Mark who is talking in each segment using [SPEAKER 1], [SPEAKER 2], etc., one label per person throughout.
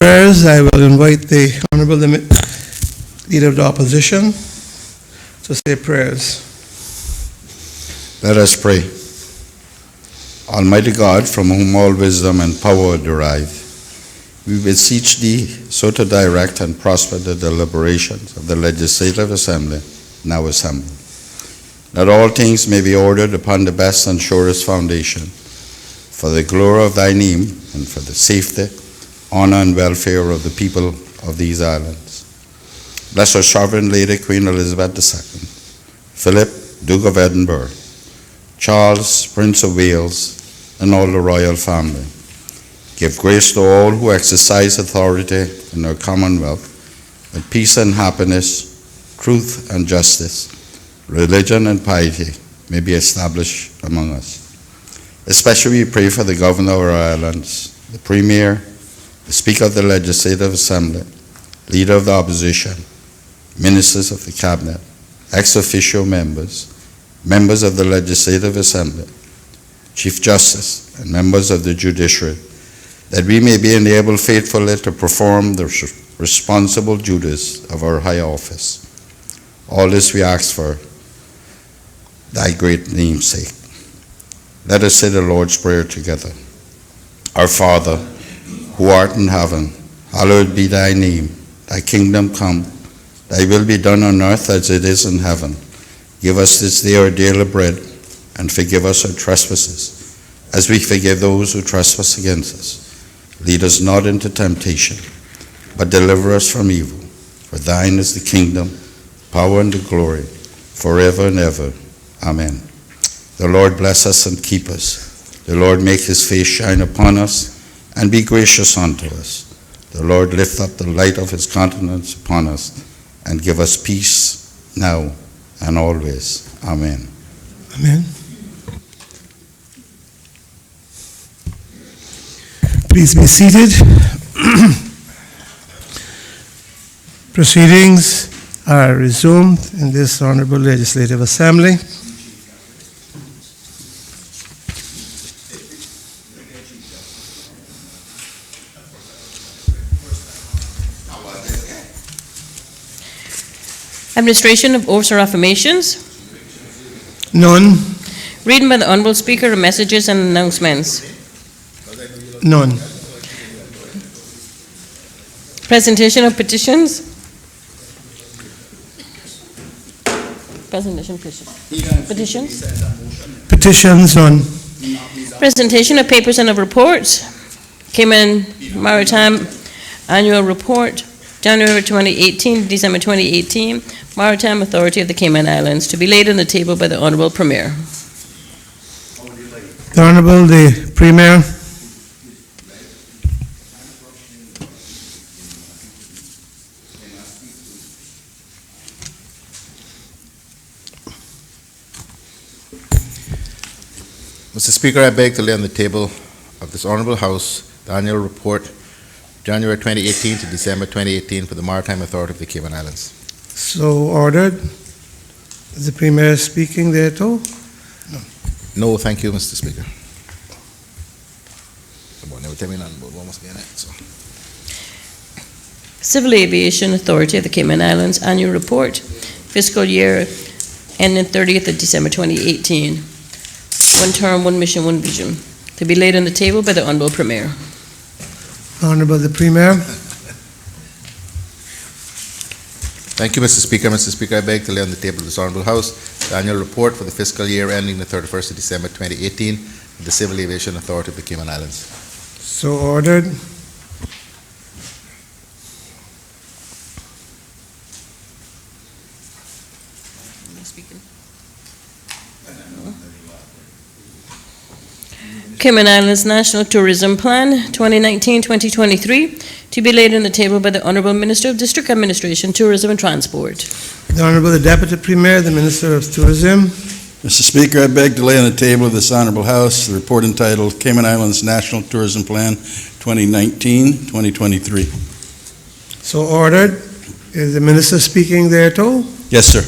[SPEAKER 1] Prayers, I will invite the Honorable Leader of the Opposition to say prayers.
[SPEAKER 2] Let us pray. Almighty God, from whom all wisdom and power derive, we beseech Thee so to direct and prosper the deliberations of the Legislative Assembly now assembled, that all things may be ordered upon the best and surest foundation, for the glory of Thy name and for the safety, honor, and welfare of the people of these islands. Bless our sovereign Lady, Queen Elizabeth II, Philip, Duke of Edinburgh, Charles, Prince of Wales, and all the royal family. Give grace to all who exercise authority in our commonwealth, that peace and happiness, truth and justice, religion and piety may be established among us. Especially we pray for the governor of our islands, the premier, the Speaker of the Legislative Assembly, Leader of the Opposition, Ministers of the Cabinet, ex-officio members, members of the Legislative Assembly, Chief Justice, and members of the Judiciary, that we may be enabled faithfully to perform the responsible duties of our high office. All this we ask for Thy great name's sake. Let us say the Lord's Prayer together. Our Father, who art in heaven, hallowed be Thy name. Thy kingdom come, Thy will be done on earth as it is in heaven. Give us this day our daily bread, and forgive us our trespasses, as we forgive those who trespass against us. Lead us not into temptation, but deliver us from evil. For Thine is the kingdom, power, and the glory, forever and ever. Amen. The Lord bless us and keep us. The Lord make His face shine upon us and be gracious unto us. The Lord lift up the light of His countenance upon us and give us peace now and always. Amen.
[SPEAKER 1] Amen. Please be seated. Proceedings are resumed in this Honorable Legislative Assembly.
[SPEAKER 3] Administration of oaths or affirmations.
[SPEAKER 1] None.
[SPEAKER 3] Reading by the Honorable Speaker of messages and announcements.
[SPEAKER 1] None.
[SPEAKER 3] Presentation of petitions. Petitions.
[SPEAKER 1] Petitions. None.
[SPEAKER 3] Presentation of papers and of reports. Cayman Maritime Annual Report, January 2018, December 2018, Maritime Authority of the Cayman Islands, to be laid on the table by the Honorable Premier.
[SPEAKER 1] The Honorable the Premier.
[SPEAKER 4] Mr. Speaker, I beg to lay on the table of this Honorable House the annual report, January 2018 to December 2018 for the Maritime Authority of the Cayman Islands.
[SPEAKER 1] So ordered. Is the Premier speaking there too?
[SPEAKER 4] No, thank you, Mr. Speaker.
[SPEAKER 3] Civil Aviation Authority of the Cayman Islands Annual Report, fiscal year ending 30th of December 2018. One term, one mission, one vision. To be laid on the table by the Honorable Premier.
[SPEAKER 1] Honorable the Premier.
[SPEAKER 4] Thank you, Mr. Speaker. Mr. Speaker, I beg to lay on the table of this Honorable House the annual report for the fiscal year ending the 31st of December 2018 of the Civil Aviation Authority of the Cayman Islands.
[SPEAKER 1] So ordered.
[SPEAKER 3] Cayman Islands National Tourism Plan 2019-2023 to be laid on the table by the Honorable Minister of District Administration, Tourism and Transport.
[SPEAKER 1] The Honorable the Deputy Premier, the Minister of Tourism.
[SPEAKER 5] Mr. Speaker, I beg to lay on the table of this Honorable House the report entitled Cayman Islands National Tourism Plan 2019-2023.
[SPEAKER 1] So ordered. Is the Minister speaking there too?
[SPEAKER 5] Yes, sir.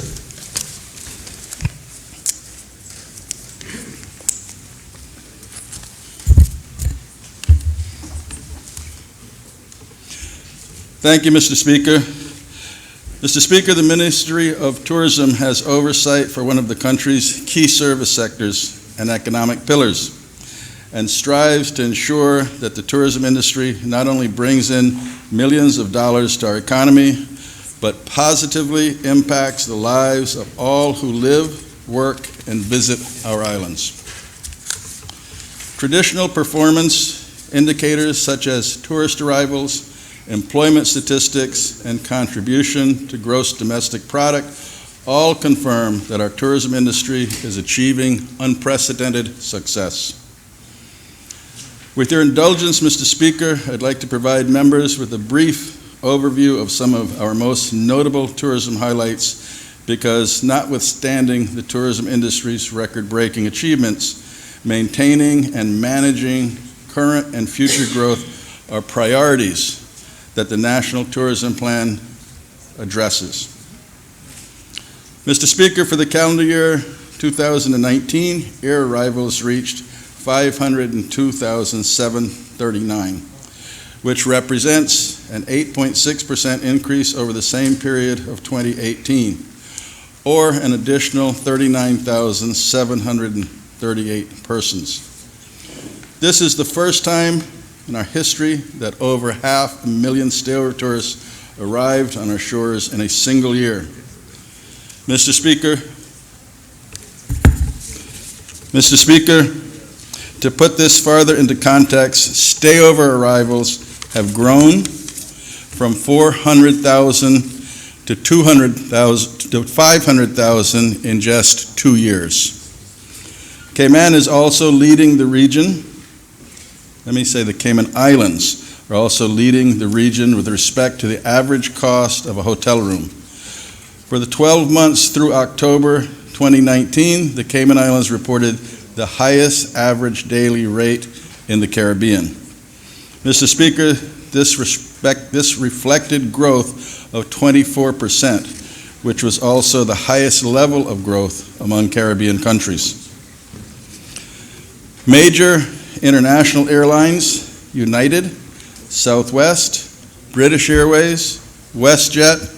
[SPEAKER 5] Thank you, Mr. Speaker. Mr. Speaker, the Ministry of Tourism has oversight for one of the country's key service sectors and economic pillars, and strives to ensure that the tourism industry not only brings in millions of dollars to our economy, but positively impacts the lives of all who live, work, and visit our islands. Traditional performance indicators such as tourist arrivals, employment statistics, and contribution to gross domestic product all confirm that our tourism industry is achieving unprecedented success. With your indulgence, Mr. Speaker, I'd like to provide members with a brief overview of some of our most notable tourism highlights, because notwithstanding the tourism industry's record-breaking achievements, maintaining and managing current and future growth are priorities that the National Tourism Plan addresses. Mr. Speaker, for the calendar year 2019, air arrivals reached 502,739, which represents an 8.6% increase over the same period of 2018, or an additional 39,738 persons. This is the first time in our history that over 500,000 stay-over tourists arrived on our shores in a single year. Mr. Speaker, to put this further into context, stay-over arrivals have grown from 400,000 to 200,000 to 500,000 in just 2 years. Cayman is also leading the region. The Cayman Islands are also leading the region with respect to the average cost of a hotel room. For the 12 months through October 2019, the Cayman Islands reported the highest average daily rate in the Caribbean. Mr. Speaker, this reflected growth of 24%, which was also the highest level of growth among Caribbean countries. Major international airlines, United, Southwest, British Airways, WestJet,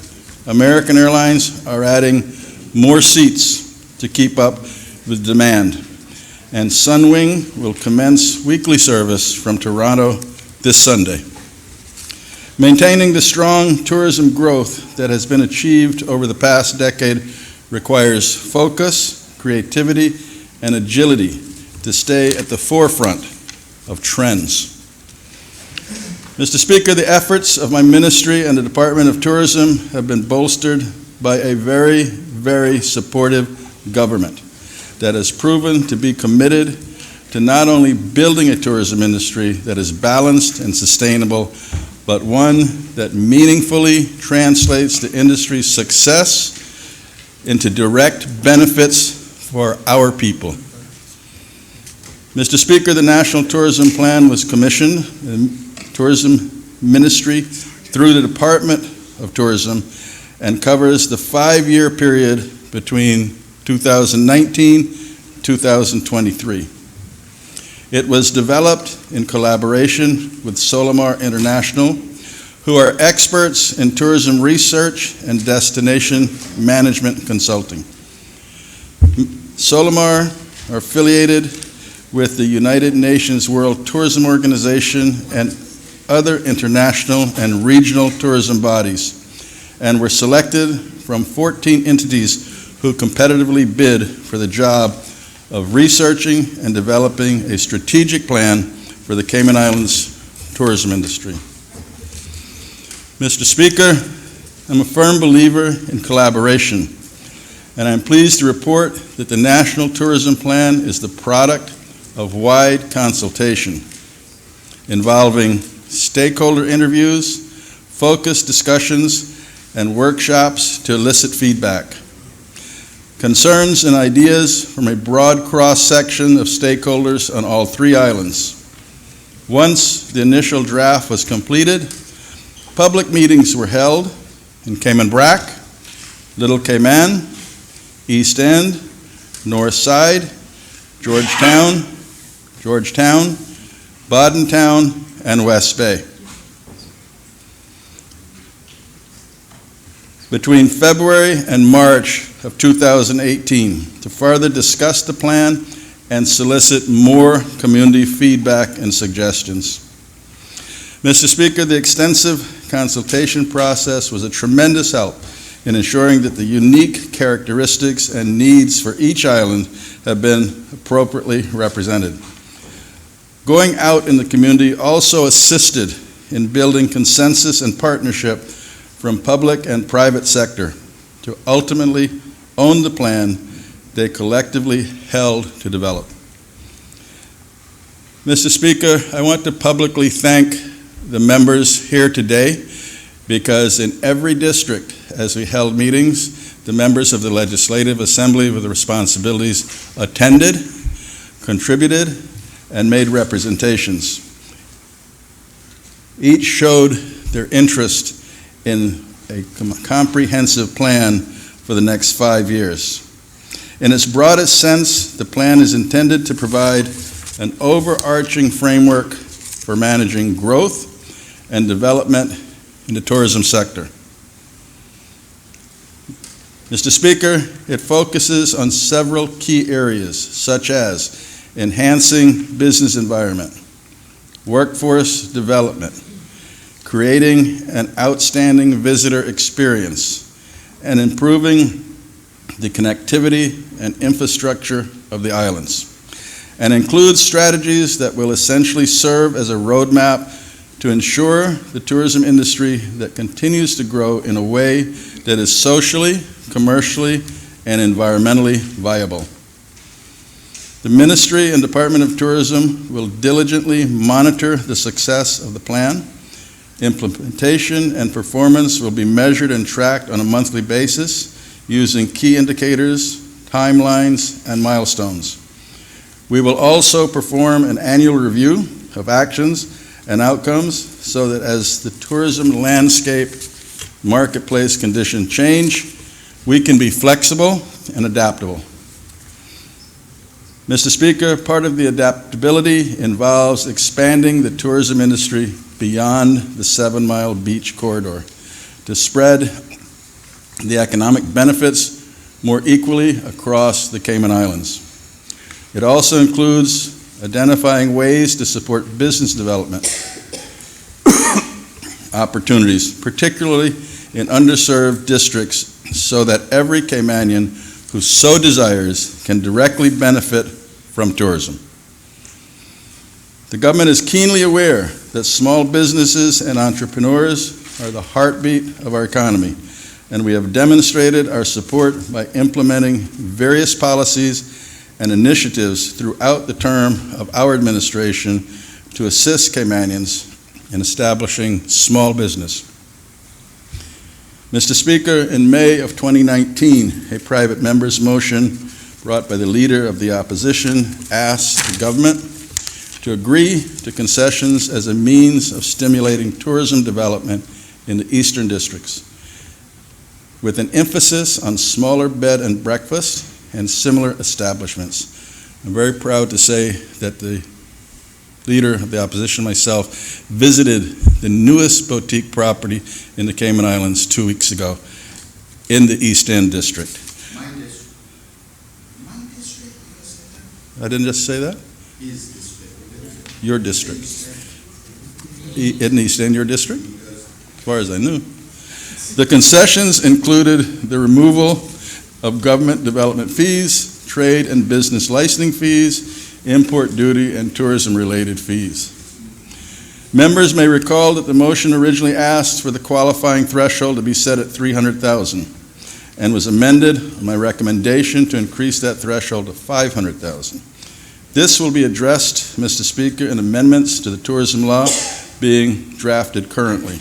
[SPEAKER 5] American Airlines are adding more seats to keep up with demand, and Sunwing will commence weekly service from Toronto this Sunday. Maintaining the strong tourism growth that has been achieved over the past decade requires focus, creativity, and agility to stay at the forefront of trends. Mr. Speaker, the efforts of my ministry and the Department of Tourism have been bolstered by a very, very supportive government that has proven to be committed to not only building a tourism industry that is balanced and sustainable, but one that meaningfully translates the industry's success into direct benefits for our people. Mr. Speaker, the National Tourism Plan was commissioned in the Tourism Ministry through the Department of Tourism and covers the 5-year period between 2019 and 2023. It was developed in collaboration with Solimar International, who are experts in tourism research and destination management consulting. Solimar are affiliated with the United Nations World Tourism Organization and other international and regional tourism bodies, and were selected from 14 entities who competitively bid for the job of researching and developing a strategic plan for the Cayman Islands tourism industry. Mr. Speaker, I'm a firm believer in collaboration, and I'm pleased to report that the National Tourism Plan is the product of wide consultation involving stakeholder interviews, focused discussions, and workshops to elicit feedback. Concerns and ideas from a broad cross-section of stakeholders on all 3 islands. Once the initial draft was completed, public meetings were held in Cayman Brac, Little Cayman, East End, North Side, Georgetown, Bordentown, and West Bay. between February and March of 2018 to further discuss the plan and solicit more community feedback and suggestions. Mr. Speaker, the extensive consultation process was a tremendous help in ensuring that the unique characteristics and needs for each island have been appropriately represented. Going out in the community also assisted in building consensus and partnership from public and private sector to ultimately own the plan they collectively held to develop. Mr. Speaker, I want to publicly thank the members here today because in every district, as we held meetings, the members of the Legislative Assembly with the responsibilities attended, contributed, and made representations. Each showed their interest in a comprehensive plan for the next 5 years. In its broadest sense, the plan is intended to provide an overarching framework for managing growth and development in the tourism sector. Mr. Speaker, it focuses on several key areas, such as enhancing business environment, workforce development, creating an outstanding visitor experience, and improving the connectivity and infrastructure of the islands, and includes strategies that will essentially serve as a roadmap to ensure the tourism industry that continues to grow in a way that is socially, commercially, and environmentally viable. The Ministry and Department of Tourism will diligently monitor the success of the plan. Implementation and performance will be measured and tracked on a monthly basis using key indicators, timelines, and milestones. We will also perform an annual review of actions and outcomes so that as the tourism landscape, marketplace conditions change, we can be flexible and adaptable. Mr. Speaker, part of the adaptability involves expanding the tourism industry beyond the 7-mile beach corridor to spread the economic benefits more equally across the Cayman Islands. It also includes identifying ways to support business development opportunities, particularly in underserved districts, so that every Caymanian who so desires can directly benefit from tourism. The government is keenly aware that small businesses and entrepreneurs are the heartbeat of our economy, and we have demonstrated our support by implementing various policies and initiatives throughout the term of our administration to assist Caymanians in establishing small business. Mr. Speaker, in May of 2019, a private member's motion brought by the Leader of the Opposition asked the government to agree to concessions as a means of stimulating tourism development in the eastern districts, with an emphasis on smaller bed and breakfast and similar establishments. I'm very proud to say that the Leader of the Opposition, myself, visited the newest boutique property in the Cayman Islands 2 weeks ago in the East End District.
[SPEAKER 2] My district. My district.
[SPEAKER 5] I didn't just say that?
[SPEAKER 2] His district.
[SPEAKER 5] Your district. In East End, your district? As far as I knew. The concessions included the removal of government development fees, trade and business licensing fees, import duty, and tourism-related fees. Members may recall that the motion originally asked for the qualifying threshold to be set at $300,000 and was amended on my recommendation to increase that threshold to $500,000. This will be addressed, Mr. Speaker, in amendments to the tourism law being drafted currently.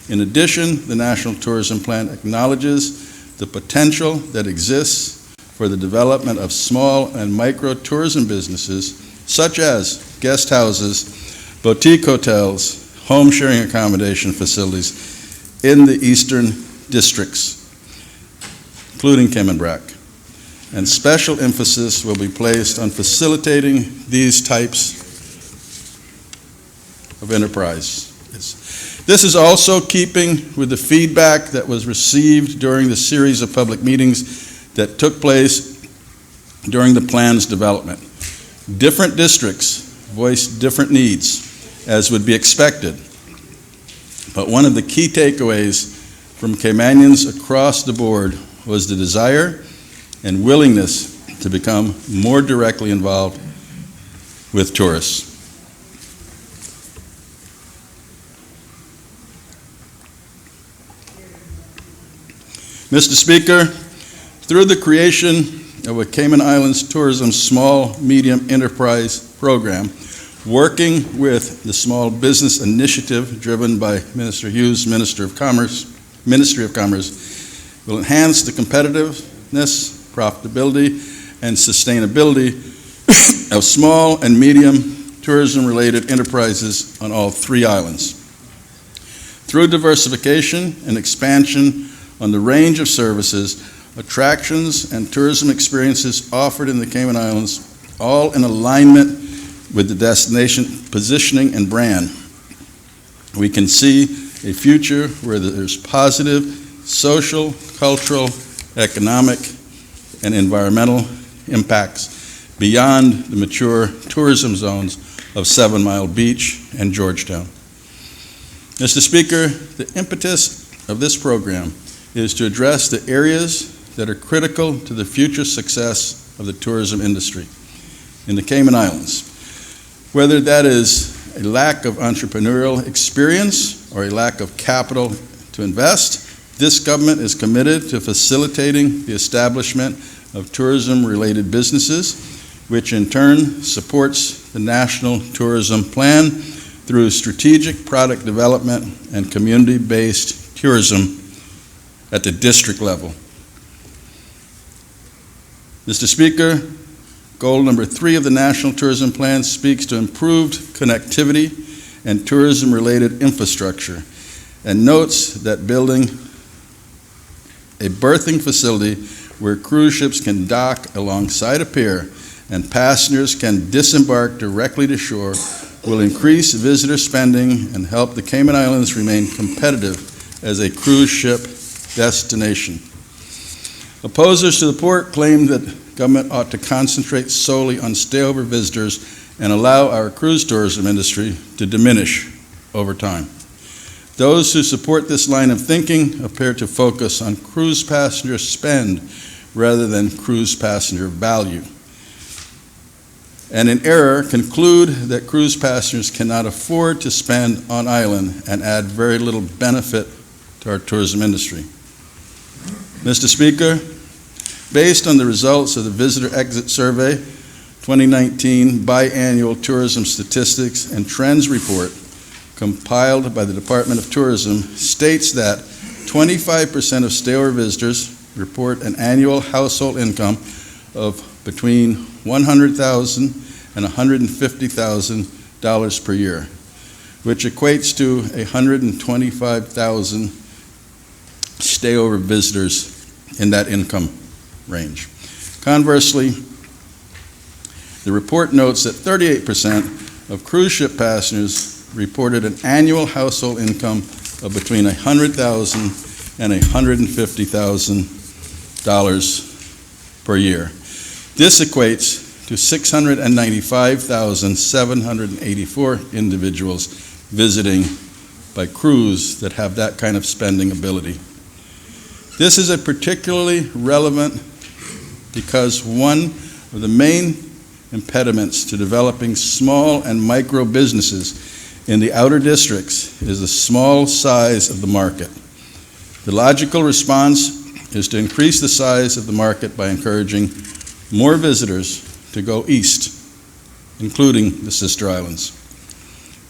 [SPEAKER 5] In addition, the National Tourism Plan acknowledges the potential that exists for the development of small and micro tourism businesses such as guest houses, boutique hotels, home sharing accommodation facilities in the eastern districts, including Cayman Brac. And special emphasis will be placed on facilitating these types of enterprise This is also keeping with the feedback that was received during the series of public meetings that took place during the plan's development. Different districts voiced different needs, as would be expected. But one of the key takeaways from Caymanians across the board was the desire and willingness to become more directly involved with tourists. Mr. Speaker, through the creation of a Cayman Islands Tourism Small Medium Enterprise Program, working with the Small Business Initiative driven by Minister Hughes, Ministry of Commerce, will enhance the competitiveness, profitability, and sustainability of small and medium tourism-related enterprises on all three islands. Through diversification and expansion on the range of services, attractions, and tourism experiences offered in the Cayman Islands, all in alignment with the destination positioning and brand, we can see a future where there's positive social, cultural, economic, and environmental impacts beyond the mature tourism zones of 7 Mile Beach and Georgetown. Mr. Speaker, the impetus of this program is to address the areas that are critical to the future success of the tourism industry in the Cayman Islands, whether that is a lack of entrepreneurial experience or a lack of capital to invest. This government is committed to facilitating the establishment of tourism-related businesses, which in turn supports the National Tourism Plan through strategic product development and community-based tourism at the district level. Mr. Speaker, goal number 3 of the National Tourism Plan speaks to improved connectivity and tourism-related infrastructure and notes that building a berthing facility where cruise ships can dock alongside a pier and passengers can disembark directly to shore will increase visitor spending and help the Cayman Islands remain competitive as a cruise ship destination. Opposers to the port claim that government ought to concentrate solely on stayover visitors and allow our cruise tourism industry to diminish over time. Those who support this line of thinking appear to focus on cruise passenger spend rather than cruise passenger value, and in error conclude that cruise passengers cannot afford to spend on island and add very little benefit to our tourism industry. Mr. Speaker, based on the results of the Visitor Exit Survey 2019 Biannual Tourism Statistics and Trends Report compiled by the Department of Tourism states that 25% of stayover visitors report an annual household income of between $100,000 and $150,000 per year, which equates to 125,000 stayover visitors in that income range. Conversely, the report notes that 38% of cruise ship passengers reported an annual household income of between $100,000 and $150,000 per year. This equates to 695,784 individuals visiting by cruise that have that kind of spending ability. This is a particularly relevant because one of the main impediments to developing small and micro businesses in the outer districts is the small size of the market. The logical response is to increase the size of the market by encouraging more visitors to go east, including the sister islands.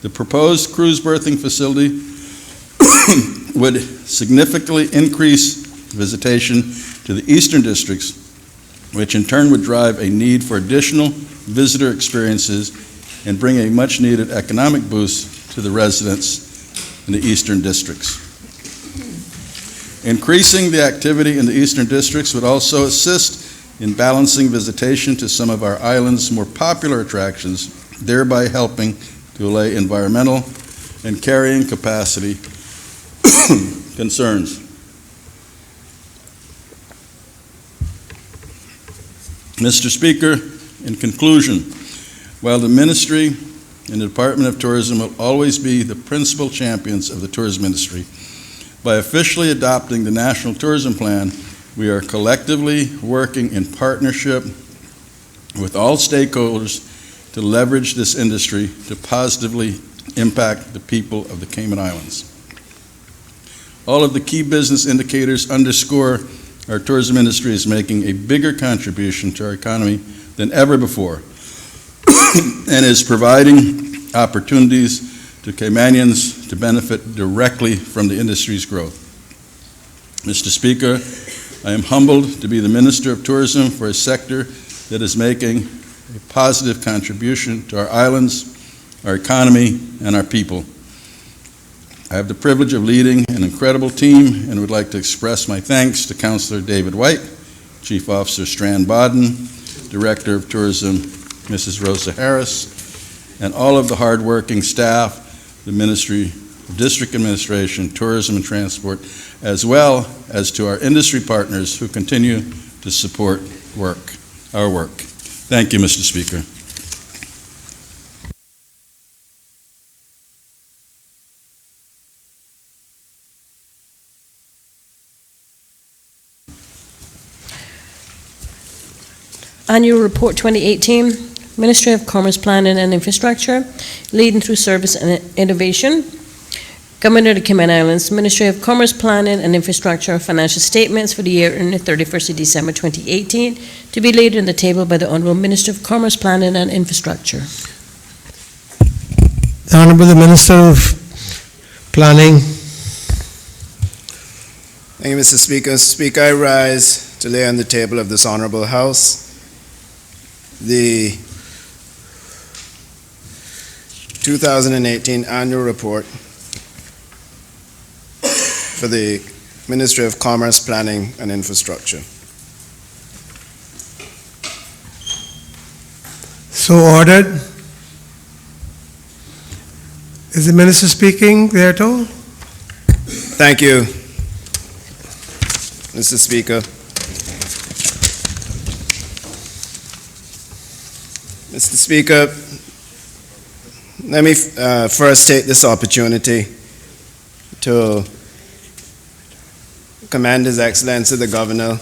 [SPEAKER 5] The proposed cruise berthing facility would significantly increase visitation to the eastern districts, which in turn would drive a need for additional visitor experiences and bring a much-needed economic boost to the residents in the eastern districts. Increasing the activity in the eastern districts would also assist in balancing visitation to some of our island's more popular attractions, thereby helping to allay environmental and carrying capacity concerns. Mr. Speaker, in conclusion, while the Ministry and the Department of Tourism will always be the principal champions of the tourism industry, by officially adopting the National Tourism Plan, we are collectively working in partnership with all stakeholders to leverage this industry to positively impact the people of the Cayman Islands. All of the key business indicators underscore our tourism industry is making a bigger contribution to our economy than ever before and is providing opportunities to Caymanians to benefit directly from the industry's growth. Mr. Speaker, I am humbled to be the Minister of Tourism for a sector that is making a positive contribution to our islands, our economy, and our people. I have the privilege of leading an incredible team and would like to express my thanks to Councillor David White, Chief Officer Strand Bodden, Director of Tourism Mrs. Rosa Harris, and all of the hardworking staff, the Ministry of District Administration, Tourism and Transport, as well as to our industry partners who continue to support our work. Thank you, Mr. Speaker.
[SPEAKER 3] Annual Report 2018, Ministry of Commerce, Planning and Infrastructure, Leading Through Service and Innovation. Government of the Cayman Islands, Ministry of Commerce, Planning and Infrastructure, financial statements for the year ending 31st of December 2018, to be laid on the table by the Honorable Minister of Commerce, Planning and Infrastructure.
[SPEAKER 1] The Honorable Minister of Planning.
[SPEAKER 6] Thank you, Mr. Speaker. Speaker, I rise to lay on the table of this Honorable House the 2018 Annual Report for the Ministry of Commerce, Planning and Infrastructure.
[SPEAKER 1] So ordered. Is the Minister speaking there too?
[SPEAKER 6] Thank you, Mr. Speaker. Mr. Speaker, let me first take this opportunity to commend His Excellency the Governor,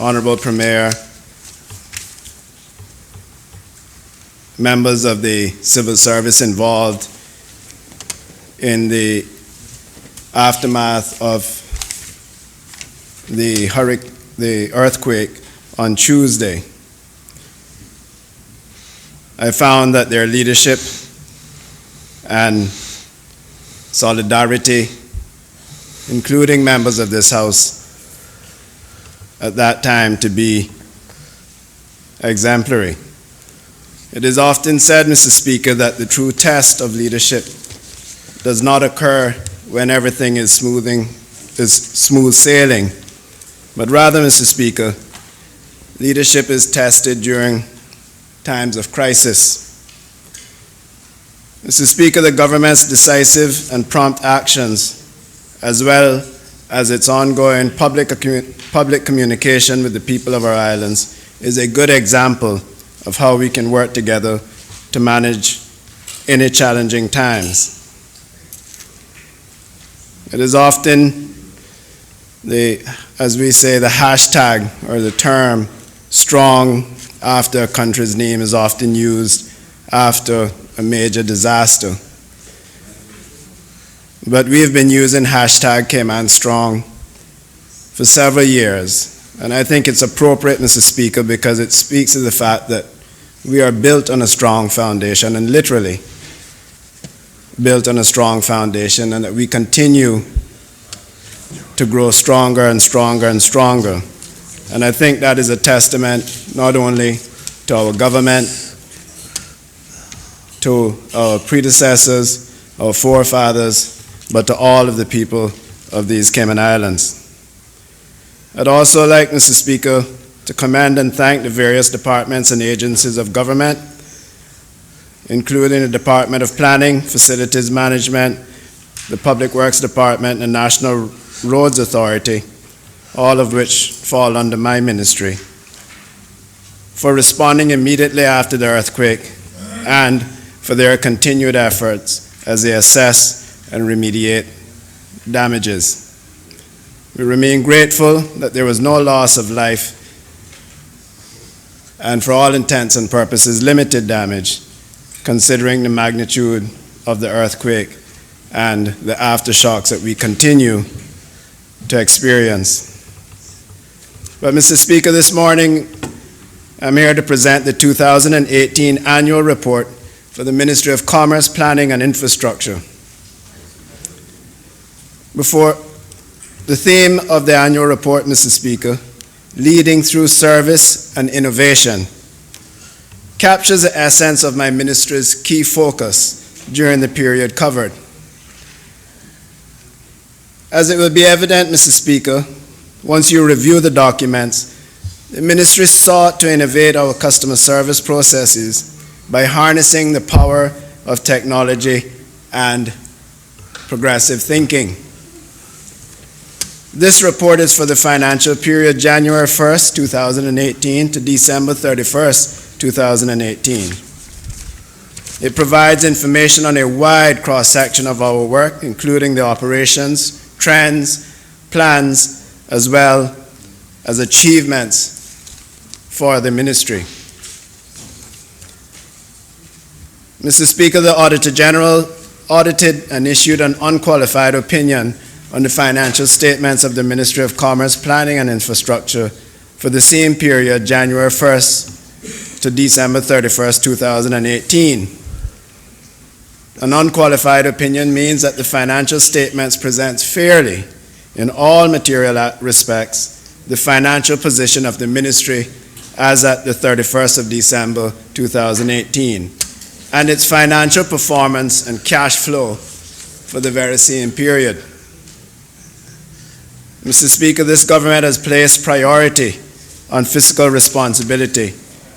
[SPEAKER 6] Honorable Premier, members of the civil service involved in the aftermath of the earthquake on Tuesday. I found that their leadership and solidarity, including members of this House at that time, to be exemplary. It is often said, Mr. Speaker, that the true test of leadership does not occur when everything is smooth sailing, but rather, Mr. Speaker, leadership is tested during times of crisis. Mr. Speaker, the government's decisive and prompt actions, as well as its ongoing public communication with the people of our islands, is a good example of how we can work together to manage any challenging times. It is often as we say, the hashtag or the term strong after a country's name is often used after a major disaster. But we have been using hashtag Cayman Strong for several years. And I think it's appropriate, Mr. Speaker, because it speaks to the fact that we are built on a strong foundation, and literally built on a strong foundation, and that we continue to grow stronger and stronger and stronger. And I think that is a testament not only to our government, to our predecessors, our forefathers, but to all of the people of these Cayman Islands. I'd also like, Mr. Speaker, to commend and thank the various departments and agencies of government including the Department of Planning, Facilities Management, the Public Works Department, and National Roads Authority, all of which fall under my ministry, for responding immediately after the earthquake and for their continued efforts as they assess and remediate damages. We remain grateful that there was no loss of life and, for all intents and purposes, limited damage, considering the magnitude of the earthquake and the aftershocks that we continue to experience. But, Mr. Speaker, this morning I'm here to present the 2018 annual report for the Ministry of Commerce, Planning and Infrastructure. Before the theme of the annual report, Mr. Speaker, leading through service and innovation, captures the essence of my ministry's key focus during the period covered. As it will be evident, Mr. Speaker, once you review the documents, the ministry sought to innovate our customer service processes by harnessing the power of technology and progressive thinking. This report is for the financial period January 1st, 2018 to December 31st, 2018. It provides information on a wide cross-section of our work, including the operations, trends, plans, as well as achievements for the ministry. Mr. Speaker, the Auditor General audited and issued an unqualified opinion on the financial statements of the Ministry of Commerce, Planning and Infrastructure for the same period, January 1st to December 31st, 2018. An unqualified opinion means that the financial statements presents fairly, in all material respects, the financial position of the ministry as at the 31st of December 2018, and its financial performance and cash flow for the very same period. Mr. Speaker, this government has placed priority on fiscal responsibility,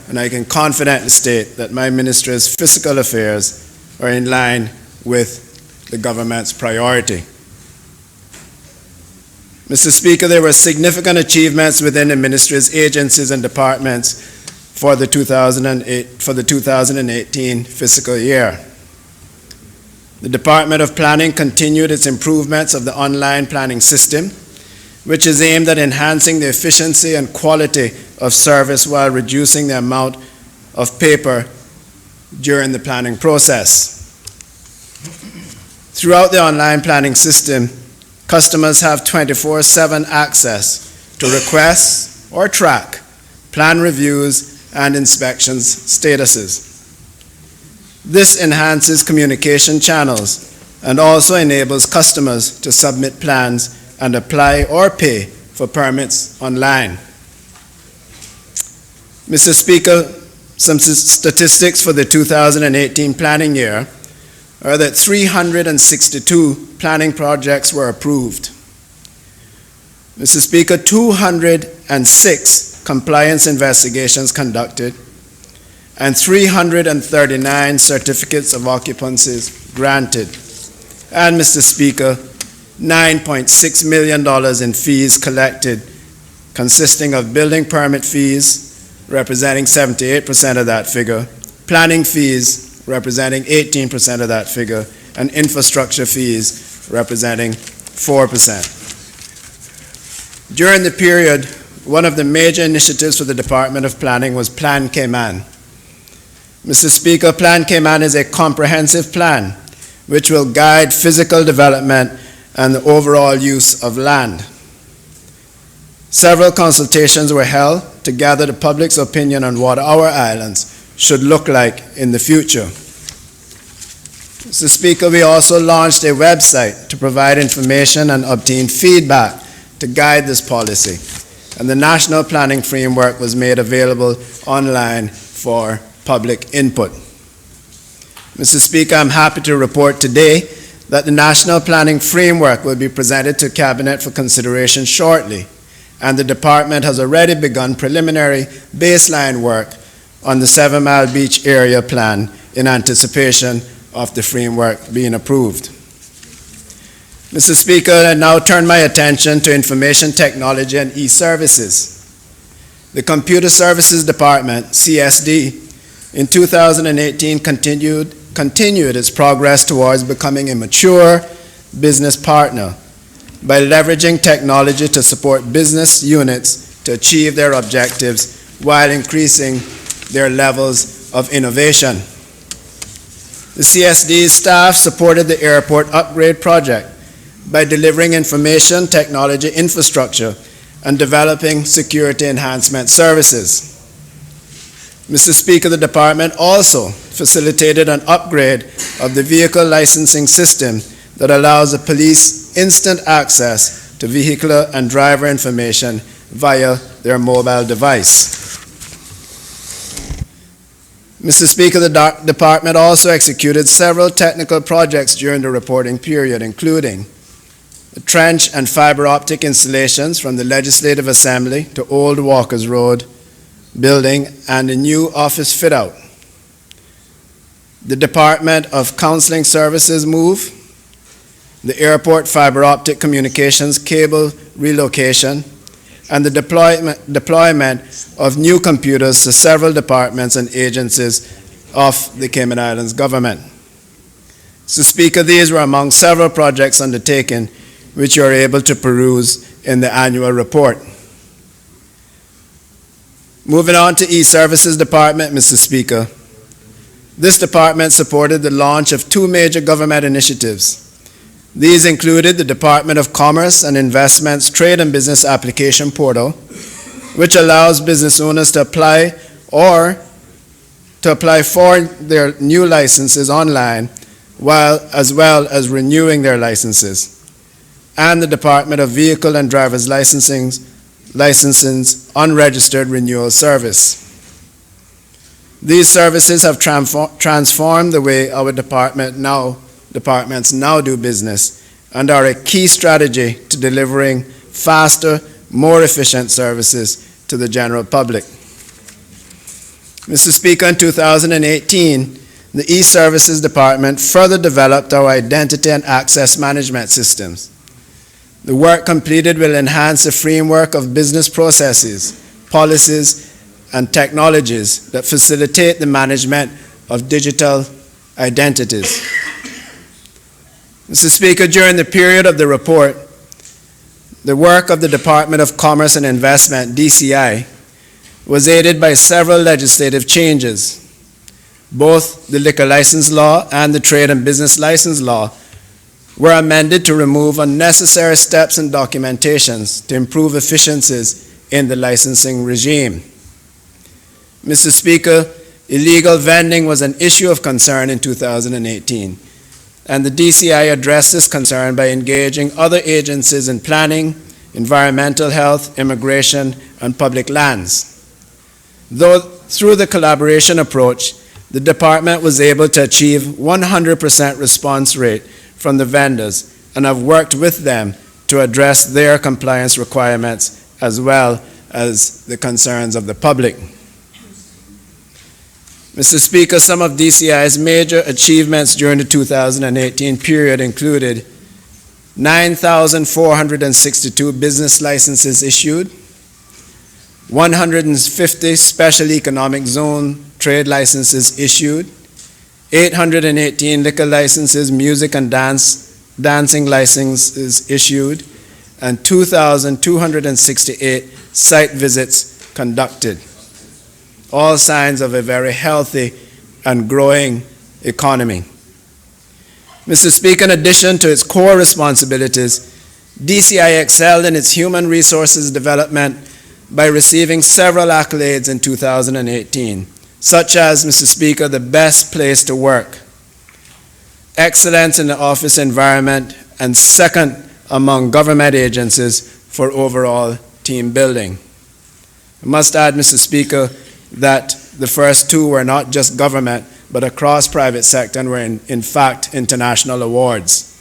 [SPEAKER 6] and I can confidently state that my ministry's fiscal affairs are in line with the government's priority. Mr. Speaker, there were significant achievements within the ministry's agencies and departments for the 2018 fiscal year. The Department of Planning continued its improvements of the online planning system, which is aimed at enhancing the efficiency and quality of service while reducing the amount of paper during the planning process. Throughout the online planning system, customers have 24/7 access to request or track plan reviews and inspections statuses. This enhances communication channels and also enables customers to submit plans and apply or pay for permits online. Mr. Speaker, some statistics for the 2018 planning year are that 362 planning projects were approved. Mr. Speaker, 206 compliance investigations conducted, and 339 certificates of occupancies granted. And, Mr. Speaker, $9.6 million in fees collected, consisting of building permit fees, representing 78% of that figure, planning fees, representing 18% of that figure, and infrastructure fees, representing 4%. During the period, one of the major initiatives for the Department of Planning was Plan Cayman. Mr. Speaker, Plan Cayman is a comprehensive plan which will guide physical development and the overall use of land. Several consultations were held to gather the public's opinion on what our islands should look like in the future. Mr. Speaker, we also launched a website to provide information and obtain feedback to guide this policy, and the National Planning Framework was made available online for public input. Mr. Speaker, I'm happy to report today that the National Planning Framework will be presented to Cabinet for consideration shortly, and the Department has already begun preliminary baseline work on the 7 Mile Beach area plan in anticipation of the framework being approved. Mr. Speaker, I now turn my attention to information technology and e-services. The Computer Services Department, CSD, in 2018 continued its progress towards becoming a mature business partner by leveraging technology to support business units to achieve their objectives while increasing their levels of innovation. The CSD staff supported the airport upgrade project by delivering information technology infrastructure and developing security enhancement services. Mr. Speaker, the department also facilitated an upgrade of the vehicle licensing system that allows the police instant access to vehicular and driver information via their mobile device. Mr. Speaker, the department also executed several technical projects during the reporting period, including the trench and fiber optic installations from the Legislative Assembly to Old Walkers Road building and a new office fit-out. The Department of Counseling Services move, the airport fiber optic communications cable relocation, and the deployment of new computers to several departments and agencies of the Cayman Islands government. So, Speaker, these were among several projects undertaken which you are able to peruse in the annual report. Moving on to E-Services Department, Mr. Speaker. This department supported the launch of 2 major government initiatives. These included the Department of Commerce and Investment's Trade and Business Application Portal, which allows business owners to apply for their new licenses online, as well as renewing their licenses, and the Department of Vehicle and Driver's Licensing's unregistered renewal service. These services have transformed the way our departments now do business and are a key strategy to delivering faster, more efficient services to the general public. Mr. Speaker, in 2018, the E-Services Department further developed our identity and access management systems. The work completed will enhance the framework of business processes, policies, and technologies that facilitate the management of digital identities. Mr. Speaker, during the period of the report, the work of the Department of Commerce and Investment, DCI, was aided by several legislative changes. Both the liquor license law and the trade and business license law were amended to remove unnecessary steps and documentations to improve efficiencies in the licensing regime. Mr. Speaker, illegal vending was an issue of concern in 2018, and the DCI addressed this concern by engaging other agencies in planning, environmental health, immigration, and public lands. Though through the collaboration approach, the department was able to achieve 100% response rate from the vendors and have worked with them to address their compliance requirements as well as the concerns of the public. Mr. Speaker, some of DCI's major achievements during the 2018 period included 9,462 business licenses issued, 150 special economic zone trade licenses issued, 818 liquor licenses, music and dancing licenses issued, and 2,268 site visits conducted. All signs of a very healthy and growing economy. Mr. Speaker, in addition to its core responsibilities, DCI excelled in its human resources development by receiving several accolades in 2018, such as, Mr. Speaker, the best place to work, excellence in the office environment, and second among government agencies for overall team building. I must add, Mr. Speaker, that the first 2 were not just government, but across private sector and were in fact international awards.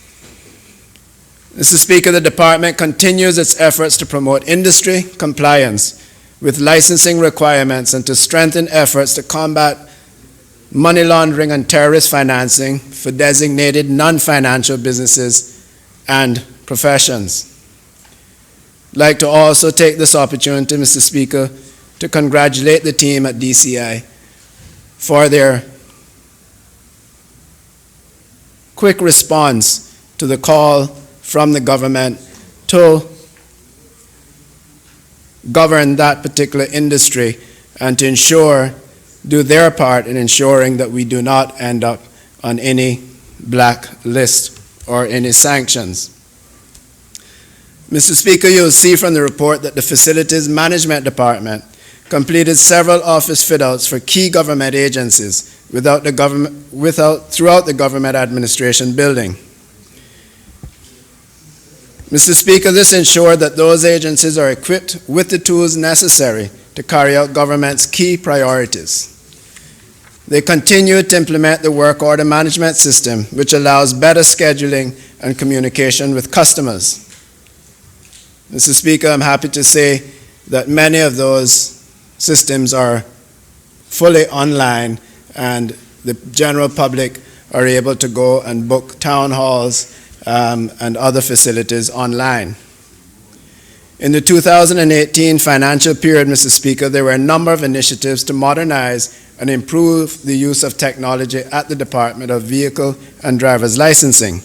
[SPEAKER 6] Mr. Speaker, the department continues its efforts to promote industry compliance with licensing requirements and to strengthen efforts to combat money laundering and terrorist financing for designated non-financial businesses and professions. I'd like to also take this opportunity, Mr. Speaker, to congratulate the team at DCI for their quick response to the call from the government to govern that particular industry and to do their part in ensuring that we do not end up on any black list or any sanctions. Mr. Speaker, you'll see from the report that the Facilities Management Department completed several office fit-outs for key government agencies throughout the government administration building. Mr. Speaker, this ensured that those agencies are equipped with the tools necessary to carry out government's key priorities. They continue to implement the work order management system, which allows better scheduling and communication with customers. Mr. Speaker, I'm happy to say that many of those systems are fully online and the general public are able to go and book town halls and other facilities online. In the 2018 financial period, Mr. Speaker, there were a number of initiatives to modernize and improve the use of technology at the Department of Vehicle and Driver's Licensing.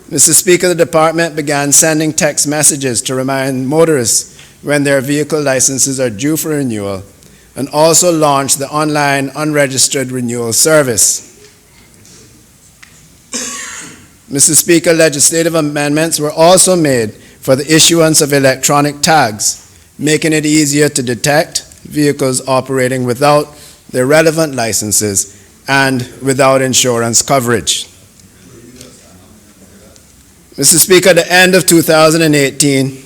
[SPEAKER 6] Mr. Speaker, the department began sending text messages to remind motorists when their vehicle licenses are due for renewal, and also launched the online unregistered renewal service. Mr. Speaker, legislative amendments were also made for the issuance of electronic tags, making it easier to detect vehicles operating without their relevant licenses and without insurance coverage. Mr. Speaker, at the end of 2018,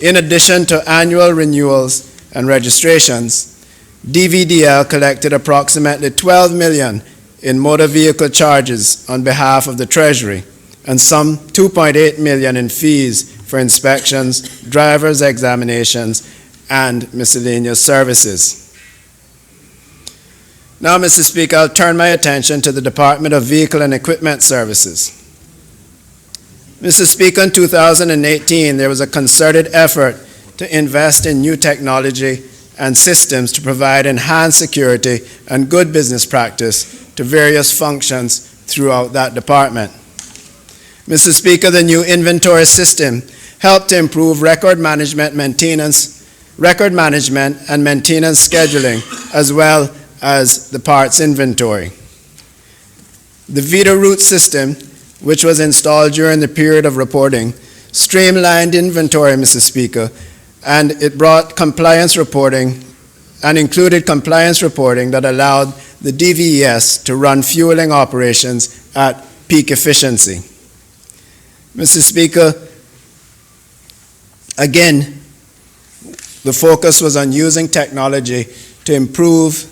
[SPEAKER 6] in addition to annual renewals and registrations, DVDL collected approximately $12 million in motor vehicle charges on behalf of the Treasury and some $2.8 million in fees for inspections, driver's examinations, and miscellaneous services. Now, Mr. Speaker, I'll turn my attention to the Department of Vehicle and Equipment Services. Mr. Speaker, in 2018, there was a concerted effort to invest in new technology and systems to provide enhanced security and good business practice to various functions throughout that department. Mr. Speaker, the new inventory system helped to improve record management and maintenance scheduling, as well as the parts inventory. The Vita Root system, which was installed during the period of reporting, streamlined inventory, Mr. Speaker, and it brought compliance reporting and included compliance reporting that allowed the DVES to run fueling operations at peak efficiency. Mr. Speaker, again, the focus was on using technology to improve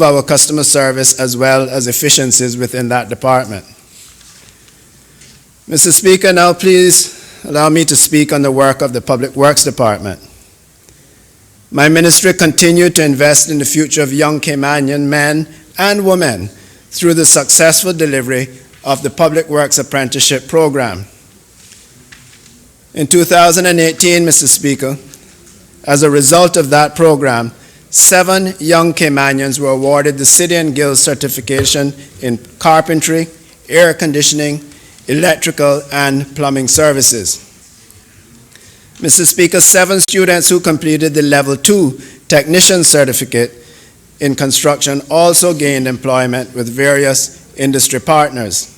[SPEAKER 6] our customer service as well as efficiencies within that department. Mr. Speaker, now please allow me to speak on the work of the Public Works Department. My ministry continued to invest in the future of young Caymanian men and women through the successful delivery of the Public Works Apprenticeship Program. In 2018, Mr. Speaker, as a result of that program, 7 young Caymanians were awarded the City and Guilds certification in carpentry, air conditioning, electrical, and plumbing services. Mr. Speaker, 7 students who completed the Level 2 Technician Certificate in construction also gained employment with various industry partners.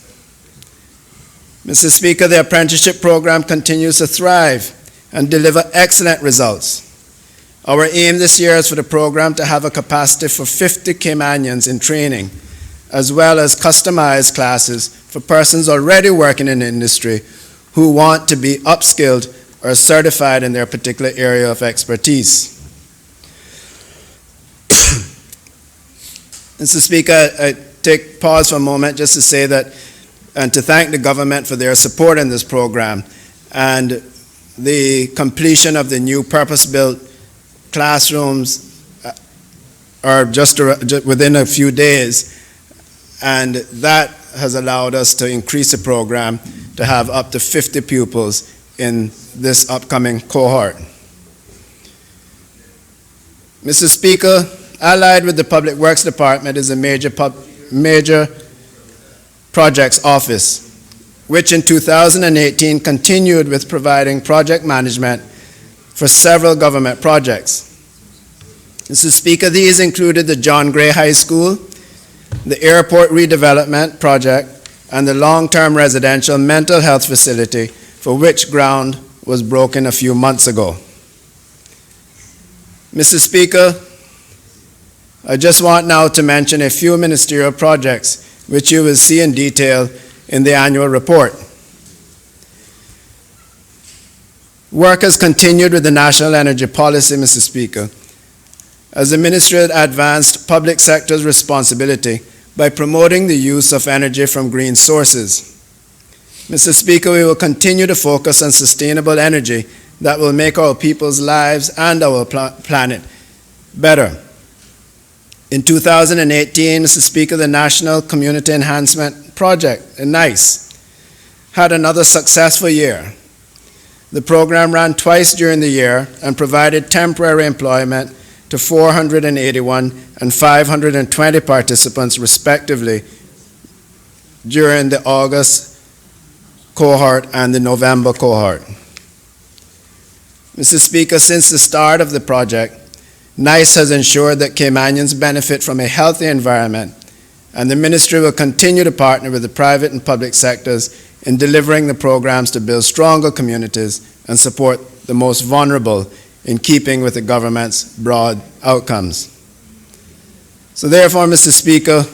[SPEAKER 6] Mr. Speaker, the apprenticeship program continues to thrive and deliver excellent results. Our aim this year is for the program to have a capacity for 50 Caymanians in training, as well as customized classes for persons already working in the industry who want to be upskilled or certified in their particular area of expertise. Mr. Speaker, I take pause for a moment just to say that and to thank the government for their support in this program. And the completion of the new purpose-built classrooms are just within a few days, and that has allowed us to increase the program to have up to 50 pupils in this upcoming cohort. Mr. Speaker, allied with the Public Works Department is a major projects office, which in 2018 continued with providing project management for several government projects. Mr. Speaker, these included the John Gray High School, the airport redevelopment project, and the long-term residential mental health facility, for which ground was broken a few months ago. Mr. Speaker, I just want now to mention a few ministerial projects which you will see in detail in the annual report. Work has continued with the National Energy Policy, Mr. Speaker, as the Ministry advanced public sector's responsibility by promoting the use of energy from green sources. Mr. Speaker, we will continue to focus on sustainable energy that will make our people's lives and our planet better. In 2018, Mr. Speaker, the National Community Enhancement Project, NICE, had another successful year. The program ran twice during the year and provided temporary employment to 481 and 520 participants, respectively, during the August cohort and the November cohort. Mr. Speaker, since the start of the project, NICE has ensured that Caymanians benefit from a healthy environment, and the Ministry will continue to partner with the private and public sectors in delivering the programs to build stronger communities and support the most vulnerable, in keeping with the government's broad outcomes. So therefore, Mr. Speaker,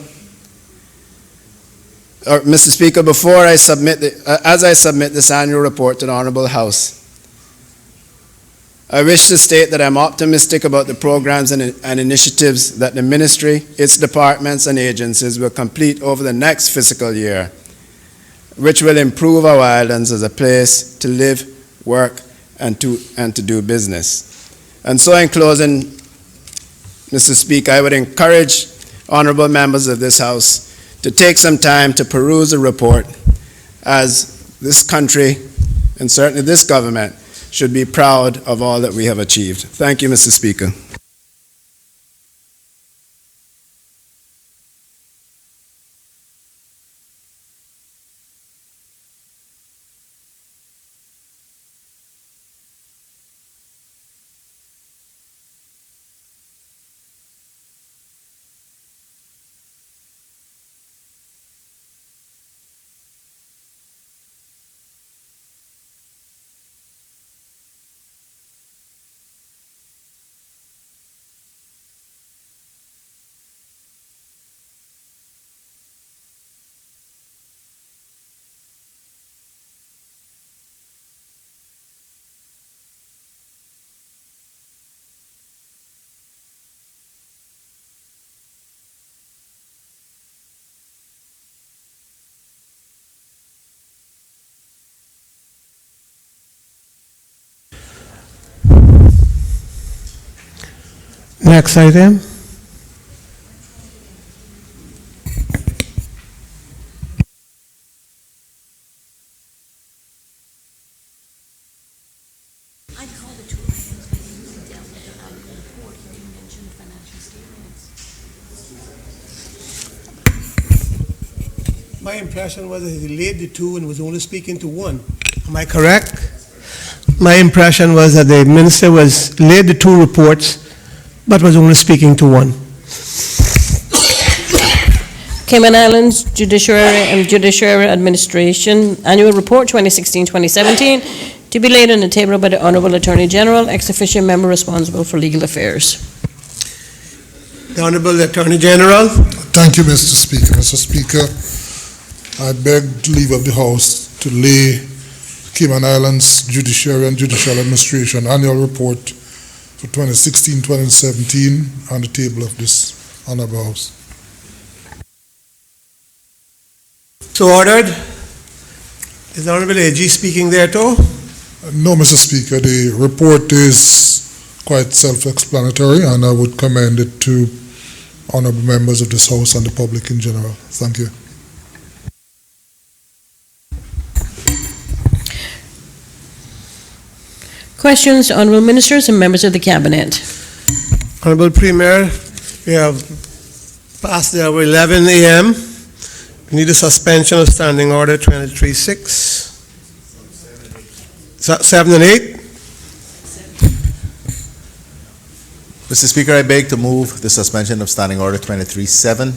[SPEAKER 6] before I submit as I submit this annual report to the Honorable House, I wish to state that I'm optimistic about the programs and initiatives that the Ministry, its departments and agencies will complete over the next fiscal year, which will improve our islands as a place to live, work, and to do business. And so in closing, Mr. Speaker, I would encourage honorable members of this House to take some time to peruse the report, as this country, and certainly this government, should be proud of all that we have achieved. Thank you, Mr. Speaker.
[SPEAKER 1] Next item.
[SPEAKER 7] I called the two items because you dealt with the annual report and you mentioned financial statements.
[SPEAKER 1] My impression was that he laid the two and was only speaking to one. Am I correct? My impression was that the minister laid the two reports, but was only speaking to one.
[SPEAKER 3] Cayman Islands Judiciary and Judiciary Administration Annual Report 2016-2017 to be laid on the table by the Honorable Attorney General, ex officio member responsible for legal affairs.
[SPEAKER 1] The Honorable Attorney General.
[SPEAKER 8] Thank you, Mr. Speaker. Mr. Speaker, I beg leave of the House to lay Cayman Islands Judiciary and Judicial Administration Annual Report for 2016-2017 on the table of this Honorable House.
[SPEAKER 1] So ordered. Is the Honorable AG speaking there too?
[SPEAKER 8] No, Mr. Speaker, the report is quite self-explanatory, and I would commend it to honorable members of this House and the public in general. Thank you.
[SPEAKER 3] Questions, honorable ministers and members of the cabinet?
[SPEAKER 1] Honorable Premier, we have passed the hour 11 a.m. We need a suspension of Standing Order 23-6. 7 and 8.
[SPEAKER 4] Mr. Speaker, I beg to move the suspension of Standing Order 23-7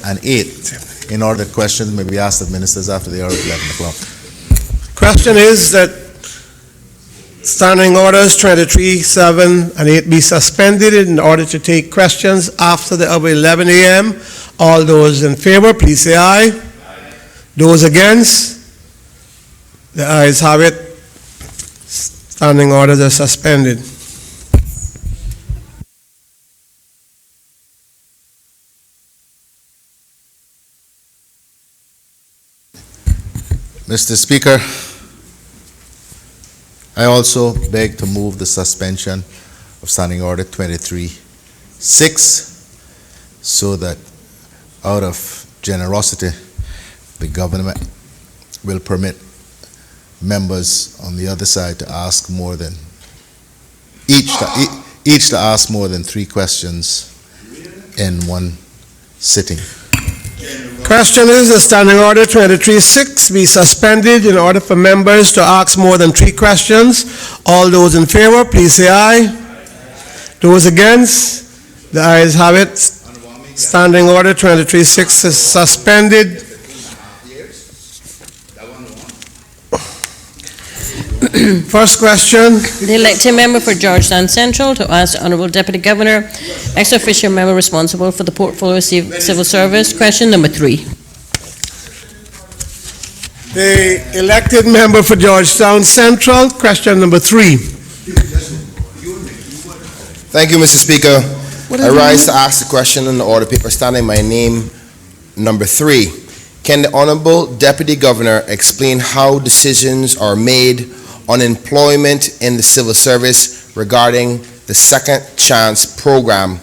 [SPEAKER 4] and 8 in order that questions may be asked of ministers after the hour of 11 o'clock.
[SPEAKER 1] Question is that Standing Orders 23, 7, and 8 be suspended in order to take questions after the hour 11 a.m. All those in favor, please say aye. Those against? The ayes have it. Standing orders are suspended.
[SPEAKER 4] Mr. Speaker, I also beg to move the suspension of Standing Order 23-6 so that out of generosity, the government will permit members on the other side to ask more than each to ask more than 3 questions in one sitting.
[SPEAKER 1] Question is that Standing Order 23-6 be suspended in order for members to ask more than 3 questions. All those in favor, please say aye. Those against? The ayes have it. Standing Order 23-6 is suspended. First question.
[SPEAKER 3] The elected member for Georgetown Central to ask the Honorable Deputy Governor, ex officio member responsible for the portfolio civil service. Question number 3.
[SPEAKER 1] The elected member for Georgetown Central, question number 3.
[SPEAKER 9] Thank you, Mr. Speaker. I rise to ask the question on the order paper standing my name, number 3. Can the Honorable Deputy Governor explain how decisions are made on employment in the civil service regarding the Second Chance program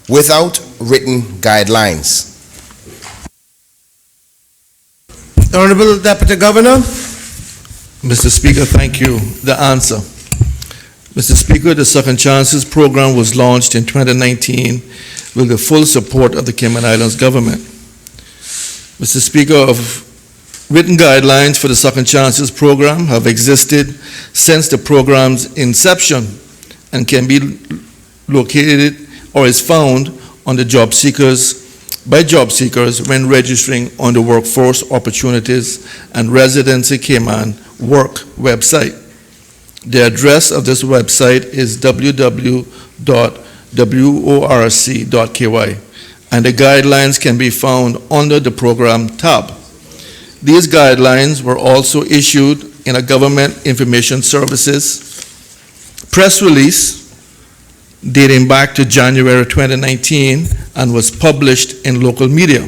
[SPEAKER 9] without written guidelines?
[SPEAKER 1] The Honorable Deputy Governor.
[SPEAKER 10] Mr. Speaker, thank you. The answer. Mr. Speaker, the Second Chances program was launched in 2019 with the full support of the Cayman Islands government. Mr. Speaker, written guidelines for the Second Chances program have existed since the program's inception and can be located or is found on the job seekers when registering on the Workforce Opportunities and Residency Cayman work website. The address of this website is www.worc.ky, and the guidelines can be found under the program tab. These guidelines were also issued in a Government Information Services press release dating back to January 2019 and was published in local media.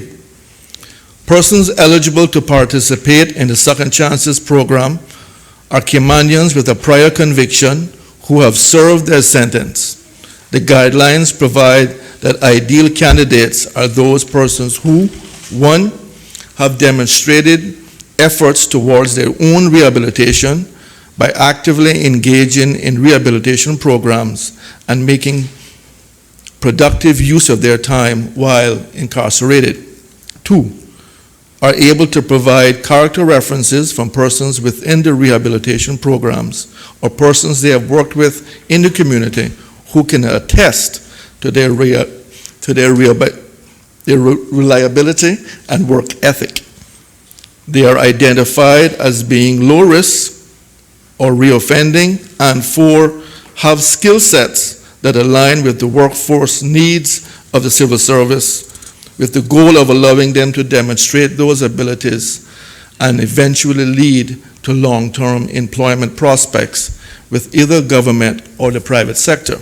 [SPEAKER 10] Persons eligible to participate in the Second Chances program are Caymanians with a prior conviction who have served their sentence. The guidelines provide that ideal candidates are those persons who, 1, have demonstrated efforts towards their own rehabilitation by actively engaging in rehabilitation programs and making productive use of their time while incarcerated. 2, are able to provide character references from persons within the rehabilitation programs or persons they have worked with in the community who can attest to their reliability and work ethic. They are identified as being low risk or reoffending, and 4, have skill sets that align with the workforce needs of the civil service, with the goal of allowing them to demonstrate those abilities and eventually lead to long-term employment prospects with either government or the private sector.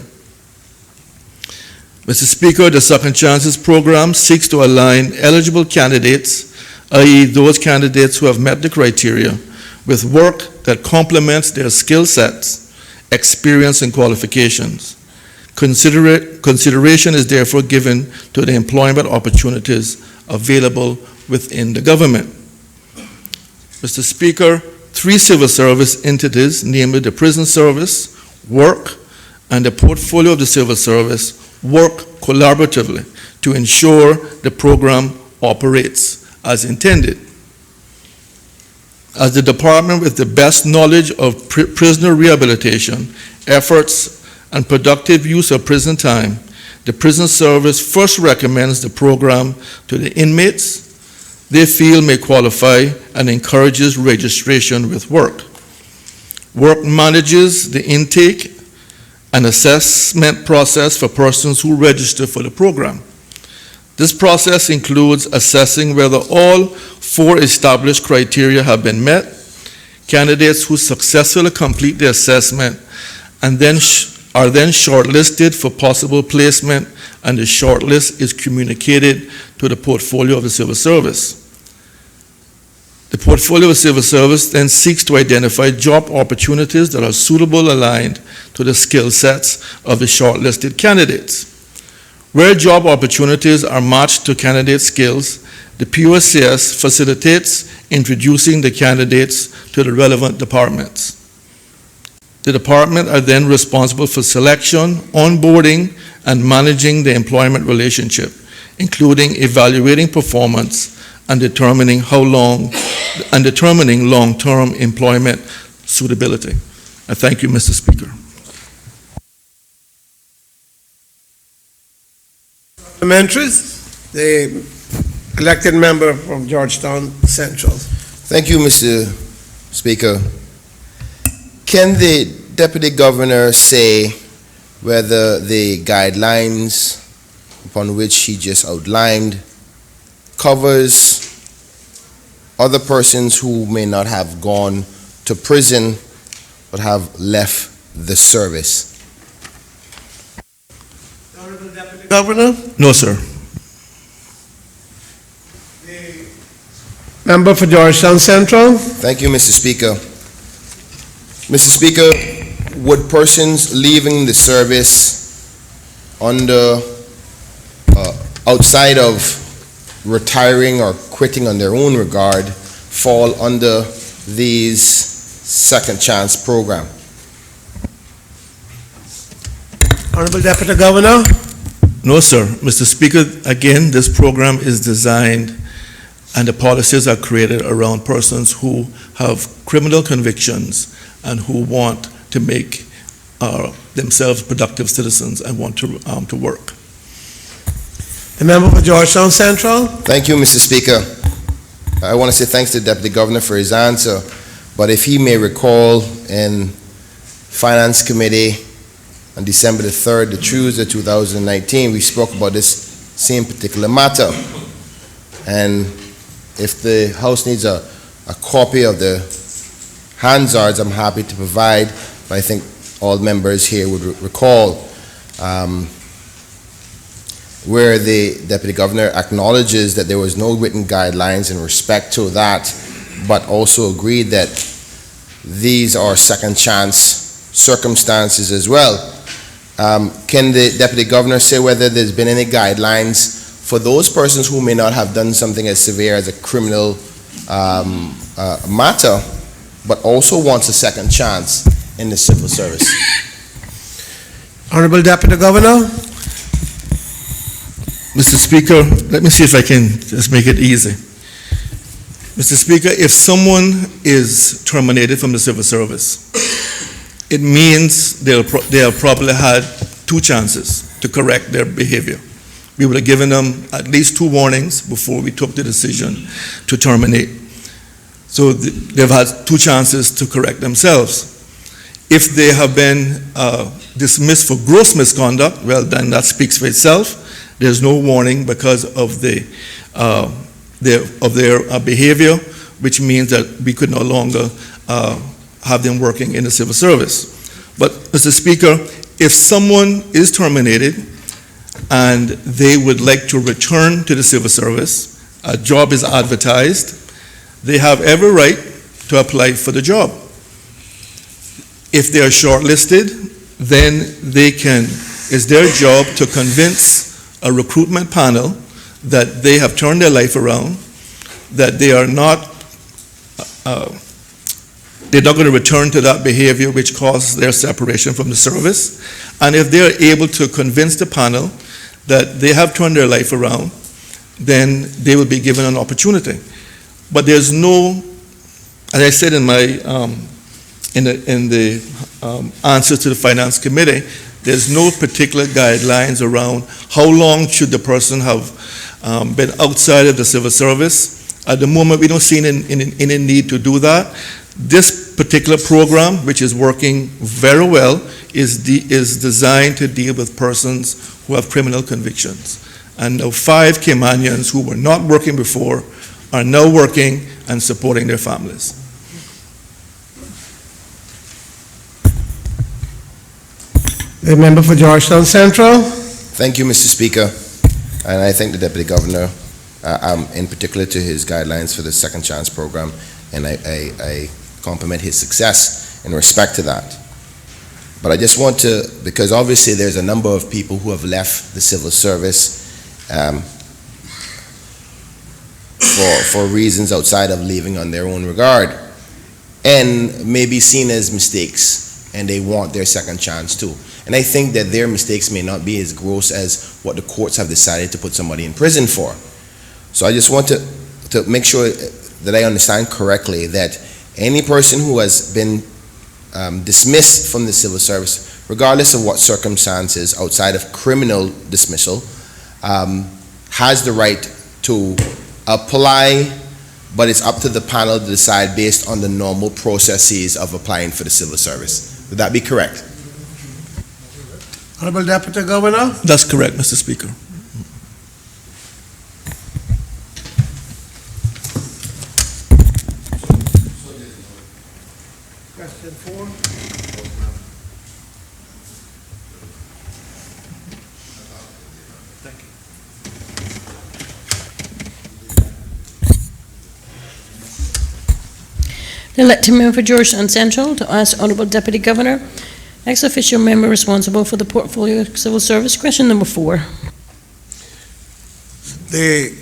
[SPEAKER 10] Mr. Speaker, the Second Chances program seeks to align eligible candidates, i.e. those candidates who have met the criteria, with work that complements their skill sets, experience, and qualifications. Consideration is therefore given to the employment opportunities available within the government. Mr. Speaker, 3 civil service entities, namely the prison service, work, and the portfolio of the civil service, work collaboratively to ensure the program operates as intended. As the department with the best knowledge of prisoner rehabilitation, efforts, and productive use of prison time, the prison service first recommends the program to the inmates they feel may qualify and encourages registration with work. Work manages the intake and assessment process for persons who register for the program. This process includes assessing whether all 4 established criteria have been met, candidates who successfully complete the assessment and then are then shortlisted for possible placement, and the shortlist is communicated to the portfolio of the civil service. The portfolio of the civil service then seeks to identify job opportunities that are suitable aligned to the skill sets of the shortlisted candidates. Where job opportunities are matched to candidate skills, the POCS facilitates introducing the candidates to the relevant departments. The department are then responsible for selection, onboarding, and managing the employment relationship, including evaluating performance and determining long-term employment suitability. I thank you, Mr. Speaker.
[SPEAKER 1] Supplementaries, the elected member from Georgetown Central.
[SPEAKER 9] Thank you, Mr. Speaker. Can the Deputy Governor say whether the guidelines upon which he just outlined covers other persons who may not have gone to prison but have left the service?
[SPEAKER 1] Honorable Deputy Governor.
[SPEAKER 10] No, sir.
[SPEAKER 1] Member for Georgetown Central.
[SPEAKER 9] Thank you, Mr. Speaker. Mr. Speaker, would persons leaving the service under, outside of retiring or quitting on their own regard, fall under these second chance program?
[SPEAKER 1] Honorable Deputy Governor.
[SPEAKER 10] No, sir. Mr. Speaker, again, this program is designed and the policies are created around persons who have criminal convictions and who want to make themselves productive citizens and want to work.
[SPEAKER 1] The member for Georgetown Central.
[SPEAKER 9] Thank you, Mr. Speaker. I want to say thanks to the Deputy Governor for his answer, but if he may recall in Finance Committee on December the 3rd, the Tuesday 2019, we spoke about this same particular matter. And if the House needs a copy of the Hansards, I'm happy to provide, but I think all members here would recall where the Deputy Governor acknowledges that there was no written guidelines in respect to that, but also agreed that these are second chance circumstances as well. Can the Deputy Governor say whether there's been any guidelines for those persons who may not have done something as severe as a criminal matter, but also wants a second chance in the civil service?
[SPEAKER 1] Honorable Deputy Governor.
[SPEAKER 10] Mr. Speaker, let me see if I can just make it easy. Mr. Speaker, if someone is terminated from the civil service, it means they'll probably had 2 chances to correct their behavior. We would have given them at least 2 warnings before we took the decision to terminate. So they've had 2 chances to correct themselves. If they have been dismissed for gross misconduct, well, then that speaks for itself. There's no warning because of their behavior, which means that we could no longer have them working in the civil service. But, Mr. Speaker, if someone is terminated and they would like to return to the civil service, a job is advertised, they have every right to apply for the job. If they are shortlisted, then it's their job to convince a recruitment panel that they have turned their life around, that they're not going to return to that behavior which caused their separation from the service. And if they're able to convince the panel that they have turned their life around, then they will be given an opportunity. But there's no, as I said in my answer to the Finance Committee, there's no particular guidelines around how long should the person have been outside of the civil service. At the moment, we don't see any need to do that. This particular program, which is working very well, is designed to deal with persons who have criminal convictions. And now 5 Caymanians who were not working before are now working and supporting their families.
[SPEAKER 1] The member for Georgetown Central.
[SPEAKER 9] Thank you, Mr. Speaker. And I thank the Deputy Governor, in particular to his guidelines for the Second Chance Program, and I compliment his success in respect to that. But I just want to, because obviously there's a number of people who have left the civil service for reasons outside of leaving on their own regard, and may be seen as mistakes, and they want their second chance too. And I think that their mistakes may not be as gross as what the courts have decided to put somebody in prison for. So I just want to make sure that I understand correctly that any person who has been dismissed from the civil service, regardless of what circumstances outside of criminal dismissal, has the right to apply, but it's up to the panel to decide based on the normal processes of applying for the civil service. Would that be correct?
[SPEAKER 1] Honorable Deputy Governor.
[SPEAKER 10] That's correct, Mr. Speaker.
[SPEAKER 1] Question 4.
[SPEAKER 3] The elected member for Georgetown Central to ask Honorable Deputy Governor, ex officio member responsible for the portfolio of civil service. Question number 4.
[SPEAKER 1] The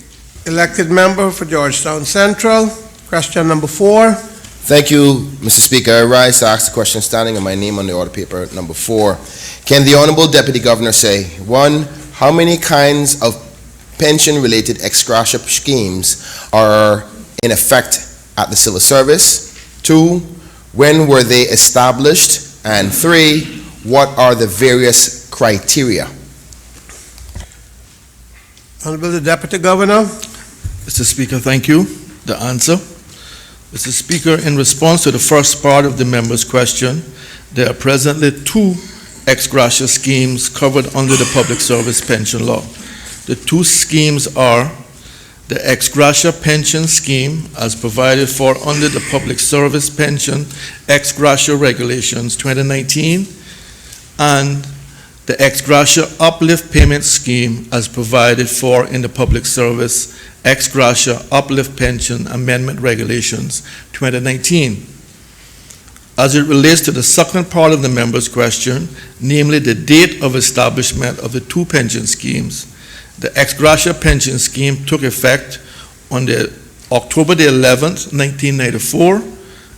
[SPEAKER 1] elected member for Georgetown Central. Question number 4.
[SPEAKER 9] Thank you, Mr. Speaker. I rise to ask the question standing and my name on the order paper number 4. Can the Honorable Deputy Governor say, 1, how many kinds of pension-related ex gratia schemes are in effect at the civil service? 2, when were they established? And 3, what are the various criteria?
[SPEAKER 1] Honorable the Deputy Governor.
[SPEAKER 10] Mr. Speaker, thank you. The answer. Mr. Speaker, in response to the first part of the member's question, there are presently 2 ex gratia schemes covered under the Public Service Pension Law. The 2 schemes are the ex gratia pension scheme as provided for under the Public Service Pension ex gratia Regulations 2019 and the ex gratia uplift payment scheme as provided for in the Public Service ex gratia uplift pension amendment Regulations 2019. As it relates to the second part of the member's question, namely the date of establishment of the 2 pension schemes, the ex gratia pension scheme took effect on October the 11th, 1994,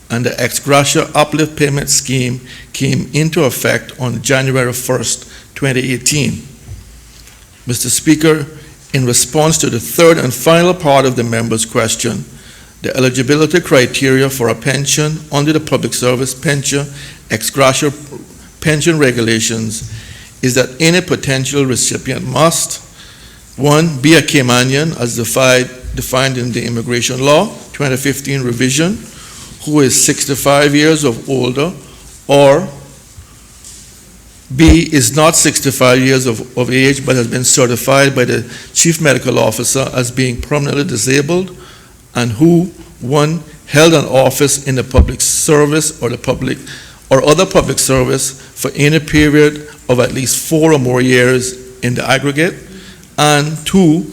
[SPEAKER 10] and the ex gratia uplift payment scheme came into effect on January 1st, 2018. Mr. Speaker, in response to the third and final part of the member's question, the eligibility criteria for a pension under the Public Service Pension ex gratia pension regulations is that any potential recipient must 1, be a Caymanian as defined in the Immigration Law 2015 revision, who is 65 years of older, or B, is not 65 years of age but has been certified by the Chief Medical Officer as being permanently disabled, and who 1, held an office in the public service or other public service for any period of at least 4 or more years in the aggregate, and 2,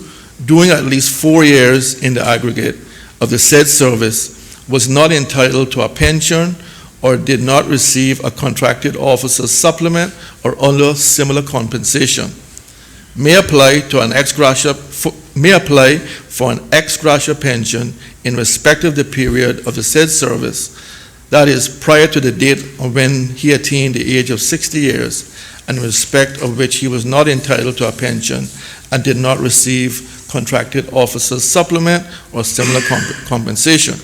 [SPEAKER 10] doing at least 4 years in the aggregate of the said service was not entitled to a pension or did not receive a contracted officer's supplement or other similar compensation may apply for an ex gratia pension in respect of the period of the said service, that is, prior to the date of when he attained the age of 60 years, and in respect of which he was not entitled to a pension and did not receive contracted officer's supplement or similar compensation.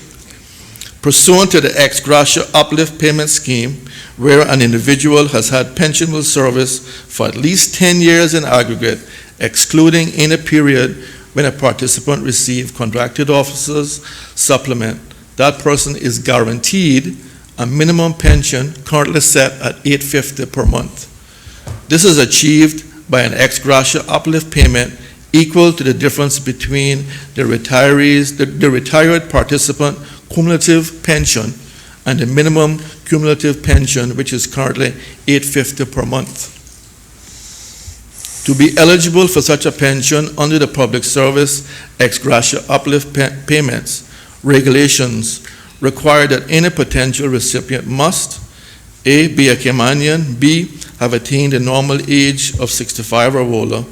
[SPEAKER 10] Pursuant to the ex gratia uplift payment scheme, where an individual has had pensionable service for at least 10 years in aggregate, excluding any period when a participant received contracted officer's supplement, that person is guaranteed a minimum pension currently set at $850 per month. This is achieved by an ex gratia uplift payment equal to the difference between the retired participant cumulative pension and the minimum cumulative pension, which is currently $850 per month. To be eligible for such a pension under the Public Service ex gratia uplift payments regulations require that any potential recipient must A, be a Caymanian, B, have attained the normal age of 65 or older,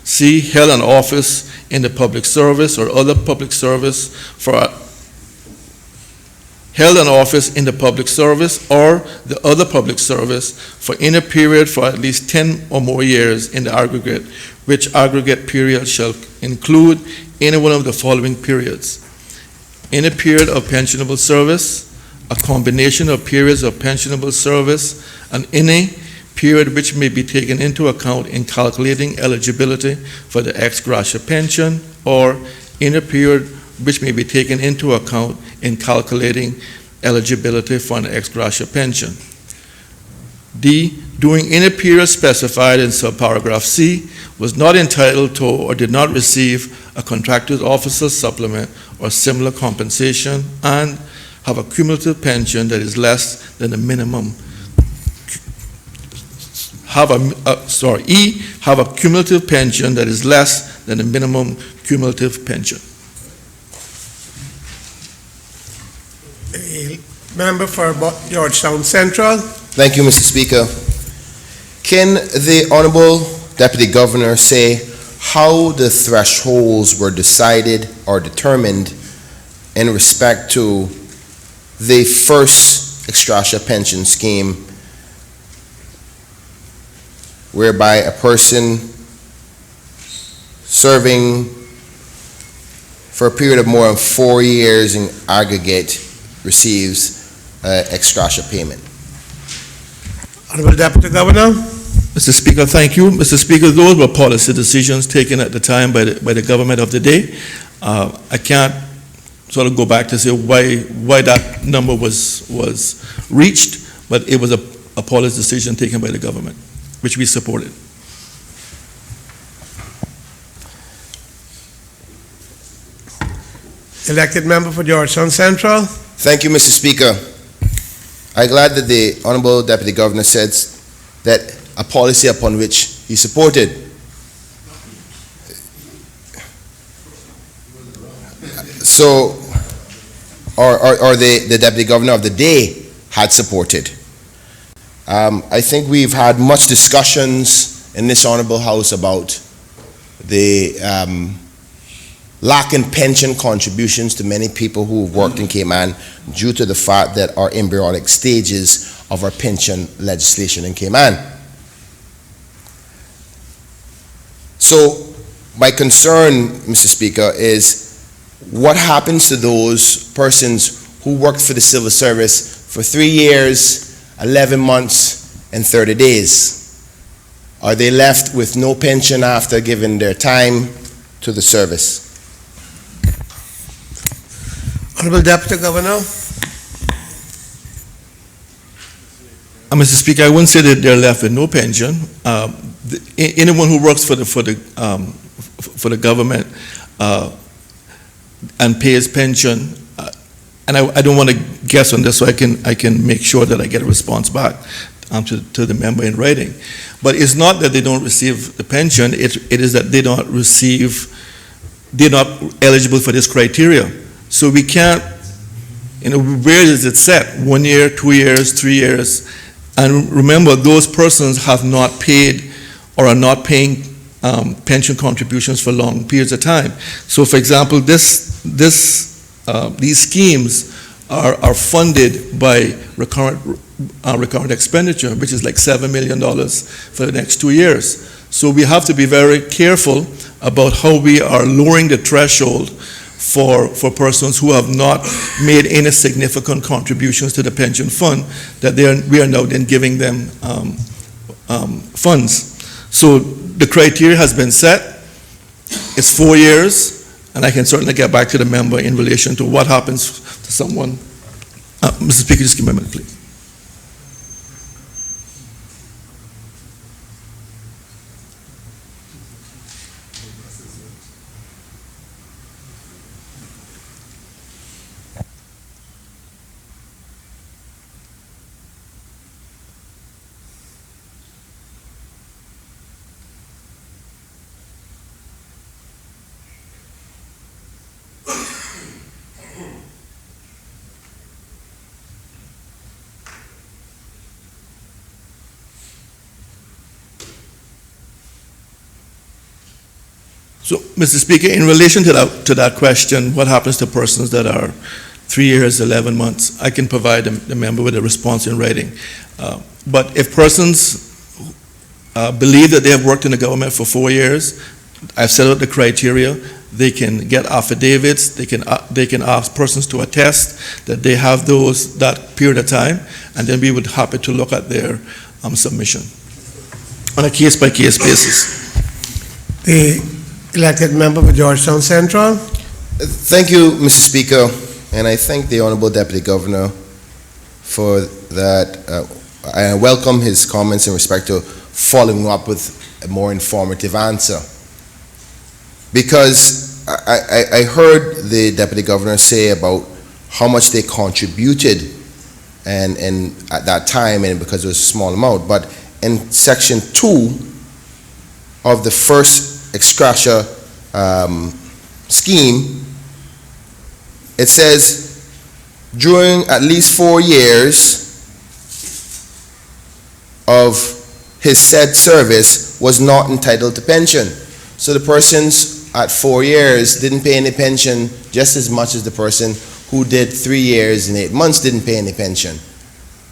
[SPEAKER 10] C, held an office in the public service or other public service held an office in the public service or the other public service for any period for at least 10 or more years in the aggregate, which aggregate period shall include any one of the following periods: any period of pensionable service, a combination of periods of pensionable service, and any period which may be taken into account in calculating eligibility for the ex gratia pension, or any period which may be taken into account in calculating eligibility for an ex gratia pension. D, during any period specified in subparagraph C, was not entitled to or did not receive a contracted officer's supplement or similar compensation, and have a cumulative pension that is less than the minimum. Have a cumulative pension that is less than the minimum cumulative pension.
[SPEAKER 1] A member for Georgetown Central.
[SPEAKER 9] Thank you, Mr. Speaker. Can the Honorable Deputy Governor say how the thresholds were decided or determined in respect to the first ex gratia pension scheme, whereby a person serving for a period of more than 4 years in aggregate receives ex gratia payment?
[SPEAKER 1] Honorable Deputy Governor.
[SPEAKER 10] Mr. Speaker, thank you. Mr. Speaker, those were policy decisions taken at the time by the government of the day. I can't sort of go back to say why that number was reached, but it was a policy decision taken by the government, which we supported.
[SPEAKER 1] Elected member for Georgetown Central.
[SPEAKER 9] Thank you, Mr. Speaker. I'm glad that the Honorable Deputy Governor said that a policy upon which he supported. So, or the Deputy Governor of the day had supported. I think we've had much discussions in this Honorable House about the lack in pension contributions to many people who have worked in Cayman due to the fact that our embryonic stages of our pension legislation in Cayman. So my concern, Mr. Speaker, is what happens to those persons who worked for the civil service for 3 years, 11 months, and 30 days? Are they left with no pension after giving their time to the service?
[SPEAKER 1] Honorable Deputy Governor.
[SPEAKER 10] Mr. Speaker, I wouldn't say that they're left with no pension. Anyone who works for the government and pays pension, and I don't want to guess on this, so I can make sure that I get a response back to the member in writing. But it's not that they don't receive the pension; it is that they're not eligible for this criteria. So we can't, Where is it set? 1 year, 2 years, 3 years? And remember, those persons have not paid or are not paying pension contributions for long periods of time. So, for example, these schemes are funded by recurrent expenditure, which is like $7 million for the next 2 years. So we have to be very careful about how we are lowering the threshold for persons who have not made any significant contributions to the pension fund, that we are now then giving them funds. So the criteria has been set. It's 4 years, and I can certainly get back to the member in relation to what happens to someone. Mr. Speaker, just give me a minute, please. So, Mr. Speaker, in relation to that question, what happens to persons that are 3 years, 11 months, I can provide the member with a response in writing. But if persons believe that they have worked in the government for 4 years, I've set out the criteria. They can get affidavits. They can ask persons to attest that they have that period of time, and then we would happy to look at their submission on a case-by-case basis.
[SPEAKER 1] The elected member for Georgetown Central.
[SPEAKER 9] Thank you, Mr. Speaker, and I thank the Honorable Deputy Governor for that. I welcome his comments in respect to following up with a more informative answer. Because I heard the Deputy Governor say about how much they contributed and at that time, and because it was a small amount, but in Section 2 of the first ex gratia scheme, it says during at least 4 years of his said service was not entitled to pension. So the persons at 4 years didn't pay any pension just as much as the person who did 3 years and 8 months didn't pay any pension.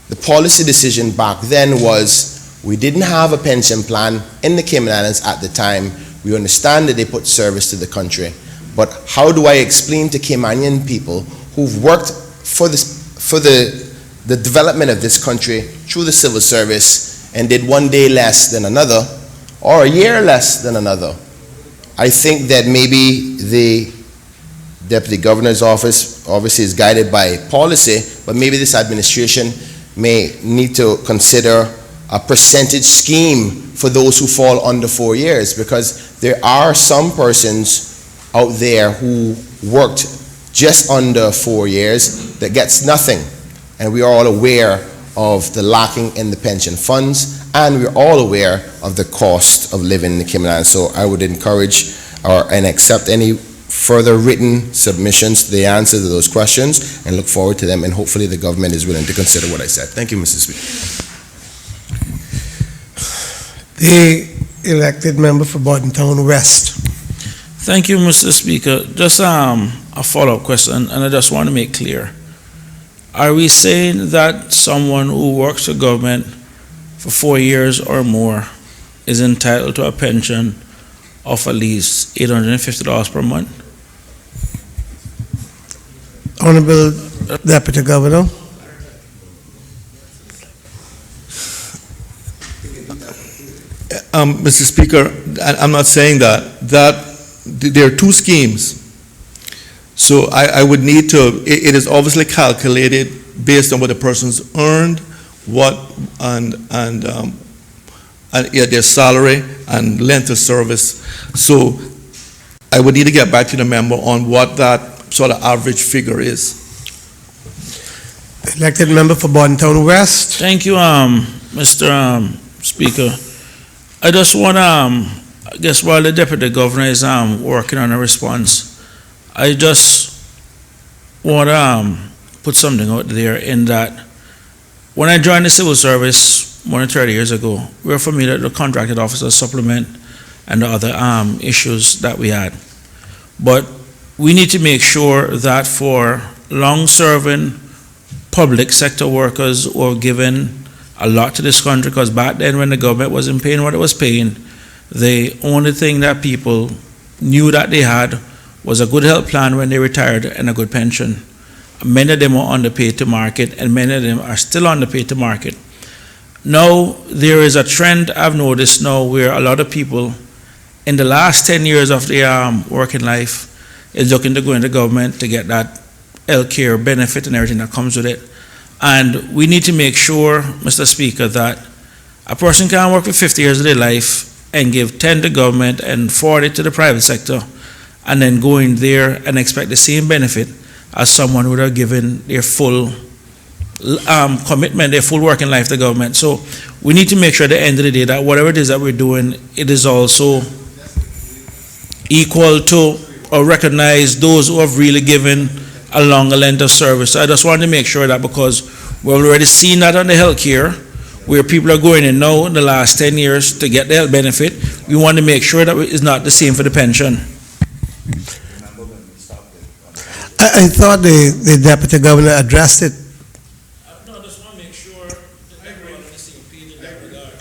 [SPEAKER 9] The policy decision back then was we didn't have a pension plan in the Cayman Islands at the time. We understand that they put service to the country, but how do I explain to Caymanian people who've worked for the development of this country through the civil service and did 1 day less than another or a year less than another? I think that maybe the Deputy Governor's office obviously is guided by policy, but maybe this administration may need to consider a percentage scheme for those who fall under 4 years, because there are some persons out there who worked just under 4 years that gets nothing. And we are all aware of the lacking in the pension funds, and we're all aware of the cost of living in the Cayman Islands. So I would encourage and accept any further written submissions to the answer to those questions and look forward to them, and hopefully the government is willing to consider what I said. Thank you, Mr. Speaker.
[SPEAKER 1] The elected member for Bordentown West.
[SPEAKER 11] Thank you, Mr. Speaker. Just a follow-up question, and I just want to make clear. Are we saying that someone who works for government for 4 years or more is entitled to a pension of at least $850 per month?
[SPEAKER 1] Honorable Deputy Governor.
[SPEAKER 10] Mr. Speaker, I'm not saying that. There are two schemes. So I would need to, it is obviously calculated based on what the person's earned, their salary and length of service. So I would need to get back to the member on what that sort of average figure is.
[SPEAKER 1] Elected member for Bordentown West.
[SPEAKER 11] Thank you, Mr. Speaker. I just want I guess while the Deputy Governor is working on a response, I just want to put something out there in that when I joined the civil service more than 30 years ago, we were familiar with the contracted officer supplement and the other issues that we had. But we need to make sure that for long-serving public sector workers who are given a lot to this country, because back then when the government wasn't paying what it was paying, the only thing that people knew that they had was a good health plan when they retired and a good pension. Many of them were underpaid to market, and many of them are still underpaid to market. Now, there is a trend I've noticed now where a lot of people in the last 10 years of their working life is looking to go into government to get that health care benefit and everything that comes with it. And we need to make sure, Mr. Speaker, that a person can work for 50 years of their life and give 10 to government and 40 to the private sector, and then go in there and expect the same benefit as someone who would have given their full commitment, their full working life to government. So we need to make sure at the end of the day that whatever it is that we're doing, it is also equal to or recognize those who have really given a longer length of service. So I just want to make sure that, because we've already seen that on the health care, where people are going in now in the last 10 years to get the health benefit, we want to make sure that it's not the same for the pension.
[SPEAKER 1] I thought the deputy governor addressed it.
[SPEAKER 11] No, I just want to make sure that everyone on the same page in that regard.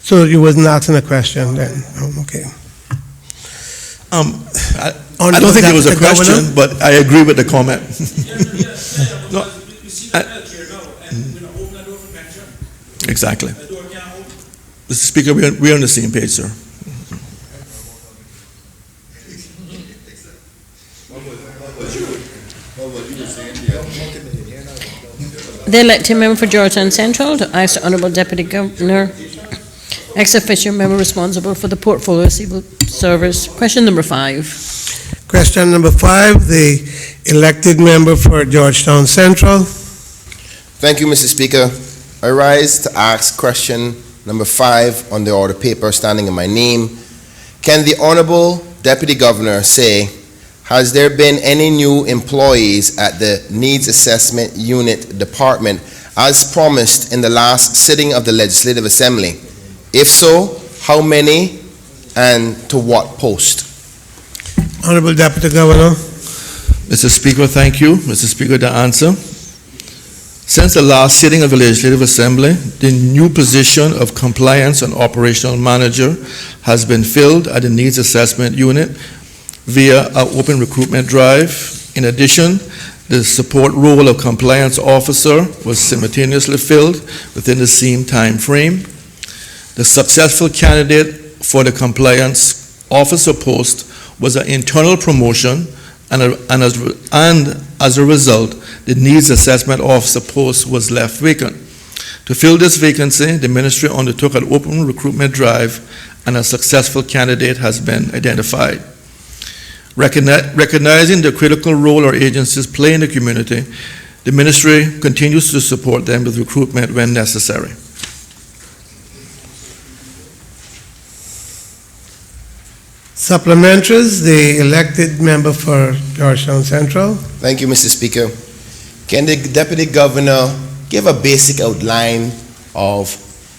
[SPEAKER 1] So you wasn't asking a question then? Oh, okay.
[SPEAKER 10] I don't think there was a question, but I agree with the comment. No,
[SPEAKER 11] we see the health care now, and we're not opening the door for pension.
[SPEAKER 10] exactly.
[SPEAKER 11] The door can't open.
[SPEAKER 10] Mr. Speaker, we're on the same page, sir.
[SPEAKER 3] The elected member for Georgetown Central to ask the Honorable Deputy Governor, ex officio member responsible for the portfolio civil service. Question number 5.
[SPEAKER 1] Question number 5, the elected member for Georgetown Central.
[SPEAKER 9] Thank you, Mr. Speaker. I rise to ask question number 5 on the order paper standing in my name. Can the Honorable Deputy Governor say, has there been any new employees at the Needs Assessment Unit Department as promised in the last sitting of the Legislative Assembly? If so, how many and to what post?
[SPEAKER 1] Honorable Deputy Governor.
[SPEAKER 10] Mr. Speaker, thank you. Mr. Speaker, the answer. Since the last sitting of the Legislative Assembly, the new position of Compliance and Operational Manager has been filled at the Needs Assessment Unit via an open recruitment drive. In addition, the support role of Compliance Officer was simultaneously filled within the same time frame. The successful candidate for the Compliance Officer post was an internal promotion, and as a result, the Needs Assessment Officer post was left vacant. To fill this vacancy, the Ministry undertook an open recruitment drive, and a successful candidate has been identified. Recognizing the critical role our agencies play in the community, the Ministry continues to support them with recruitment when necessary.
[SPEAKER 1] Supplementaries, the elected member for Georgetown Central.
[SPEAKER 9] Thank you, Mr. Speaker. Can the Deputy Governor give a basic outline of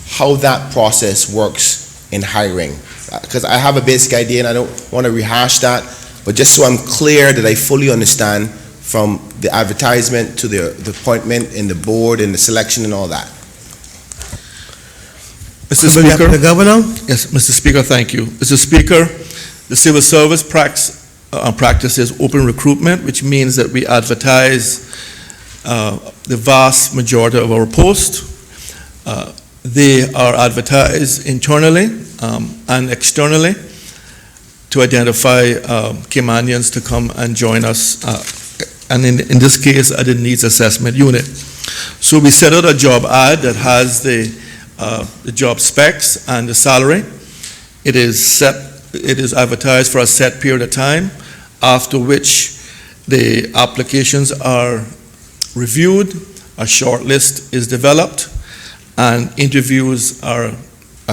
[SPEAKER 9] how that process works in hiring? Because I have a basic idea and I don't want to rehash that, but just so I'm clear that I fully understand from the advertisement to the appointment in the board and the selection and all that.
[SPEAKER 10] Mr.
[SPEAKER 1] Honorable
[SPEAKER 10] Speaker.
[SPEAKER 1] Deputy Governor.
[SPEAKER 10] Yes, Mr. Speaker, thank you. Mr. Speaker, the civil service practice is open recruitment, which means that we advertise the vast majority of our posts. They are advertised internally and externally to identify Caymanians to come and join us, and in this case, at the Needs Assessment Unit. So we set out a job ad that has the job specs and the salary. It is advertised for a set period of time, after which the applications are reviewed, a short list is developed, and interviews are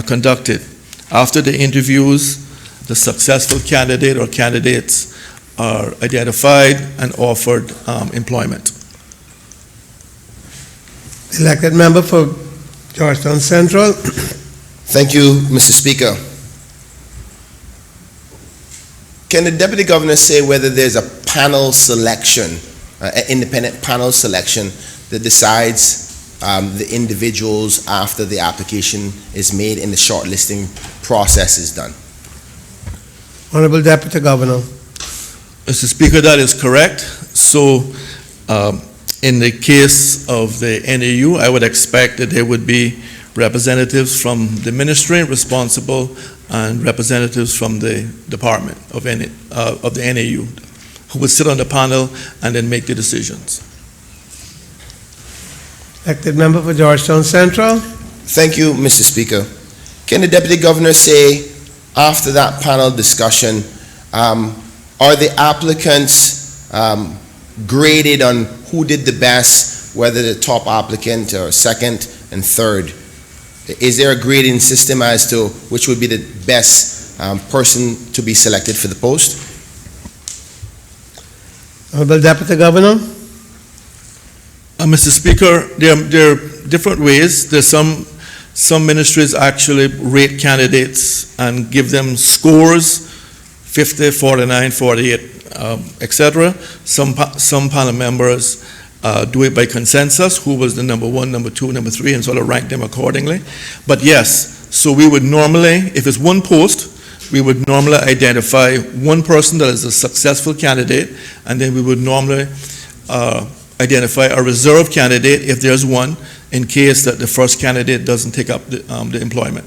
[SPEAKER 10] conducted. After the interviews, the successful candidate or candidates are identified and offered employment.
[SPEAKER 1] Elected member for Georgetown Central.
[SPEAKER 9] Thank you, Mr. Speaker. Can the Deputy Governor say whether there's a panel selection, an independent panel selection that decides the individuals after the application is made and the shortlisting process is done?
[SPEAKER 1] Honorable Deputy Governor.
[SPEAKER 10] Mr. Speaker, that is correct. So, in the case of the NAU, I would expect that there would be representatives from the ministry responsible and representatives from the department of the NAU who would sit on the panel and then make the decisions.
[SPEAKER 1] Elected member for Georgetown Central.
[SPEAKER 9] Thank you, Mr. Speaker. Can the Deputy Governor say, after that panel discussion, are the applicants graded on who did the best, whether the top applicant or second and third? Is there a grading system as to which would be the best person to be selected for the post?
[SPEAKER 1] Honorable Deputy Governor.
[SPEAKER 10] Mr. Speaker, there are different ways. There's some ministries actually rate candidates and give them scores, 50, 49, 48, etc. Some panel members do it by consensus, who was the number one, number two, number three, and sort of rank them accordingly. But yes, so we would normally, if it's one post, we would normally identify one person that is a successful candidate, and then we would normally identify a reserve candidate if there's one, in case that the first candidate doesn't take up the employment.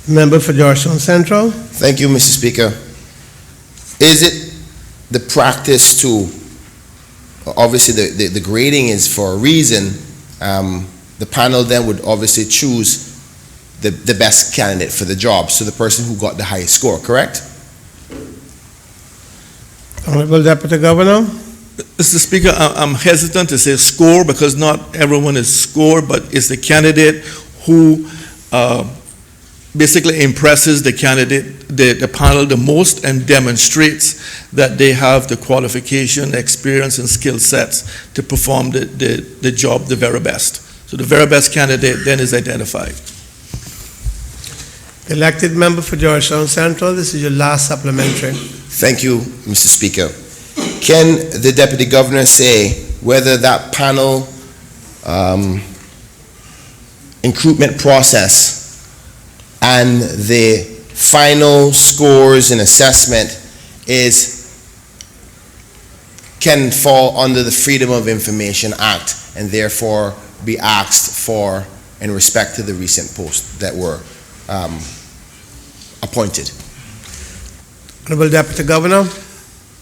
[SPEAKER 1] Member for Georgetown Central.
[SPEAKER 9] Thank you, Mr. Speaker. Is it the practice to, obviously the grading is for a reason, the panel then would obviously choose the best candidate for the job, so the person who got the highest score, correct?
[SPEAKER 1] Honorable Deputy Governor.
[SPEAKER 10] Mr. Speaker, I'm hesitant to say score because not everyone is scored, but it's the candidate who basically impresses the candidate, the panel the most, and demonstrates that they have the qualification, experience, and skill sets to perform the job the very best. So the very best candidate then is identified.
[SPEAKER 1] Elected member for Georgetown Central, this is your last supplementary.
[SPEAKER 9] Thank you, Mr. Speaker. Can the Deputy Governor say whether that panel recruitment process and the final scores and assessment can fall under the Freedom of Information Act and therefore be asked for in respect to the recent posts that were appointed?
[SPEAKER 1] Honorable Deputy Governor.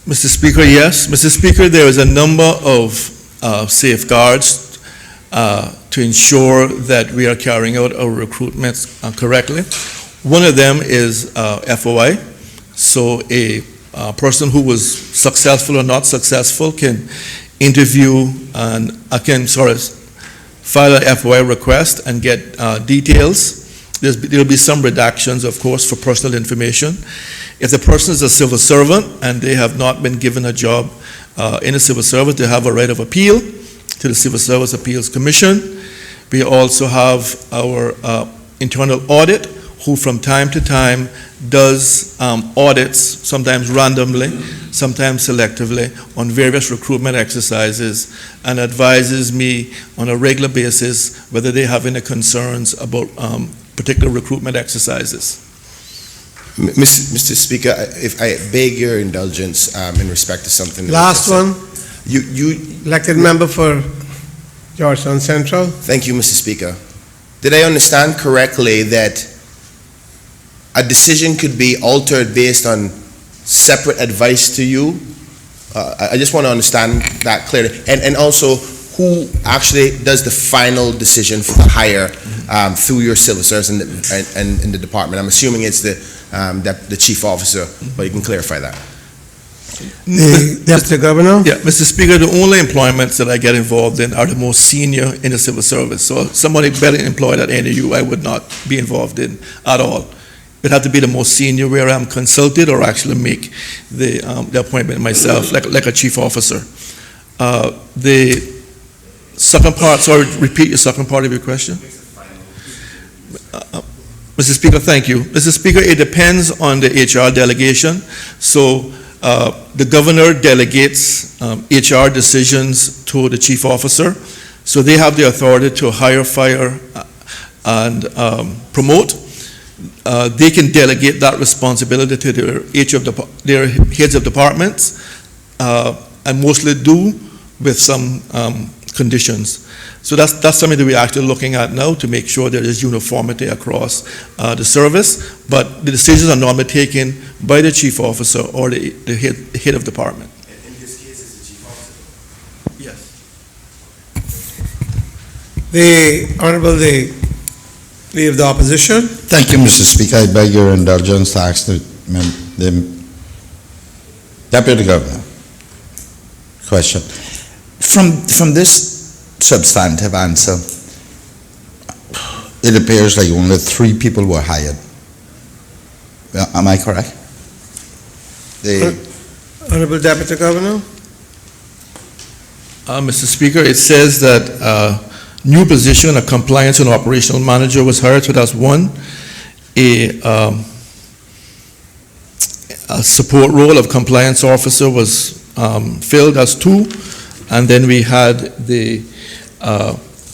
[SPEAKER 10] Mr. Speaker, yes. Mr. Speaker, there is a number of safeguards to ensure that we are carrying out our recruitments correctly. One of them is FOI. So a person who was successful or not successful can interview and file an FOI request and get details. There'll be some redactions, of course, for personal information. If the person is a civil servant and they have not been given a job in the civil service, they have a right of appeal to the Civil Service Appeals Commission. We also have our internal audit, who from time to time does audits, sometimes randomly, sometimes selectively, on various recruitment exercises and advises me on a regular basis whether they have any concerns about particular recruitment exercises.
[SPEAKER 9] Mr. Speaker, if I beg your indulgence in respect to something.
[SPEAKER 1] Last one. Elected member for Georgetown Central.
[SPEAKER 9] Thank you, Mr. Speaker. Did I understand correctly that a decision could be altered based on separate advice to you? I just want to understand that clearly. And also, who actually does the final decision for the hire through your civil service and in the department? I'm assuming it's the chief officer, but you can clarify that.
[SPEAKER 1] The Deputy Governor.
[SPEAKER 10] Yeah, Mr. Speaker, the only employments that I get involved in are the most senior in the civil service. So somebody better employed at NAU, I would not be involved in at all. It had to be the most senior, where I'm consulted or actually make the appointment myself, like a chief officer. The second part, sorry, repeat your second part of your question. Mr. Speaker, thank you. Mr. Speaker, it depends on the HR delegation. So the governor delegates HR decisions to the chief officer. So they have the authority to hire, fire, and promote. They can delegate that responsibility to their heads of departments, and mostly do with some conditions. So that's something that we're actually looking at now to make sure there is uniformity across the service. But the decisions are normally taken by the chief officer or the head of department.
[SPEAKER 9] In this case, it's the chief officer.
[SPEAKER 10] Yes.
[SPEAKER 1] The Honorable the Leader of the Opposition.
[SPEAKER 2] Thank you, Mr. Speaker. I beg your indulgence to ask the Deputy Governor question. From this substantive answer, it appears like only 3 people were hired. Am I correct?
[SPEAKER 1] Honorable Deputy Governor.
[SPEAKER 10] Mr. Speaker, it says that new position, a compliance and operational manager was hired, so that's 1. A support role of compliance officer was filled as 2. And then we had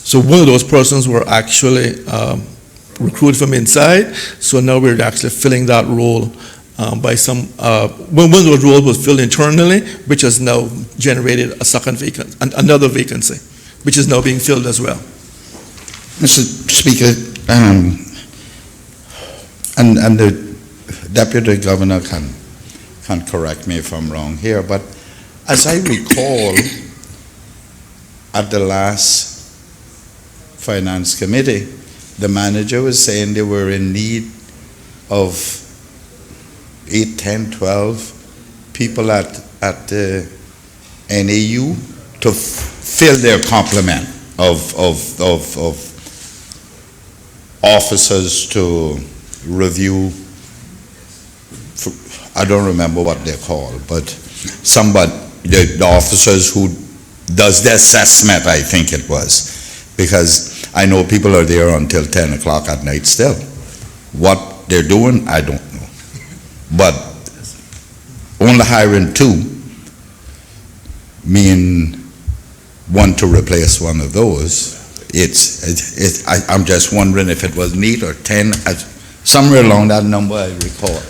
[SPEAKER 10] so one of those persons were actually recruited from inside. So now we're actually filling that role by some, one of those roles was filled internally, which has now generated a second vacancy, another vacancy, which is now being filled as well.
[SPEAKER 2] Mr. Speaker, and the Deputy Governor can correct me if I'm wrong here, but as I recall, at the last Finance Committee, the manager was saying they were in need of 8, 10, 12 people at the NAU to fill their complement of officers to review. I don't remember what they're called, but the officers who does the assessment, I think it was, because I know people are there until 10 o'clock at night still. What they're doing, I don't know. But only hiring 2 mean 1 to replace one of those. I'm just wondering if it was 8 or 10, somewhere along that number I recall.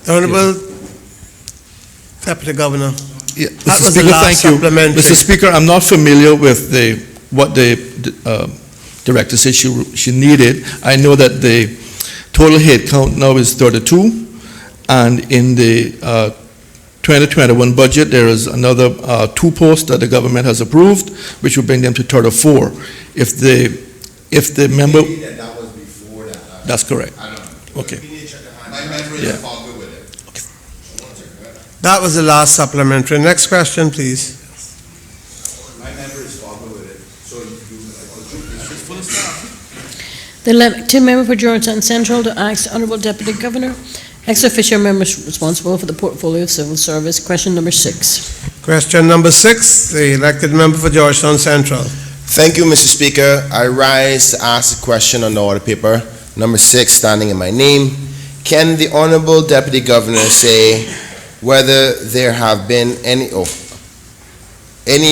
[SPEAKER 1] Honorable Deputy Governor.
[SPEAKER 10] Yeah,
[SPEAKER 1] That
[SPEAKER 10] Mr.
[SPEAKER 1] was the
[SPEAKER 10] Speaker,
[SPEAKER 1] last
[SPEAKER 10] thank you.
[SPEAKER 1] supplementary.
[SPEAKER 10] Mr. Speaker, I'm not familiar with what the director said she needed. I know that the total head count now is 32, and in the 2021 budget, there is another 2 posts that the government has approved, which will bring them to 34. If the member,
[SPEAKER 9] Maybe that was before that.
[SPEAKER 10] that's correct.
[SPEAKER 9] I don't know.
[SPEAKER 10] Okay.
[SPEAKER 9] We need to check the hand. My memory
[SPEAKER 10] Yeah.
[SPEAKER 9] is foggy with it.
[SPEAKER 1] That was the last supplementary. Next question, please.
[SPEAKER 9] My memory is foggy with it. So
[SPEAKER 3] The elected member for Georgetown Central to ask the Honorable Deputy Governor, ex officio member responsible for the portfolio of civil service. Question number 6.
[SPEAKER 1] Question number 6, the elected member for Georgetown Central.
[SPEAKER 9] Thank you, Mr. Speaker. I rise to ask a question on the order paper. Number 6, standing in my name. Can the Honorable Deputy Governor say whether there have been any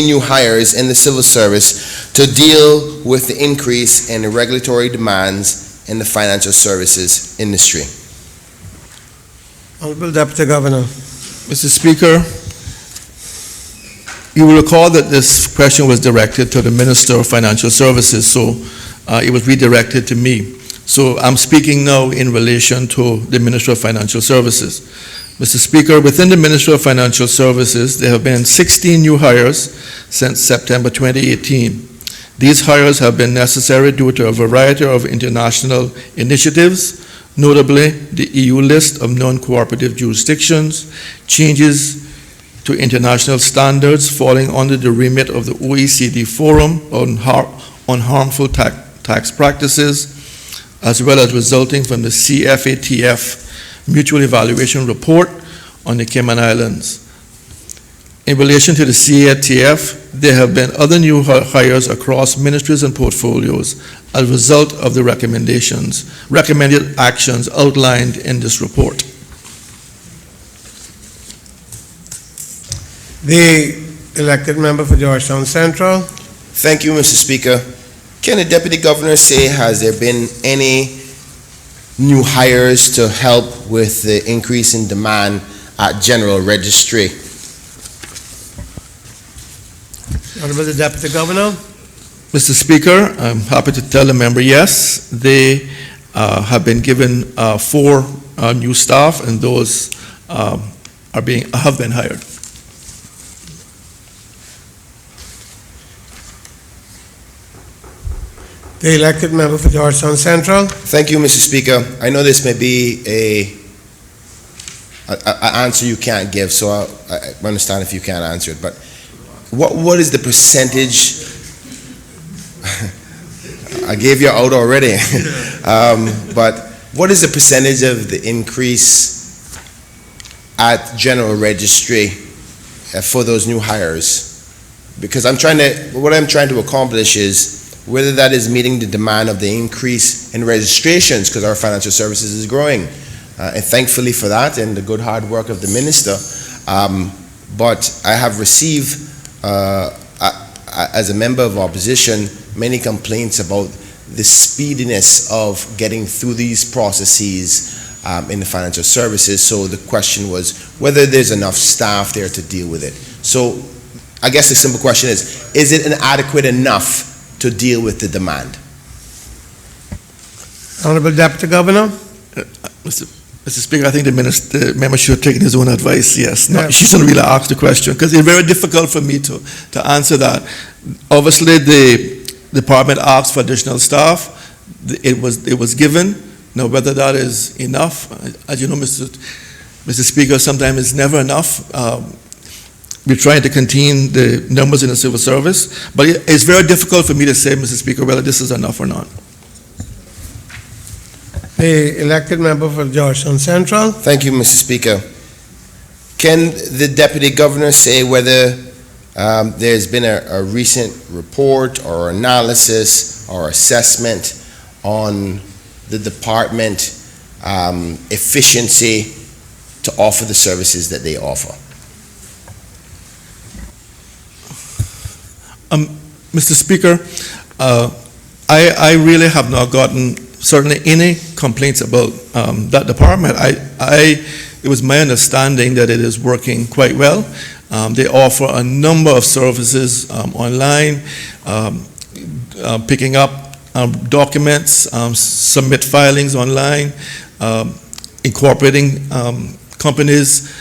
[SPEAKER 9] new hires in the civil service to deal with the increase in regulatory demands in the financial services industry?
[SPEAKER 1] Honorable Deputy Governor.
[SPEAKER 10] Mr. Speaker, you will recall that this question was directed to the Minister of Financial Services, so it was redirected to me. So I'm speaking now in relation to the Minister of Financial Services. Mr. Speaker, within the Ministry of Financial Services, there have been 16 new hires since September 2018. These hires have been necessary due to a variety of international initiatives, notably the EU list of non-cooperative jurisdictions, changes to international standards falling under the remit of the OECD Forum on harmful tax practices, as well as resulting from the CFATF Mutual Evaluation Report on the Cayman Islands. In relation to the CATF, there have been other new hires across ministries and portfolios as a result of the recommended actions outlined in this report.
[SPEAKER 1] The elected member for Georgetown Central.
[SPEAKER 9] Thank you, Mr. Speaker. Can the Deputy Governor say, has there been any new hires to help with the increase in demand at General Registry?
[SPEAKER 1] Honorable the Deputy Governor.
[SPEAKER 10] Mr. Speaker, I'm happy to tell the member, yes, they have been given 4 new staff, and those have been hired.
[SPEAKER 1] The elected member for Georgetown Central.
[SPEAKER 9] Thank you, Mr. Speaker. I know this may be an answer you can't give, so I understand if you can't answer it, but what is the percentage? I gave you out already. But what is the percentage of the increase at General Registry for those new hires? Because what I'm trying to accomplish is whether that is meeting the demand of the increase in registrations, because our financial services is growing. And thankfully for that and the good hard work of the minister. But I have received, as a member of opposition, many complaints about the speediness of getting through these processes in the financial services. So the question was whether there's enough staff there to deal with it. So I guess the simple question is it inadequate enough to deal with the demand?
[SPEAKER 1] Honorable Deputy Governor.
[SPEAKER 10] Mr. Speaker, I think the member should have taken his own advice, yes. No,
[SPEAKER 1] Yeah.
[SPEAKER 10] she shouldn't really ask the question, because it's very difficult for me to answer that. Obviously, the department asked for additional staff. It was given. Now, whether that is enough, as you know, Mr. Speaker, sometimes it's never enough. We're trying to contain the numbers in the civil service, but it's very difficult for me to say, Mr. Speaker, whether this is enough or not.
[SPEAKER 1] The elected member for Georgetown Central.
[SPEAKER 9] Thank you, Mr. Speaker. Can the Deputy Governor say whether there's been a recent report or analysis or assessment on the department efficiency to offer the services that they offer?
[SPEAKER 10] Mr. Speaker, I really have not gotten certainly any complaints about that department. It was my understanding that it is working quite well. They offer a number of services online, picking up documents, submit filings online, incorporating companies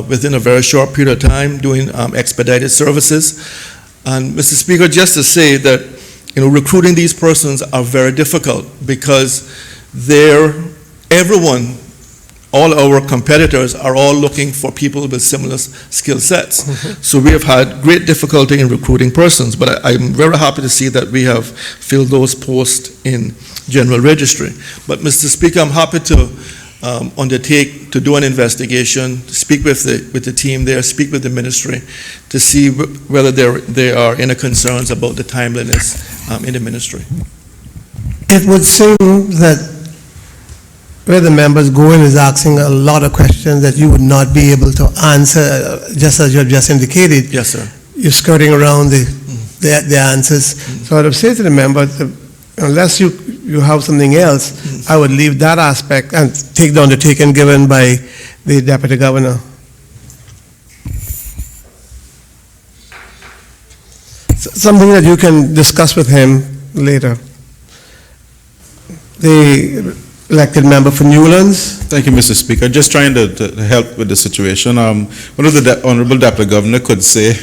[SPEAKER 10] within a very short period of time, doing expedited services. And Mr. Speaker, just to say that recruiting these persons are very difficult, because everyone, all our competitors are all looking for people with similar skill sets. So we have had great difficulty in recruiting persons, but I'm very happy to see that we have filled those posts in General Registry. But Mr. Speaker, I'm happy to undertake to do an investigation, speak with the team there, speak with the ministry to see whether there are any concerns about the timeliness in the ministry.
[SPEAKER 1] It would seem that where the members going is asking a lot of questions that you would not be able to answer, just as you have just indicated.
[SPEAKER 10] Yes, sir.
[SPEAKER 1] You're skirting around the answers. So I would say to the member, unless you have something else, I would leave that aspect and take the undertaking given by the Deputy Governor. Something that you can discuss with him later. The elected member for Newlands.
[SPEAKER 12] Thank you, Mr. Speaker. Just trying to help with the situation. Whether the Honorable Deputy Governor could say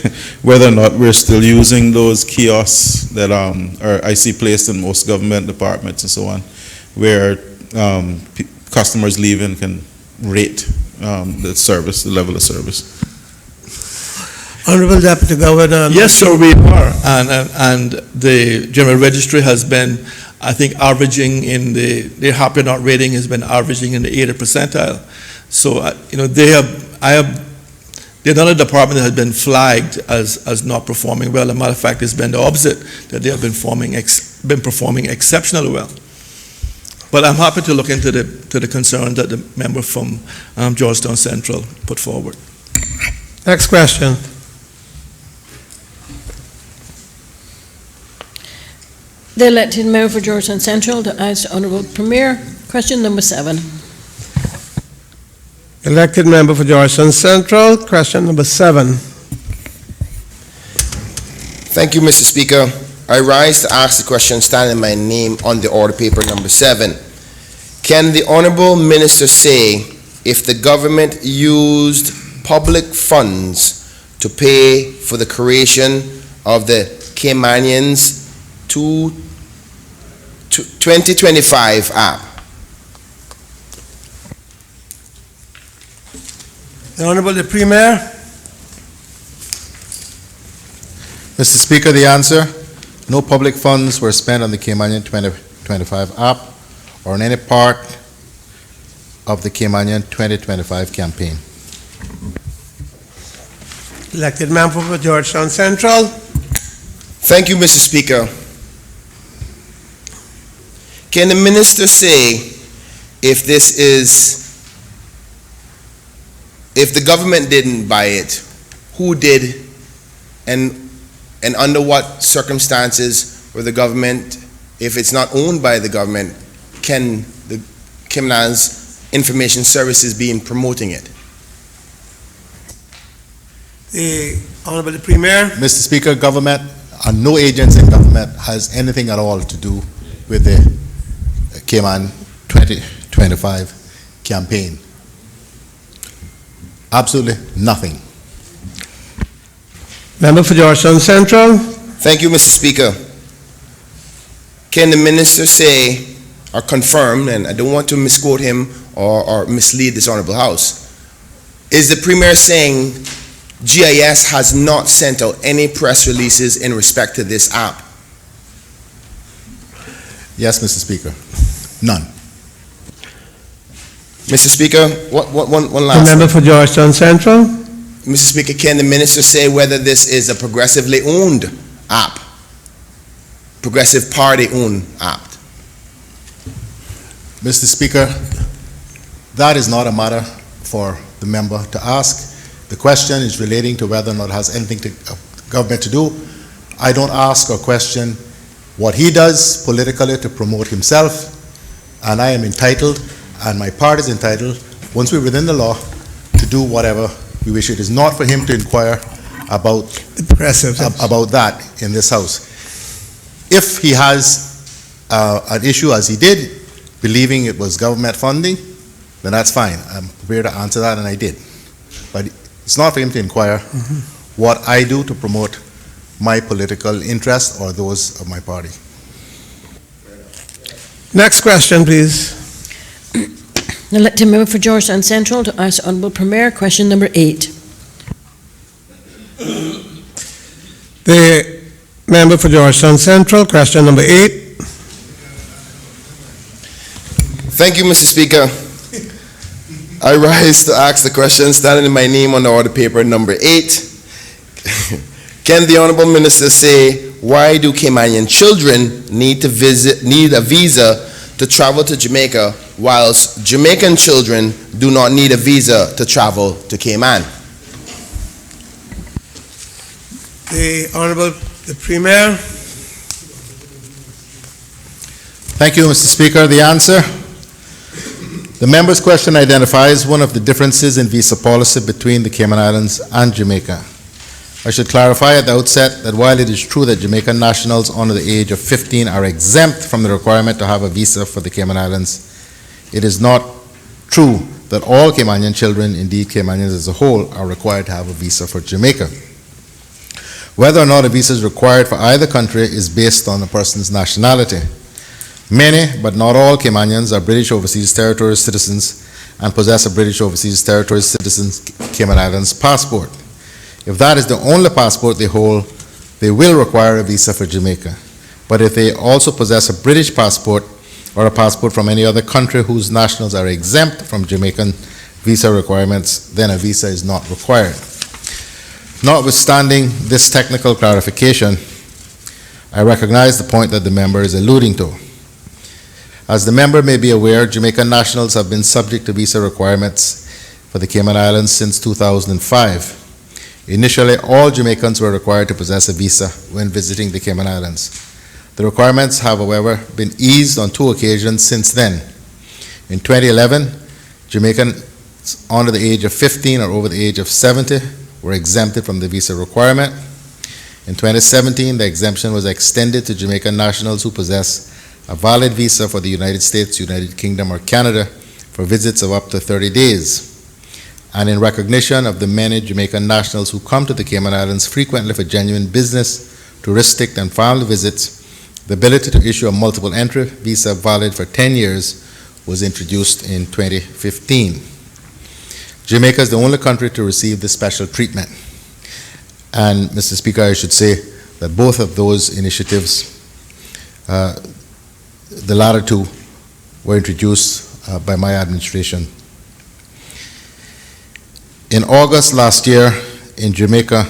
[SPEAKER 12] whether or not we're still using those kiosks that I see placed in most government departments and so on, where customers leaving can rate the service, the level of service.
[SPEAKER 1] Honorable Deputy Governor.
[SPEAKER 10] Yes, sir, we are. And the General Registry has been, I think, averaging in their happy not rating has been averaging in the 80th percentile. So, I have They're not a department that has been flagged as not performing well. As a matter of fact, it's been the opposite, that they have been performing exceptionally well. But I'm happy to look into the concerns that the member from Georgetown Central put forward.
[SPEAKER 1] Next question.
[SPEAKER 3] The elected member for Georgetown Central to ask the Honorable Premier, question number 7.
[SPEAKER 1] Elected member for Georgetown Central, question number 7.
[SPEAKER 9] Thank you, Mr. Speaker. I rise to ask the question standing my name on the order paper number 7. Can the Honorable Minister say if the government used public funds to pay for the creation of the Caymanians 2025 app?
[SPEAKER 1] The Honorable the Premier.
[SPEAKER 4] Mr. Speaker, the answer, no public funds were spent on the Caymanian 2025 app or on any part of the Caymanian 2025 campaign.
[SPEAKER 1] Elected member for Georgetown Central.
[SPEAKER 9] Thank you, Mr. Speaker. Can the minister say if the government didn't buy it, who did, and under what circumstances were the government, if it's not owned by the government, can the Caymanians Information Services be in promoting it?
[SPEAKER 1] The Honorable the Premier.
[SPEAKER 4] Mr. Speaker, government, and no agency in government has anything at all to do with the Cayman 2025 campaign. Absolutely nothing.
[SPEAKER 1] Member for Georgetown Central.
[SPEAKER 9] Thank you, Mr. Speaker. Can the minister say or confirm, and I don't want to misquote him or mislead this Honorable House, is the Premier saying GIS has not sent out any press releases in respect to this app?
[SPEAKER 4] Yes, Mr. Speaker. None.
[SPEAKER 9] Mr. Speaker, one
[SPEAKER 1] The
[SPEAKER 9] last
[SPEAKER 1] member
[SPEAKER 9] one.
[SPEAKER 1] for Georgetown Central.
[SPEAKER 9] Mr. Speaker, can the minister say whether this is a progressively owned app? Progressive Party owned app?
[SPEAKER 4] Mr. Speaker, that is not a matter for the member to ask. The question is relating to whether or not it has anything to government to do. I don't ask or question what he does politically to promote himself, and I am entitled, and my party is entitled, once we're within the law, to do whatever we wish. It is not for him to inquire about that in this House. If he has an issue, as he did, believing it was government funding, then that's fine. I'm prepared to answer that, and I did. But it's not for him to inquire what I do to promote my political interests or those of my party.
[SPEAKER 1] Next question, please.
[SPEAKER 3] The elected member for Georgetown Central to ask the Honorable Premier, question number 8.
[SPEAKER 1] The member for Georgetown Central, question number 8.
[SPEAKER 9] Thank you, Mr. Speaker. I rise to ask the question standing in my name on the order paper number 8. Can the Honorable Minister say why do Caymanian children need a visa to travel to Jamaica, whilst Jamaican children do not need a visa to travel to Cayman?
[SPEAKER 1] The Honorable the Premier.
[SPEAKER 4] Thank you, Mr. Speaker. The answer? The member's question identifies one of the differences in visa policy between the Cayman Islands and Jamaica. I should clarify at the outset that while it is true that Jamaican nationals under the age of 15 are exempt from the requirement to have a visa for the Cayman Islands, it is not true that all Caymanian children, indeed Caymanians as a whole, are required to have a visa for Jamaica. Whether or not a visa is required for either country is based on a person's nationality. Many, but not all, Caymanians are British Overseas Territories citizens and possess a British Overseas Territories citizen's Cayman Islands passport. If that is the only passport they hold, they will require a visa for Jamaica. But if they also possess a British passport or a passport from any other country whose nationals are exempt from Jamaican visa requirements, then a visa is not required. Notwithstanding this technical clarification, I recognize the point that the member is alluding to. As the member may be aware, Jamaican nationals have been subject to visa requirements for the Cayman Islands since 2005. Initially, all Jamaicans were required to possess a visa when visiting the Cayman Islands. The requirements have, however, been eased on 2 occasions since then. In 2011, Jamaicans under the age of 15 or over the age of 70 were exempted from the visa requirement. In 2017, the exemption was extended to Jamaican nationals who possess a valid visa for the United States, United Kingdom, or Canada for visits of up to 30 days. And in recognition of the many Jamaican nationals who come to the Cayman Islands frequently for genuine business, touristic, and family visits, the ability to issue a multiple entry visa valid for 10 years was introduced in 2015. Jamaica is the only country to receive this special treatment. And, Mr. Speaker, I should say that both of those initiatives, the latter two, were introduced by my administration. In August last year in Jamaica,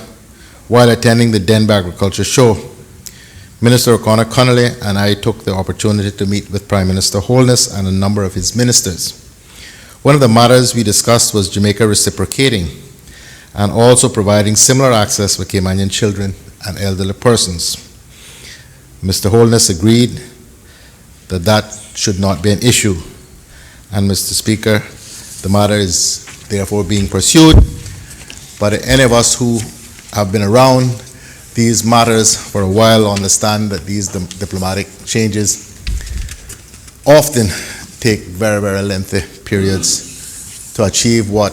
[SPEAKER 4] while attending the Denver Agriculture Show, Minister O'Connor Connolly and I took the opportunity to meet with Prime Minister Holness and a number of his ministers. One of the matters we discussed was Jamaica reciprocating and also providing similar access for Caymanian children and elderly persons. Mr. Holness agreed that that should not be an issue. And, Mr. Speaker, the matter is therefore being pursued. But any of us who have been around these matters for a while understand that these diplomatic changes often take very, very lengthy periods to achieve what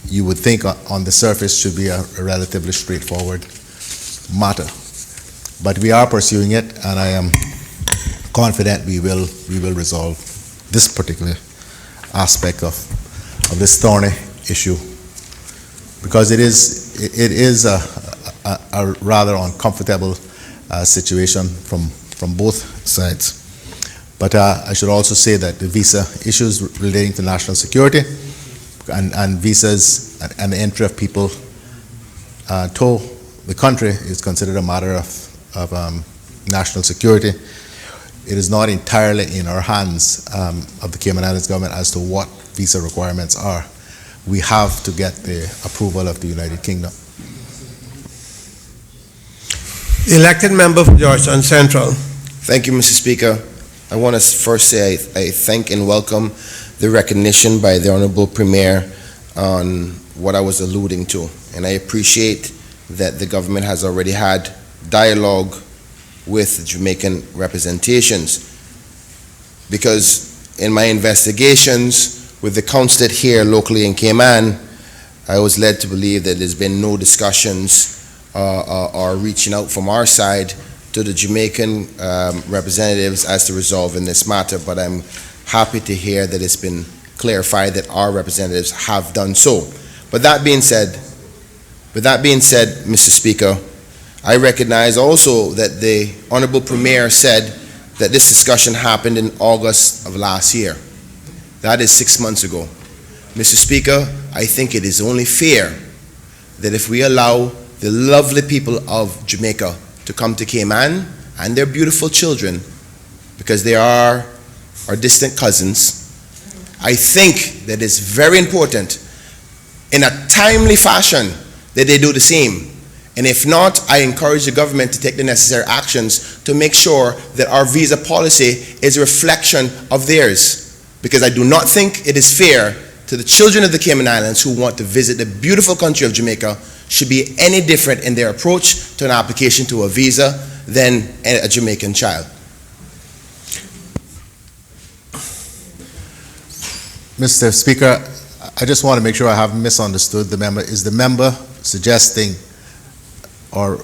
[SPEAKER 4] you would think on the surface should be a relatively straightforward matter. But we are pursuing it, and I am confident we will resolve this particular aspect of this thorny issue, because it is a rather uncomfortable situation from both sides. But I should also say that the visa issues relating to national security and visas and the entry of people to the country is considered a matter of national security. It is not entirely in our hands of the Cayman Islands government as to what visa requirements are. We have to get the approval of the United Kingdom.
[SPEAKER 1] The elected member for Georgetown Central.
[SPEAKER 9] Thank you, Mr. Speaker. I want to first say I thank and welcome the recognition by the Honorable Premier on what I was alluding to. And I appreciate that the government has already had dialogue with Jamaican representations, because in my investigations with the consulate here locally in Cayman, I was led to believe that there's been no discussions or reaching out from our side to the Jamaican representatives as to resolving this matter, but I'm happy to hear that it's been clarified that our representatives have done so. But that being said, Mr. Speaker, I recognize also that the Honorable Premier said that this discussion happened in August of last year. That is 6 months ago. Mr. Speaker, I think it is only fair that if we allow the lovely people of Jamaica to come to Cayman and their beautiful children, because they are our distant cousins, I think that it's very important in a timely fashion that they do the same. And if not, I encourage the government to take the necessary actions to make sure that our visa policy is a reflection of theirs. Because I do not think it is fair to the children of the Cayman Islands who want to visit the beautiful country of Jamaica should be any different in their approach to an application to a visa than a Jamaican child.
[SPEAKER 4] Mr. Speaker, I just want to make sure I haven't misunderstood the member. Is the member suggesting or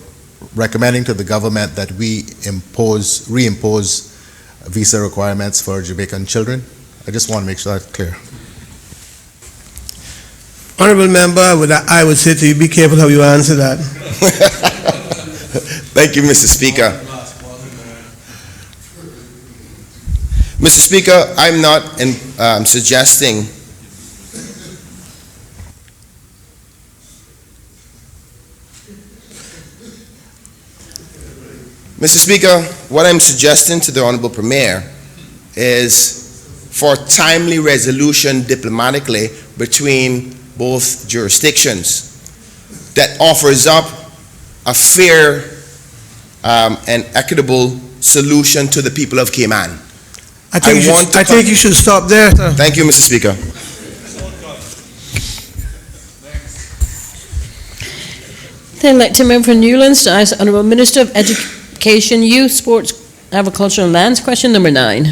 [SPEAKER 4] recommending to the government that we reimpose visa requirements for Jamaican children? I just want to make sure that's clear.
[SPEAKER 1] Honorable member, I would say to you, be careful how you answer that.
[SPEAKER 9] Thank you, Mr. Speaker. Mr. Speaker, I'm not suggesting Mr. Speaker, what I'm suggesting to the Honorable Premier is for timely resolution diplomatically between both jurisdictions that offers up a fair and equitable solution to the people of Cayman.
[SPEAKER 1] I think you should stop there, sir.
[SPEAKER 9] Thank you, Mr. Speaker.
[SPEAKER 3] The elected member for Newlands to ask Honourable Minister of Education, Youth, Sports, Agriculture and Lands, question number 9.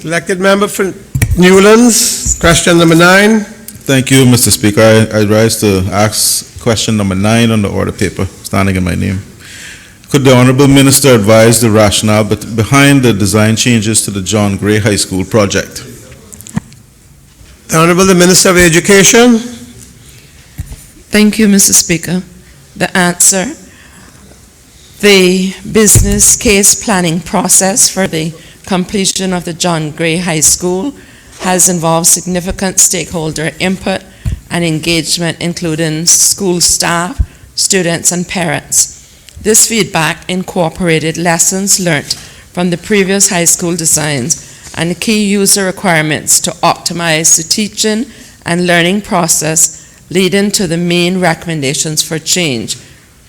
[SPEAKER 1] Elected member for Newlands, question number 9.
[SPEAKER 12] Thank you, Mr. Speaker. I rise to ask question number 9 on the order paper, standing in my name. Could the Honorable Minister advise the rationale behind the design changes to the John Gray High School project?
[SPEAKER 1] The Honorable Minister of Education.
[SPEAKER 13] Thank you, Mr. Speaker. The answer: the business case planning process for the completion of the John Gray High School has involved significant stakeholder input and engagement, including school staff, students, and parents. This feedback incorporated lessons learned from the previous high school designs and key user requirements to optimize the teaching and learning process, leading to the main recommendations for change.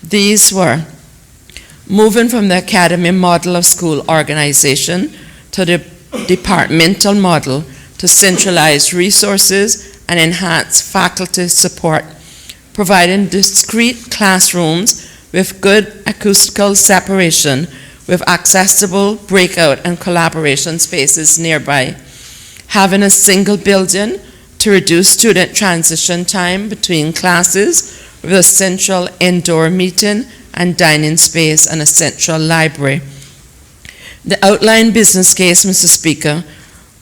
[SPEAKER 13] These were moving from the academy model of school organization to the departmental model to centralize resources and enhance faculty support, providing discrete classrooms with good acoustical separation with accessible breakout and collaboration spaces nearby, having a single building to reduce student transition time between classes with a central indoor meeting and dining space and a central library. The outline business case, Mr. Speaker,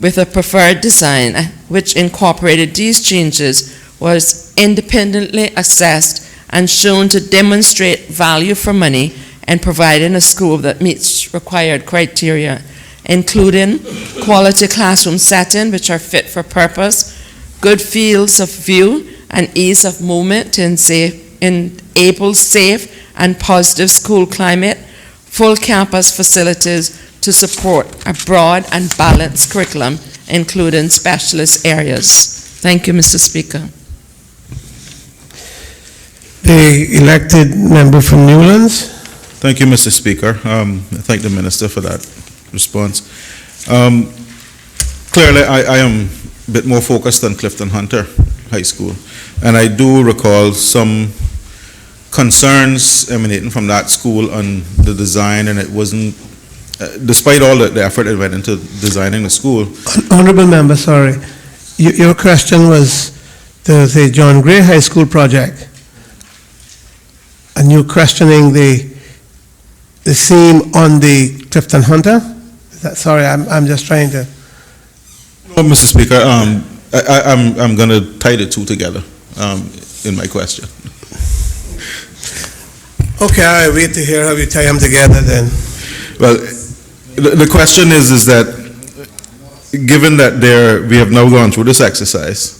[SPEAKER 13] with a preferred design which incorporated these changes was independently assessed and shown to demonstrate value for money and providing a school that meets required criteria, including quality classroom setting which are fit for purpose, good fields of view and ease of movement to enable safe and positive school climate, full campus facilities to support a broad and balanced curriculum, including specialist areas. Thank you, Mr. Speaker.
[SPEAKER 1] The elected member from Newlands.
[SPEAKER 12] Thank you, Mr. Speaker. I thank the Minister for that response. Clearly, I am a bit more focused on Clifton Hunter High School, and I do recall some concerns emanating from that school on the design, and it wasn't, despite all the effort that went into designing the school.
[SPEAKER 1] Honorable member, sorry. Your question was the John Gray High School project, and you're questioning the theme on the Clifton Hunter? Sorry, I'm just trying to.
[SPEAKER 12] No, Mr. Speaker, I'm going to tie the two together in my question.
[SPEAKER 1] Okay, I wait to hear how you tie them together then.
[SPEAKER 12] Well, the question is that given that we have now gone through this exercise,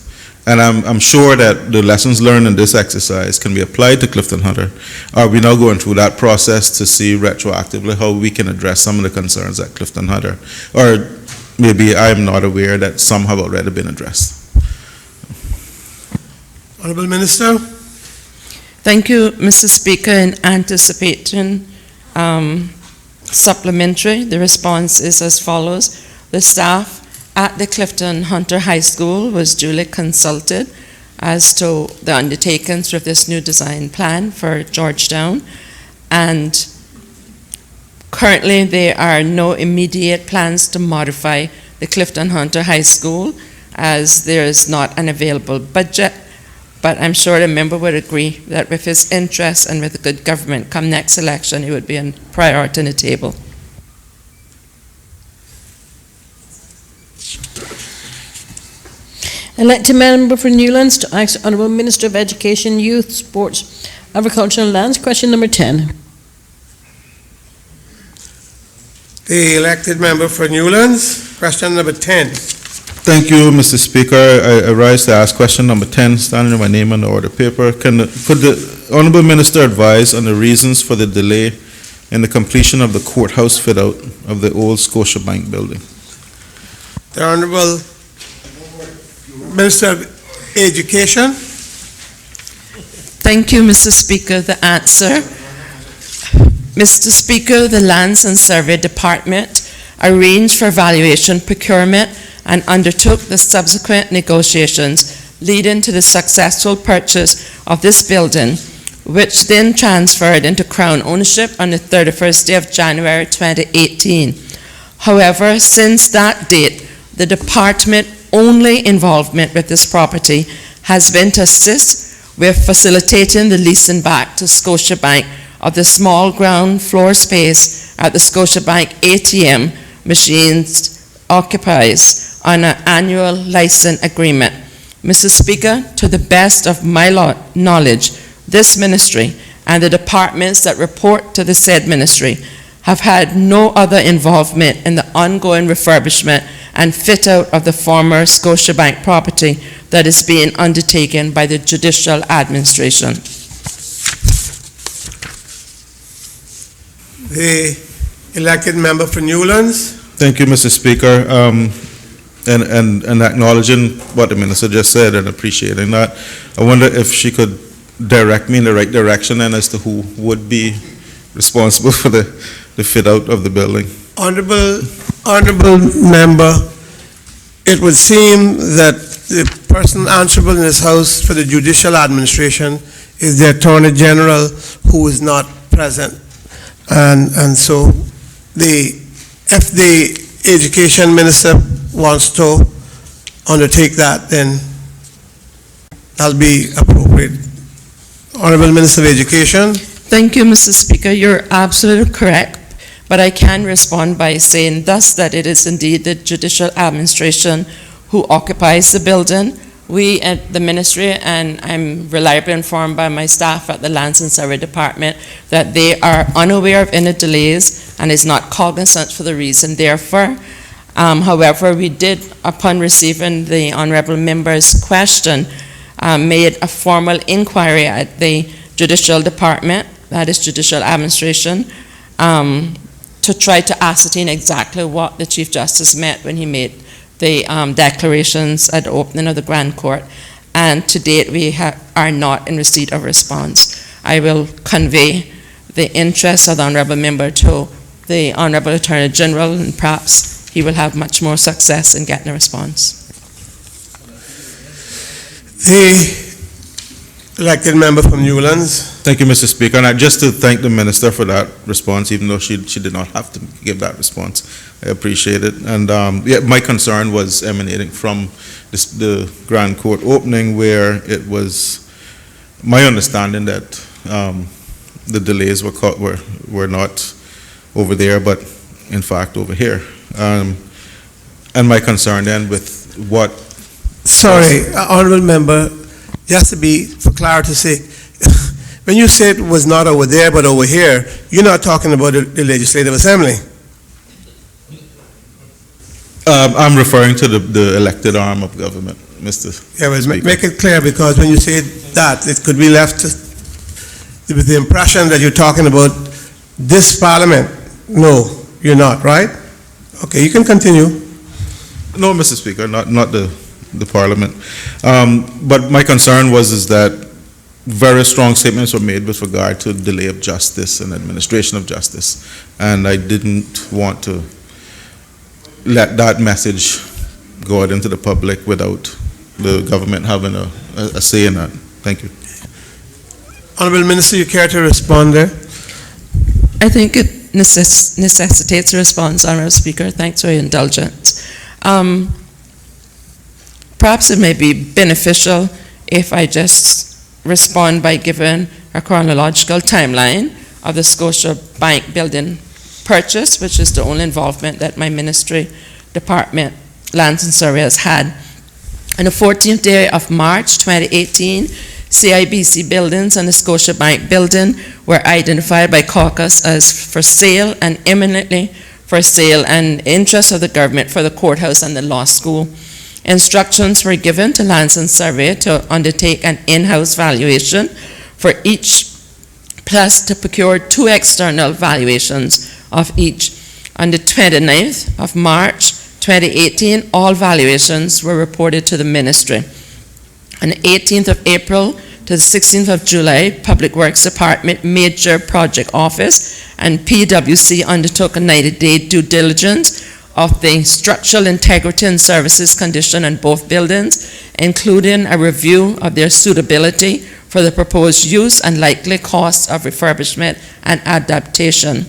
[SPEAKER 12] and I'm sure that the lessons learned in this exercise can be applied to Clifton Hunter, are we now going through that process to see retroactively how we can address some of the concerns at Clifton Hunter? Or maybe I'm not aware that some have already been addressed.
[SPEAKER 1] Honorable Minister.
[SPEAKER 13] Thank you, Mr. Speaker. In anticipating supplementary, the response is as follows. The staff at the Clifton Hunter High School was duly consulted as to the undertakings with this new design plan for Georgetown, and currently there are no immediate plans to modify the Clifton Hunter High School as there is not an available budget, but I'm sure the member would agree that with his interest and with good government come next election, it would be a priority on the table.
[SPEAKER 3] Elected member for Newlands to ask Honourable Minister of Education, Youth, Sports, Agriculture and Lands, question number 10.
[SPEAKER 1] The elected member for Newlands, question number 10.
[SPEAKER 12] Thank you, Mr. Speaker. I rise to ask question number 10, standing in my name on the order paper. Could the Honorable Minister advised on the reasons for the delay in the completion of the courthouse fit-out of the old Scotiabank building.
[SPEAKER 1] The Honorable Minister of Education.
[SPEAKER 13] Thank you, Mr. Speaker. The answer. Mr. Speaker, the Lands and Survey Department arranged for valuation procurement and undertook the subsequent negotiations leading to the successful purchase of this building, which then transferred into Crown ownership on the 31st day of January 2018. However, since that date, the department only involvement with this property has been to assist with facilitating the leasing back to Scotiabank of the small ground floor space at the Scotiabank ATM machines occupies on an annual license agreement. Mr. Speaker, to the best of my knowledge, this ministry and the departments that report to the said ministry have had no other involvement in the ongoing refurbishment and fit-out of the former Scotiabank property that is being undertaken by the judicial administration.
[SPEAKER 1] The elected member for Newlands.
[SPEAKER 12] Thank you, Mr. Speaker. And acknowledging what the minister just said and appreciating that, I wonder if she could direct me in the right direction and as to who would be responsible for the fit-out of the building.
[SPEAKER 1] Honorable member, it would seem that the person answerable in this House for the judicial administration is the Attorney General, who is not present. And so if the Education Minister wants to undertake that, then that'll be appropriate. Honorable Minister of Education.
[SPEAKER 13] Thank you, Mr. Speaker. You're absolutely correct, but I can respond by saying thus that it is indeed the judicial administration who occupies the building. We at the ministry, and I'm reliably informed by my staff at the Lands and Survey Department, that they are unaware of any delays and is not cognizant for the reason therefore. However, we did, upon receiving the honorable member's question, made a formal inquiry at the judicial department, that is judicial administration, to try to ascertain exactly what the Chief Justice meant when he made the declarations at the opening of the Grand Court. And to date, we are not in receipt of response. I will convey the interest of the honorable member to the Honorable Attorney General, and perhaps he will have much more success in getting a response.
[SPEAKER 1] The elected member from Newlands.
[SPEAKER 12] Thank you, Mr. Speaker. And just to thank the minister for that response, even though she did not have to give that response. I appreciate it. And yeah, my concern was emanating from the Grand Court opening, where it was my understanding that the delays were not over there, but in fact over here. And my concern then with what...
[SPEAKER 1] Sorry, honorable member, just to be, for clarity's sake, when you said it was not over there but over here, you're not talking about the Legislative Assembly.
[SPEAKER 12] I'm referring to the elected arm of government, Mr.
[SPEAKER 1] Yeah, well,
[SPEAKER 12] Speaker.
[SPEAKER 1] make it clear, because when you say that, it could be left with the impression that you're talking about this Parliament. No, you're not, right? Okay, you can continue.
[SPEAKER 12] No, Mr. Speaker, not the Parliament. But my concern is that very strong statements were made with regard to delay of justice and administration of justice. And I didn't want to let that message go out into the public without the government having a say in that. Thank you.
[SPEAKER 1] Honorable Minister, you care to respond there?
[SPEAKER 13] I think it necessitates a response, Honourable Speaker. Thanks for your indulgence. Perhaps it may be beneficial if I just respond by giving a chronological timeline of the Scotiabank building purchase, which is the only involvement that my ministry department, Lands and Survey, has had. On the 14th day of March 2018, CIBC buildings and the Scotiabank building were identified by caucus as for sale and imminently for sale, and interest of the government for the courthouse and the law school. Instructions were given to Lands and Survey to undertake an in-house valuation for each, plus to procure 2 external valuations of each. On the 29th of March 2018, all valuations were reported to the ministry. On the 18th of April to the 16th of July, Public Works Department Major Project Office and PwC undertook a 90-day due diligence of the structural integrity and services condition in both buildings, including a review of their suitability for the proposed use and likely costs of refurbishment and adaptation.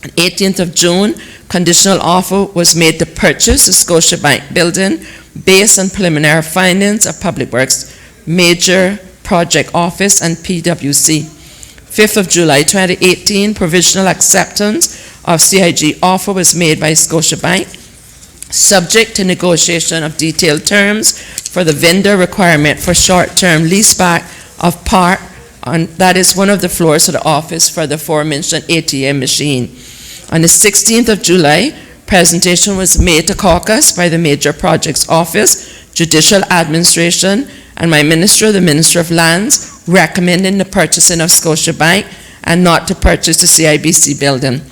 [SPEAKER 13] On 18th of June, conditional offer was made to purchase the Scotiabank building based on preliminary findings of Public Works Major Project Office and PwC. 5th of July 2018, provisional acceptance of CIG offer was made by Scotiabank, subject to negotiation of detailed terms for the vendor requirement for short-term leaseback of part on, that is one of the floors of the office for the aforementioned ATM machine. On the 16th of July, presentation was made to caucus by the Major Projects Office, Judicial Administration, and my minister, the Minister of Lands, recommending the purchasing of Scotiabank and not to purchase the CIBC building.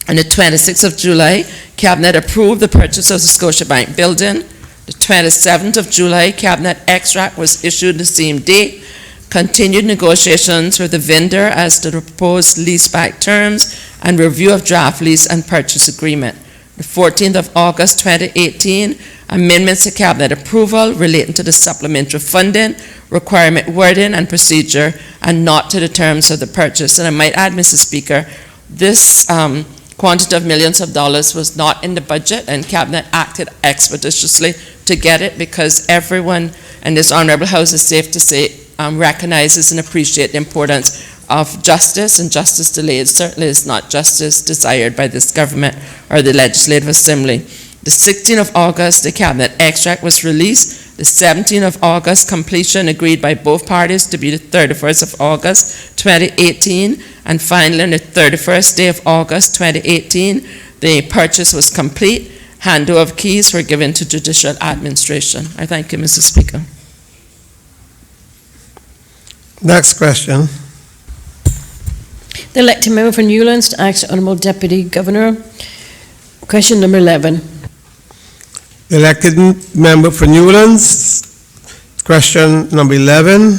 [SPEAKER 13] On the 26th of July, Cabinet approved the purchase of the Scotiabank building. The 27th of July, Cabinet extract was issued the same day. Continued negotiations with the vendor as to the proposed leaseback terms and review of draft lease and purchase agreement. The 14th of August 2018, amendments to Cabinet approval relating to the supplementary funding, requirement wording and procedure, and not to the terms of the purchase. And I might add, Mr. Speaker, this quantity of millions of dollars was not in the budget, and Cabinet acted expeditiously to get it because everyone in this Honourable House is safe to say recognizes and appreciates the importance of justice, and justice delayed certainly is not justice desired by this government or the Legislative Assembly. The 16th of August, the Cabinet extract was released. The 17th of August, completion agreed by both parties to be the 31st of August 2018, and finally on the 31st day of August 2018, the purchase was complete. Handover of keys were given to Judicial Administration. I thank you, Mr. Speaker.
[SPEAKER 1] Next question.
[SPEAKER 3] The elected member for Newlands to ask the Honourable Deputy Governor. Question number 11.
[SPEAKER 1] The elected member for Newlands, question number 11.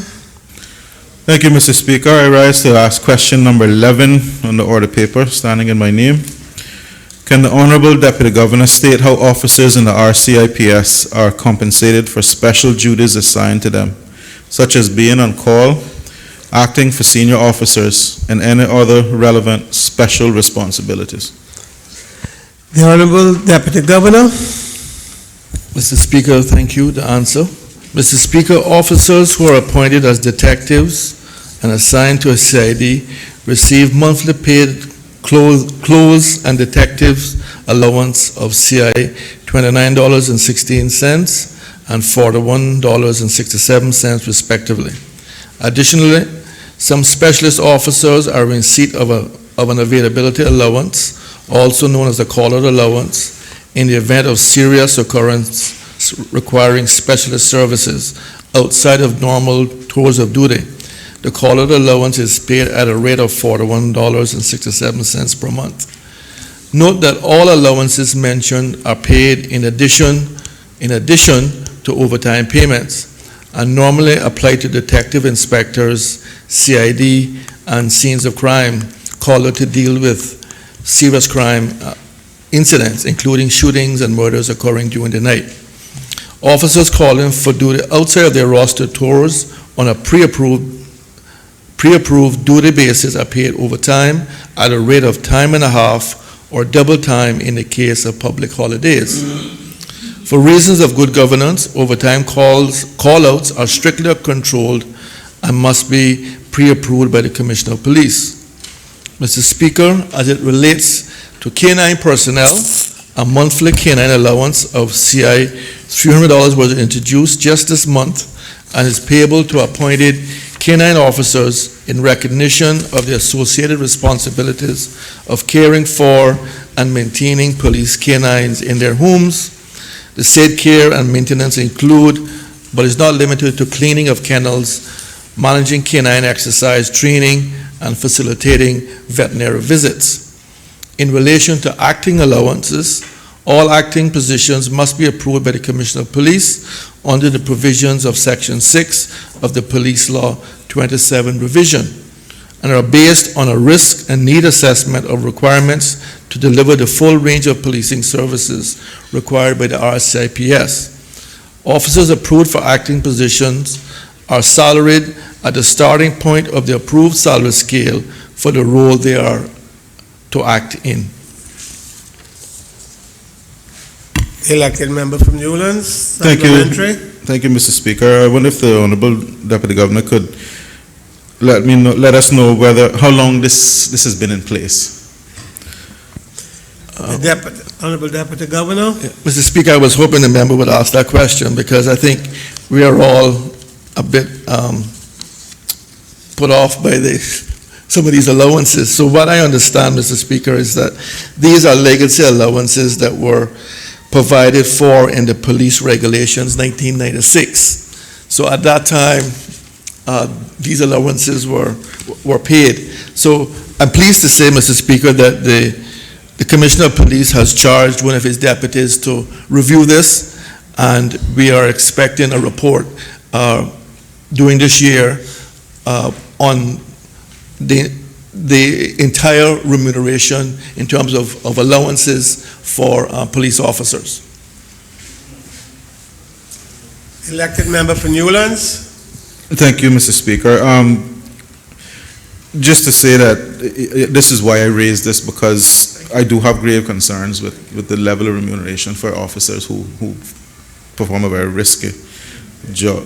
[SPEAKER 12] Thank you, Mr. Speaker. I rise to ask question number 11 on the order paper, standing in my name. Can the Honourable Deputy Governor state how officers in the RCIPS are compensated for special duties assigned to them, such as being on call, acting for senior officers, and any other relevant special responsibilities?
[SPEAKER 1] The Honourable Deputy Governor.
[SPEAKER 10] Mr. Speaker, thank you. The answer. Mr. Speaker, officers who are appointed as detectives and assigned to a CID receive monthly paid clothes and detectives allowance of CI $29.16 and $41.67 respectively. Additionally, some specialist officers are in receipt of an availability allowance, also known as the call-out allowance, in the event of serious occurrence requiring specialist services outside of normal tours of duty. The call-out allowance is paid at a rate of $41.67 per month. Note that all allowances mentioned are paid in addition to overtime payments and normally apply to detective inspectors, CID, and scenes of crime called out to deal with serious crime incidents, including shootings and murders occurring during the night. Officers calling for duty outside of their roster tours on a pre-approved duty basis are paid overtime at a rate of time and a half or double time in the case of public holidays. For reasons of good governance, overtime call-outs are strictly controlled and must be pre-approved by the Commissioner of Police. Mr. Speaker, as it relates to K-9 personnel, a monthly K-9 allowance of CI $300 was introduced just this month and is payable to appointed K-9 officers in recognition of the associated responsibilities of caring for and maintaining police K-9s in their homes. The said care and maintenance include, but is not limited to, cleaning of kennels, managing canine exercise training, and facilitating veterinary visits. In relation to acting allowances, all acting positions must be approved by the Commissioner of Police under the provisions of Section 6 of the Police Law 27 revision, and are based on a risk and need assessment of requirements to deliver the full range of policing services required by the RCIPS. Officers approved for acting positions are salaried at the starting point of the approved salary scale for the role they are to act in.
[SPEAKER 1] Elected member from Newlands,
[SPEAKER 12] Thank you.
[SPEAKER 1] supplementary.
[SPEAKER 12] Thank you, Mr. Speaker. I wonder if the Honorable Deputy Governor could let us know how long this has been in place.
[SPEAKER 1] Honorable Deputy Governor.
[SPEAKER 10] Mr. Speaker, I was hoping the member would ask that question because I think we are all a bit put off by some of these allowances. So what I understand, Mr. Speaker, is that these are legacy allowances that were provided for in the police regulations 1996. So at that time, these allowances were paid. So I'm pleased to say, Mr. Speaker, that the Commissioner of Police has charged one of his deputies to review this, and we are expecting a report during this year on the entire remuneration in terms of allowances for police officers.
[SPEAKER 1] Elected member for Newlands.
[SPEAKER 12] Thank you, Mr. Speaker. Just to say that this is why I raised this, because I do have grave concerns with the level of remuneration for officers who perform a very risky job,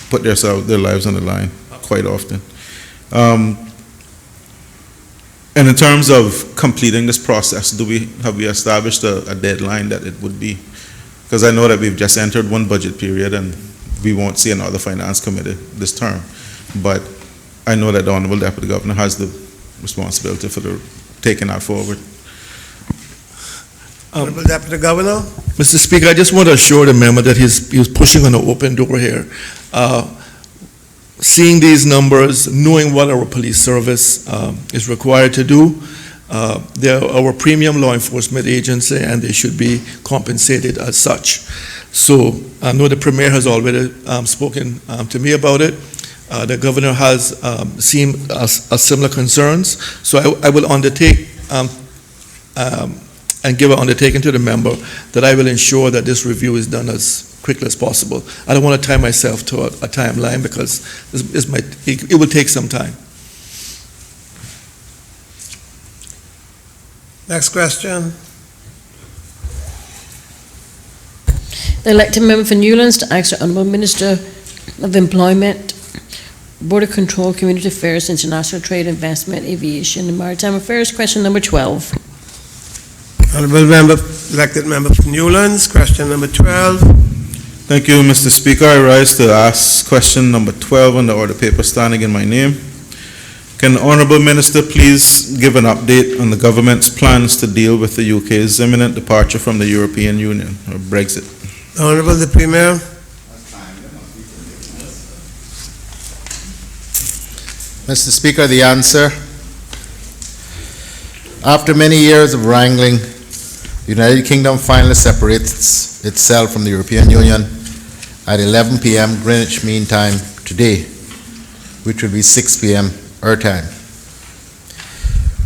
[SPEAKER 12] put their lives on the line quite often. And in terms of completing this process, have we established a deadline that it would be? Because I know that we've just entered one budget period and we won't see another finance committee this term. But I know that the Honorable Deputy Governor has the responsibility for taking that forward.
[SPEAKER 1] Honorable Deputy Governor.
[SPEAKER 10] Mr. Speaker, I just want to assure the member that he's pushing on an open door here. Seeing these numbers, knowing what our police service is required to do, they're our premium law enforcement agency and they should be compensated as such. So I know the Premier has already spoken to me about it. The Governor has seen similar concerns. So I will undertake and give an undertaking to the member that I will ensure that this review is done as quickly as possible. I don't want to tie myself to a timeline because it will take some time.
[SPEAKER 1] Next question.
[SPEAKER 3] The elected member for Newlands to ask the Honourable Minister of Employment, Border Control, Community Affairs, International Trade, Investment, Aviation, and Maritime Affairs. Question number 12.
[SPEAKER 1] Honorable member, elected member from Newlands, question number 12.
[SPEAKER 12] Thank you, Mr. Speaker. I rise to ask question number 12 on the order paper standing in my name. Can the Honourable Minister please give an update on the government's plans to deal with the UK's imminent departure from the European Union, or Brexit?
[SPEAKER 1] Honorable the Premier.
[SPEAKER 4] Mr. Speaker, the answer. After many years of wrangling, the United Kingdom finally separates itself from the European Union at 11 p.m. Greenwich Mean Time today, which will be 6 p.m. our time.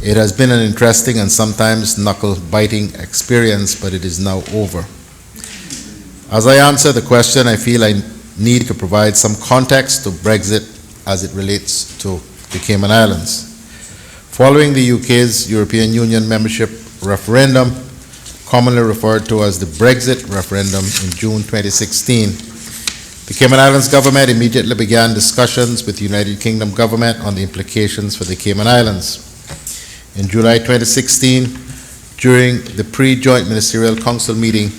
[SPEAKER 4] It has been an interesting and sometimes knuckle-biting experience, but it is now over. As I answer the question, I feel I need to provide some context to Brexit as it relates to the Cayman Islands. Following the UK's European Union membership referendum, commonly referred to as the Brexit referendum in June 2016, the Cayman Islands government immediately began discussions with the United Kingdom government on the implications for the Cayman Islands. In July 2016, during the pre-joint ministerial council meeting,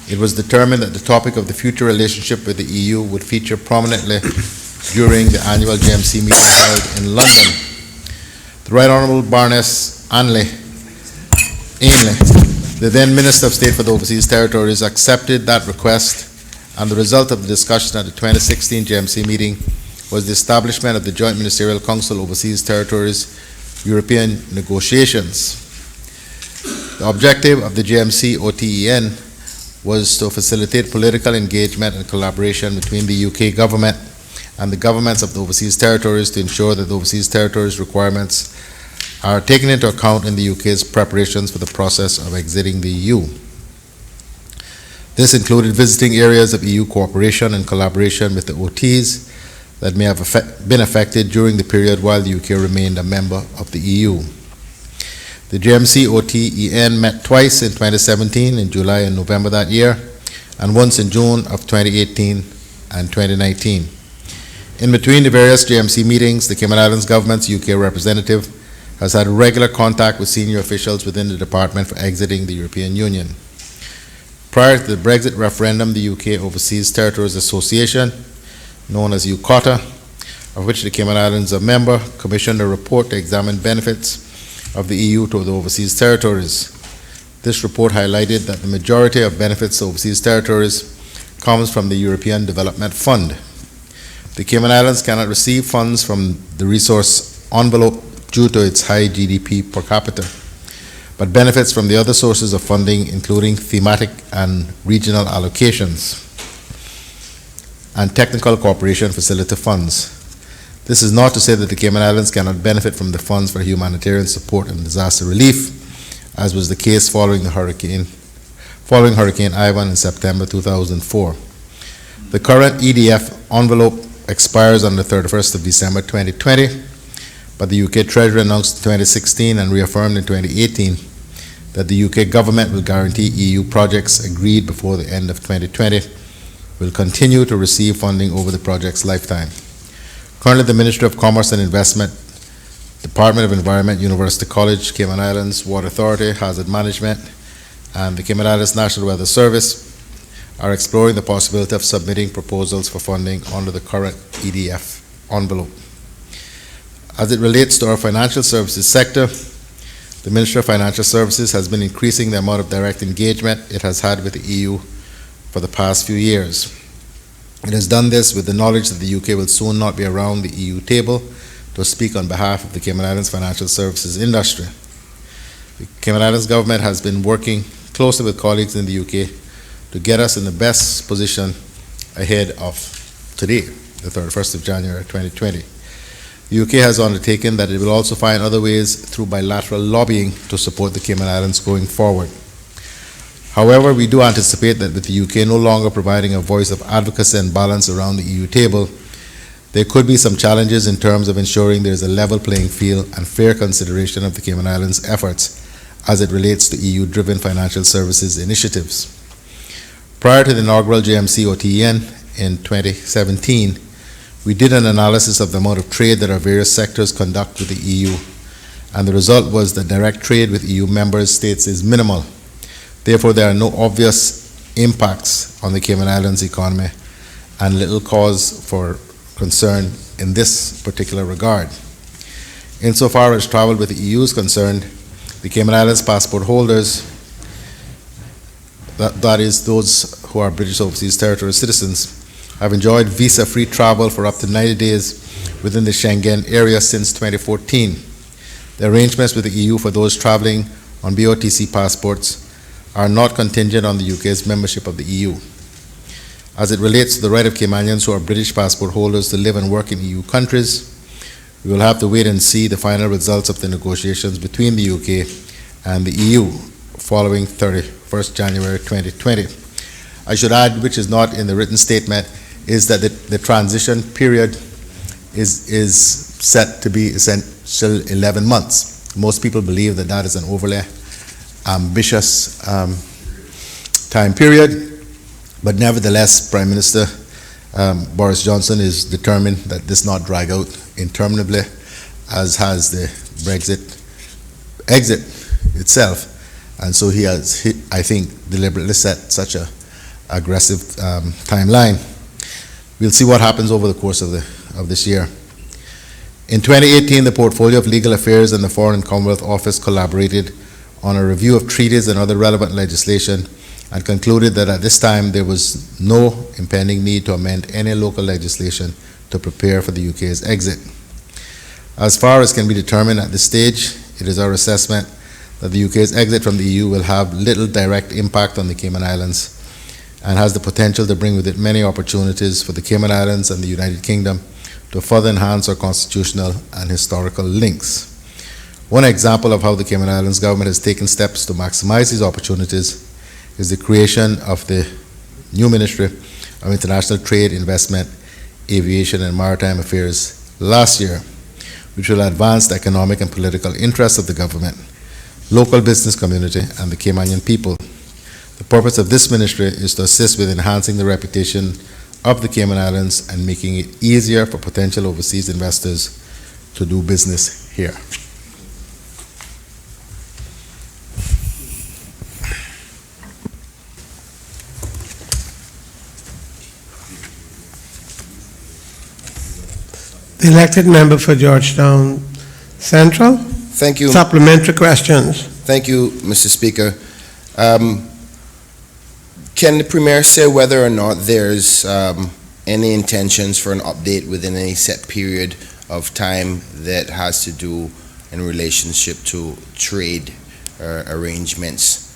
[SPEAKER 4] it was determined that the topic of the future relationship with the EU would feature prominently during the annual GMC meeting held in London. The Right Honourable Baroness Ainley, the then Minister of State for the Overseas Territories, accepted that request, and the result of the discussion at the 2016 GMC meeting was the establishment of the Joint Ministerial Council Overseas Territories European negotiations. The objective of the JMC OTEN was to facilitate political engagement and collaboration between the UK government and the governments of the overseas territories to ensure that the overseas territories' requirements are taken into account in the UK's preparations for the process of exiting the EU. This included visiting areas of EU cooperation and collaboration with the OTs that may have been affected during the period while the UK remained a member of the EU. The JMC OTEN met twice in 2017, in July and November that year, and once in June of 2018 and 2019. In between the various JMC meetings, the Cayman Islands government's UK representative has had regular contact with senior officials within the Department for exiting the European Union. Prior to the Brexit referendum, the UK Overseas Territories Association, known as UKOTA, of which the Cayman Islands are a member, commissioned a report to examine benefits of the EU to the overseas territories. This report highlighted that the majority of benefits to overseas territories comes from the European Development Fund. The Cayman Islands cannot receive funds from the resource envelope due to its high GDP per capita, but benefits from the other sources of funding, including thematic and regional allocations and technical cooperation facility funds. This is not to say that the Cayman Islands cannot benefit from the funds for humanitarian support and disaster relief, as was the case following Hurricane Ivan in September 2004. The current EDF envelope expires on the 31st of December 2020, but the UK Treasury announced in 2016 and reaffirmed in 2018 that the UK government will guarantee EU projects agreed before the end of 2020 will continue to receive funding over the project's lifetime. Currently, the Ministry of Commerce and Investment, Department of Environment, University College, Cayman Islands Water Authority, Hazard Management, and the Cayman Islands National Weather Service are exploring the possibility of submitting proposals for funding under the current EDF envelope. As it relates to our financial services sector, the Ministry of Financial Services has been increasing the amount of direct engagement it has had with the EU for the past few years. It has done this with the knowledge that the UK will soon not be around the EU table to speak on behalf of the Cayman Islands financial services industry. The Cayman Islands government has been working closely with colleagues in the UK to get us in the best position ahead of today, the 31st of January 2020. The UK has undertaken that it will also find other ways through bilateral lobbying to support the Cayman Islands going forward. However, we do anticipate that with the UK no longer providing a voice of advocacy and balance around the EU table, there could be some challenges in terms of ensuring there is a level playing field and fair consideration of the Cayman Islands' efforts as it relates to EU-driven financial services initiatives. Prior to the inaugural JMC OTEN in 2017, we did an analysis of the amount of trade that our various sectors conduct with the EU, and the result was that direct trade with EU member states is minimal. Therefore, there are no obvious impacts on the Cayman Islands economy and little cause for concern in this particular regard. Insofar as travel with the EU is concerned, the Cayman Islands passport holders, that is those who are British Overseas Territory citizens, have enjoyed visa-free travel for up to 90 days within the Schengen area since 2014. The arrangements with the EU for those traveling on BOTC passports are not contingent on the UK's membership of the EU. As it relates to the right of Caymanians who are British passport holders to live and work in EU countries, we will have to wait and see the final results of the negotiations between the UK and the EU following 31st January 2020. I should add, which is not in the written statement, is that the transition period is set to be essential 11 months. Most people believe that that is an overly ambitious time period, but nevertheless, Prime Minister Boris Johnson is determined that this not drag out interminably, as has the Brexit exit itself, and so he has, I think, deliberately set such a aggressive timeline. We'll see what happens over the course of this year. In 2018, the Portfolio of Legal Affairs and the Foreign and Commonwealth Office collaborated on a review of treaties and other relevant legislation and concluded that at this time there was no impending need to amend any local legislation to prepare for the UK's exit. As far as can be determined at this stage, it is our assessment that the UK's exit from the EU will have little direct impact on the Cayman Islands and has the potential to bring with it many opportunities for the Cayman Islands and the United Kingdom to further enhance our constitutional and historical links. One example of how the Cayman Islands government has taken steps to maximize these opportunities is the creation of the new Ministry of International Trade, Investment, Aviation and Maritime Affairs last year, which will advance the economic and political interests of the government, local business community, and the Caymanian people. The purpose of this ministry is to assist with enhancing the reputation of the Cayman Islands and making it easier for potential overseas investors to do business here.
[SPEAKER 1] The elected member for Georgetown Central.
[SPEAKER 9] Thank you.
[SPEAKER 1] Supplementary questions.
[SPEAKER 9] Thank you, Mr. Speaker. Can the Premier say whether or not there's any intentions for an update within any set period of time that has to do in relationship to trade arrangements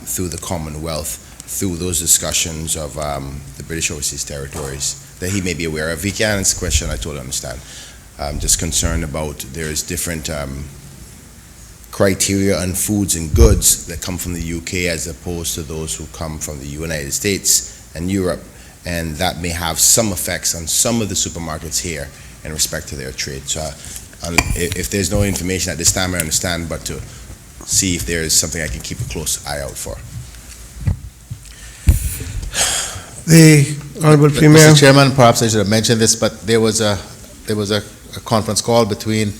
[SPEAKER 9] through the Commonwealth, through those discussions of the British Overseas Territories, that he may be aware of? If he can answer the question, I totally understand. I'm just concerned about there's different criteria on foods and goods that come from the UK as opposed to those who come from the United States and Europe, and that may have some effects on some of the supermarkets here in respect to their trade. So if there's no information at this time, I understand, but to see if there is something I can keep a close eye out for.
[SPEAKER 1] The Honorable Premier.
[SPEAKER 4] Mr. Chairman, perhaps I should have mentioned this, but there was a conference call between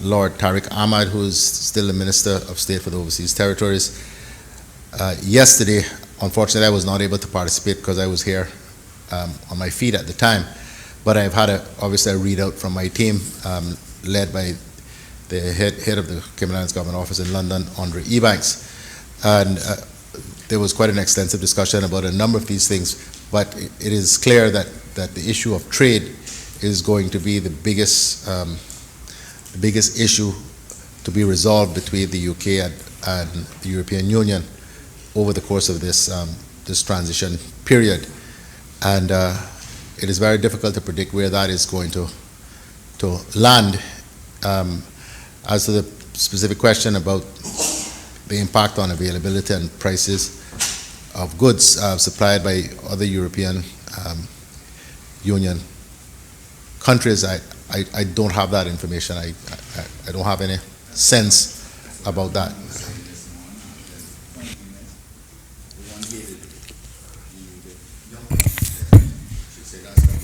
[SPEAKER 4] Lord Tariq Ahmad, who is still the Minister of State for the Overseas Territories. Yesterday, unfortunately, I was not able to participate because I was here on my feet at the time, but I've had obviously a readout from my team, led by the head of the Cayman Islands Government Office in London, Andre Ebanks, and there was quite an extensive discussion about a number of these things, but it is clear that the issue of trade is going to be the biggest issue to be resolved between the UK and the European Union over the course of this transition period. And it is very difficult to predict where that is going to land. As to the specific question about the impact on availability and prices of goods supplied by other European Union countries, I don't have that information. I don't have any sense about that.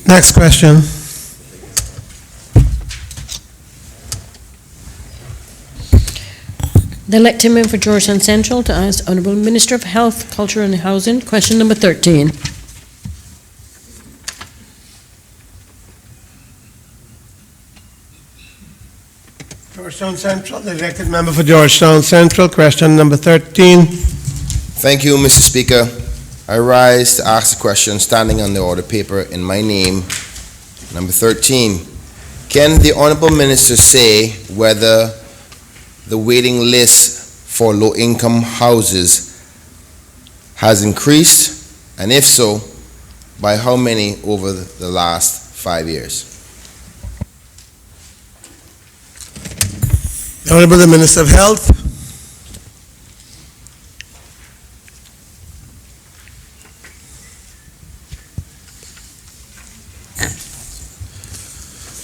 [SPEAKER 1] Next question.
[SPEAKER 3] The elected member for Georgetown Central to ask the Honourable Minister of Health, Culture and Housing, question number 13.
[SPEAKER 1] Georgetown Central, the elected member for Georgetown Central, question number 13.
[SPEAKER 9] Thank you, Mr. Speaker. I rise to ask the question standing on the order paper in my name, number 13. Can the Honourable Minister say whether the waiting list for low-income houses has increased, and if so, by how many over the last 5 years?
[SPEAKER 1] Honourable the Minister of Health.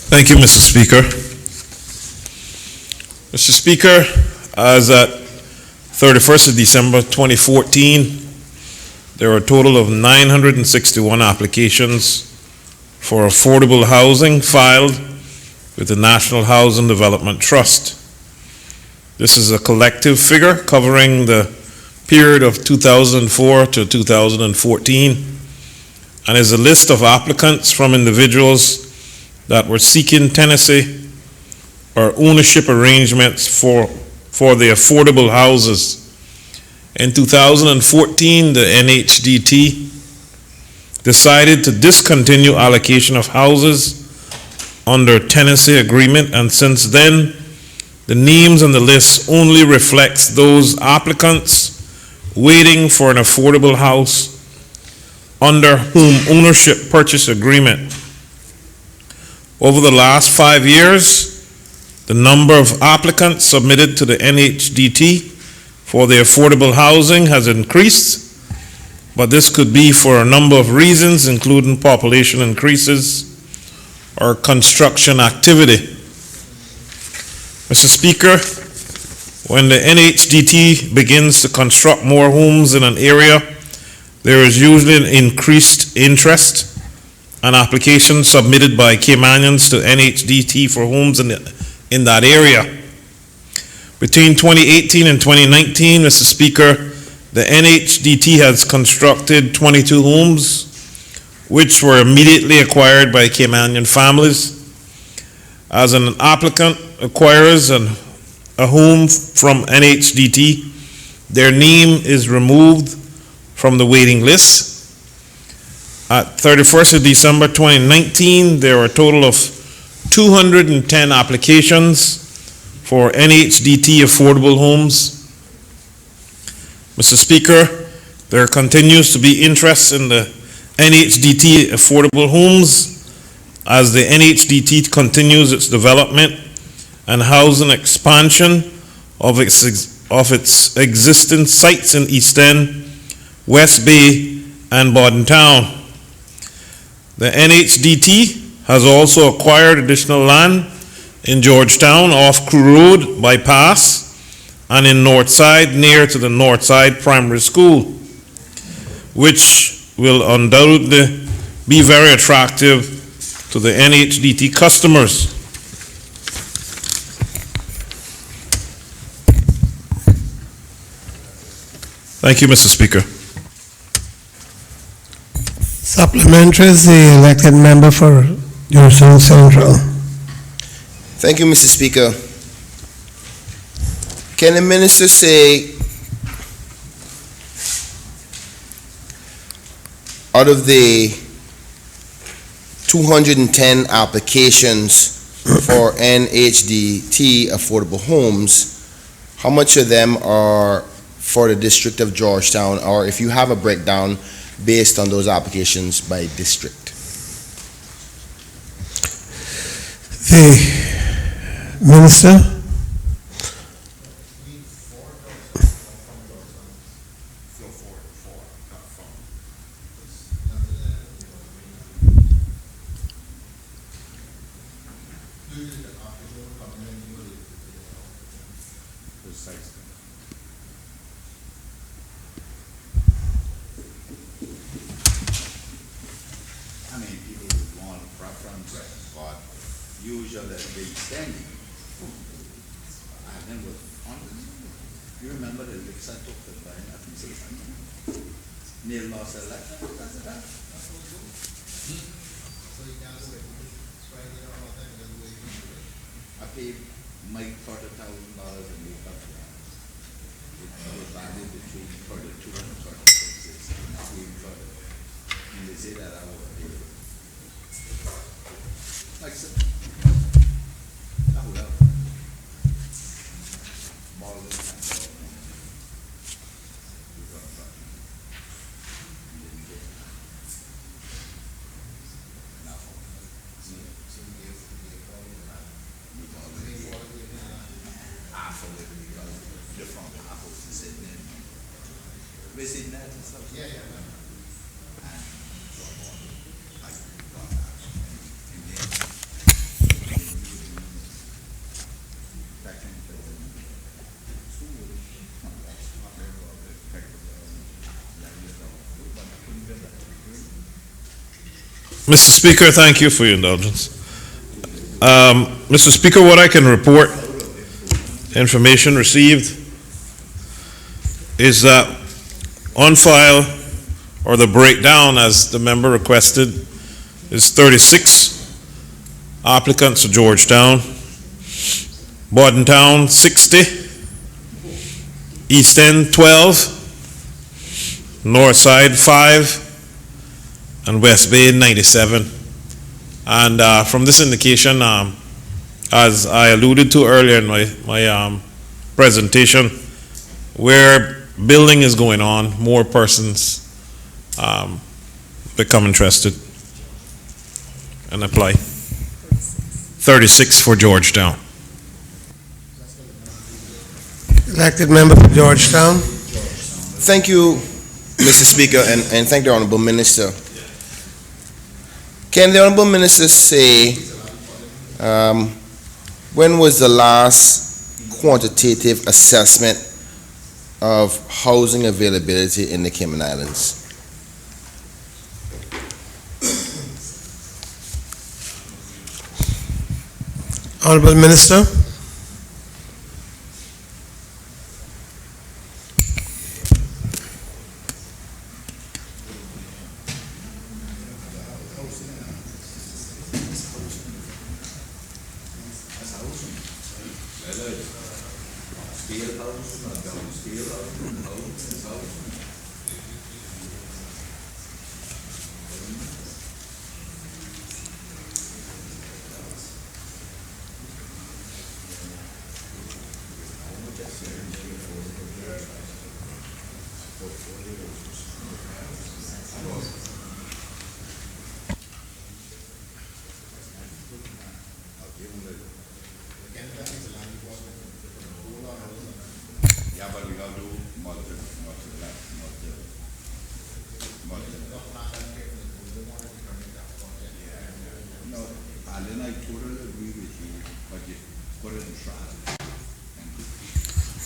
[SPEAKER 14] Thank you, Mr. Speaker. Mr. Speaker, as at 31st of December 2014, there were a total of 961 applications for affordable housing filed with the National Housing Development Trust. This is a collective figure covering the period of 2004 to 2014 and is a list of applicants from individuals that were seeking tenancy or ownership arrangements for the affordable houses. In 2014, the NHDT decided to discontinue allocation of houses under tenancy agreement, and since then, the names on the list only reflects those applicants waiting for an affordable house under home ownership purchase agreement. Over the last 5 years, the number of applicants submitted to the NHDT for the affordable housing has increased, but this could be for a number of reasons, including population increases or construction activity. Mr. Speaker, when the NHDT begins to construct more homes in an area, there is usually an increased interest and applications submitted by Caymanians to NHDT for homes in that area. Between 2018 and 2019, Mr. Speaker, the NHDT has constructed 22 homes, which were immediately acquired by Caymanian families. As an applicant acquires a home from NHDT, their name is removed from the waiting list. At 31st of December 2019, there were a total of 210 applications for NHDT affordable homes. Mr. Speaker, there continues to be interest in the NHDT affordable homes as the NHDT continues its development and housing expansion of its existing sites in East End, West Bay, and Bordentown. The NHDT has also acquired additional land in Georgetown off Crew Road bypass and in Northside near to the Northside Primary School, which will undoubtedly be very attractive to the NHDT customers. Thank you, Mr. Speaker.
[SPEAKER 1] Supplementary is the elected member for Georgetown Central.
[SPEAKER 9] Thank you, Mr. Speaker. Can the minister say, out of the 210 applications for NHDT affordable homes, how much of them are for the District of Georgetown, or if you have a breakdown based on those applications by district?
[SPEAKER 1] The minister?
[SPEAKER 2] I mean, people would want a preference, but usually they standing. I remember, you remember the licks I took the time at Neil lost election. I paid Mike $40,000 and we got that. It was valued between 42 and 46. And they say that I will pay. Like I said, I will help. Ball this and ball. We got that. And then we get that. Now, so we give the ball in that. We ball in that. Half of it because the front half was sitting in. We sitting there and stuff. Yeah, yeah.
[SPEAKER 14] Mr. Speaker, thank you for your indulgence. Mr. Speaker, what I can report, information received, is that on file, or the breakdown as the member requested, is 36 applicants to Georgetown, Bordentown 60, East End 12, Northside 5, and West Bay 97. And from this indication, as I alluded to earlier in my presentation, where building is going on, more persons become interested and apply. 36 for Georgetown.
[SPEAKER 1] Elected member for Georgetown.
[SPEAKER 9] Thank you, Mr. Speaker, and thank the Honorable Minister. Can the Honorable Minister say when was the last quantitative assessment of housing availability in the Cayman Islands?
[SPEAKER 1] Honorable Minister.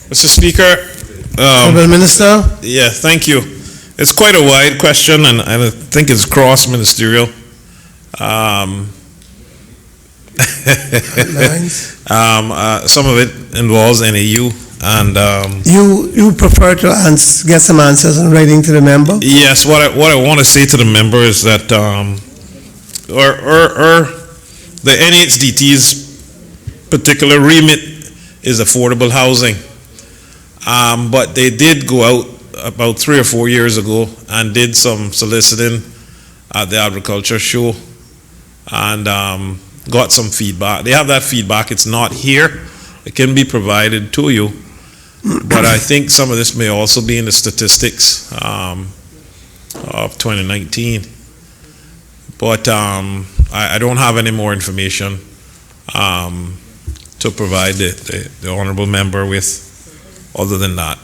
[SPEAKER 14] Mr. Speaker.
[SPEAKER 1] Honorable Minister.
[SPEAKER 14] Yeah, thank you. It's quite a wide question, and I think it's cross-ministerial. Some of it involves NAU, and
[SPEAKER 1] You prefer to get some answers in writing to the member?
[SPEAKER 14] yes, what I want to say to the member is that the NHDT's particular remit is affordable housing. But they did go out about 3 or 4 years ago and did some soliciting at the agriculture show and got some feedback. They have that feedback. It's not here. It can be provided to you. But I think some of this may also be in the statistics of 2019. But I don't have any more information to provide the honorable member with other than that.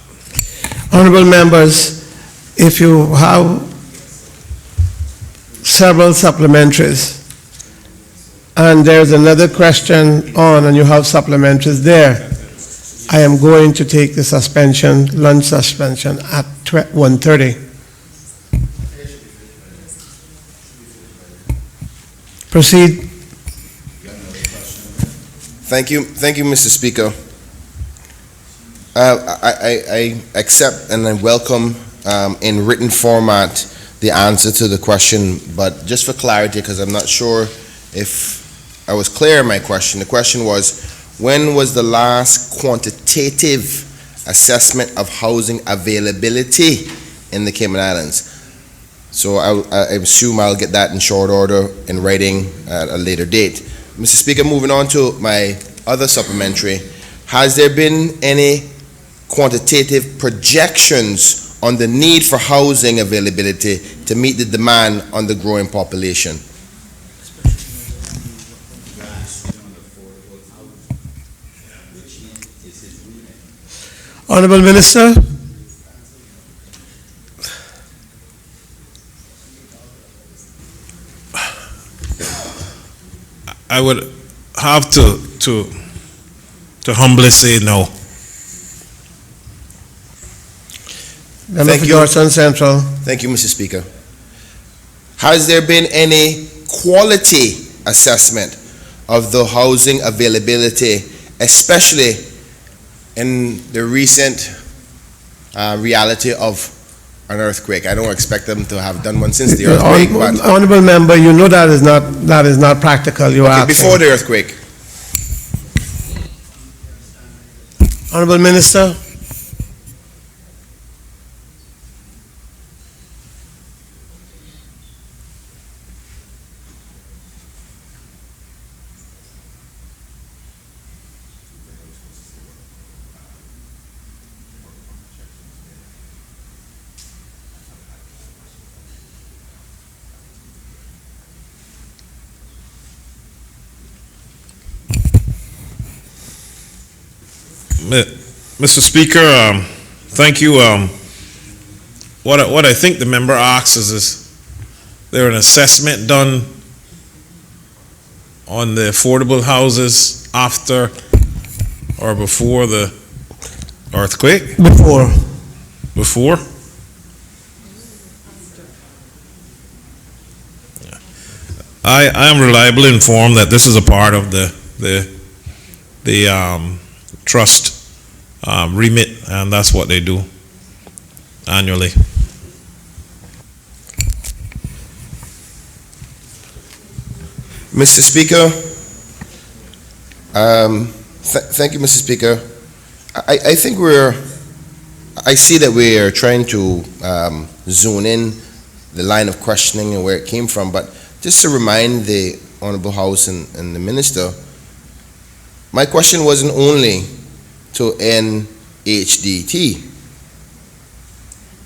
[SPEAKER 1] Honorable members, if you have several supplementaries and there's another question on and you have supplementaries there, I am going to take the suspension, lunch suspension at 1:30. Proceed.
[SPEAKER 9] Thank you, Mr. Speaker. I accept and I welcome in written format the answer to the question, but just for clarity, because I'm not sure if I was clear in my question, the question was, when was the last quantitative assessment of housing availability in the Cayman Islands? So I assume I'll get that in short order in writing at a later date. Mr. Speaker, moving on to my other supplementary, has there been any quantitative projections on the need for housing availability to meet the demand on the growing population?
[SPEAKER 1] Honorable Minister.
[SPEAKER 14] I would have to humbly say no.
[SPEAKER 1] Member for Georgetown Central.
[SPEAKER 9] Thank you, Mr. Speaker. Has there been any quality assessment of the housing availability, especially in the recent reality of an earthquake? I don't expect them to have done one since the earthquake, but
[SPEAKER 1] Honorable member, you know that is not practical. You are
[SPEAKER 9] before the earthquake.
[SPEAKER 1] Honorable Minister.
[SPEAKER 14] Mr. Speaker, thank you. What I think the member asks is there an assessment done on the affordable houses after or before the earthquake?
[SPEAKER 1] Before.
[SPEAKER 14] Before? I am reliably informed that this is a part of the trust remit, and that's what they do annually.
[SPEAKER 9] Mr. Speaker, thank you, Mr. Speaker. I think I see that we are trying to zone in the line of questioning and where it came from, but just to remind the Honorable House and the Minister, my question wasn't only to NHDT.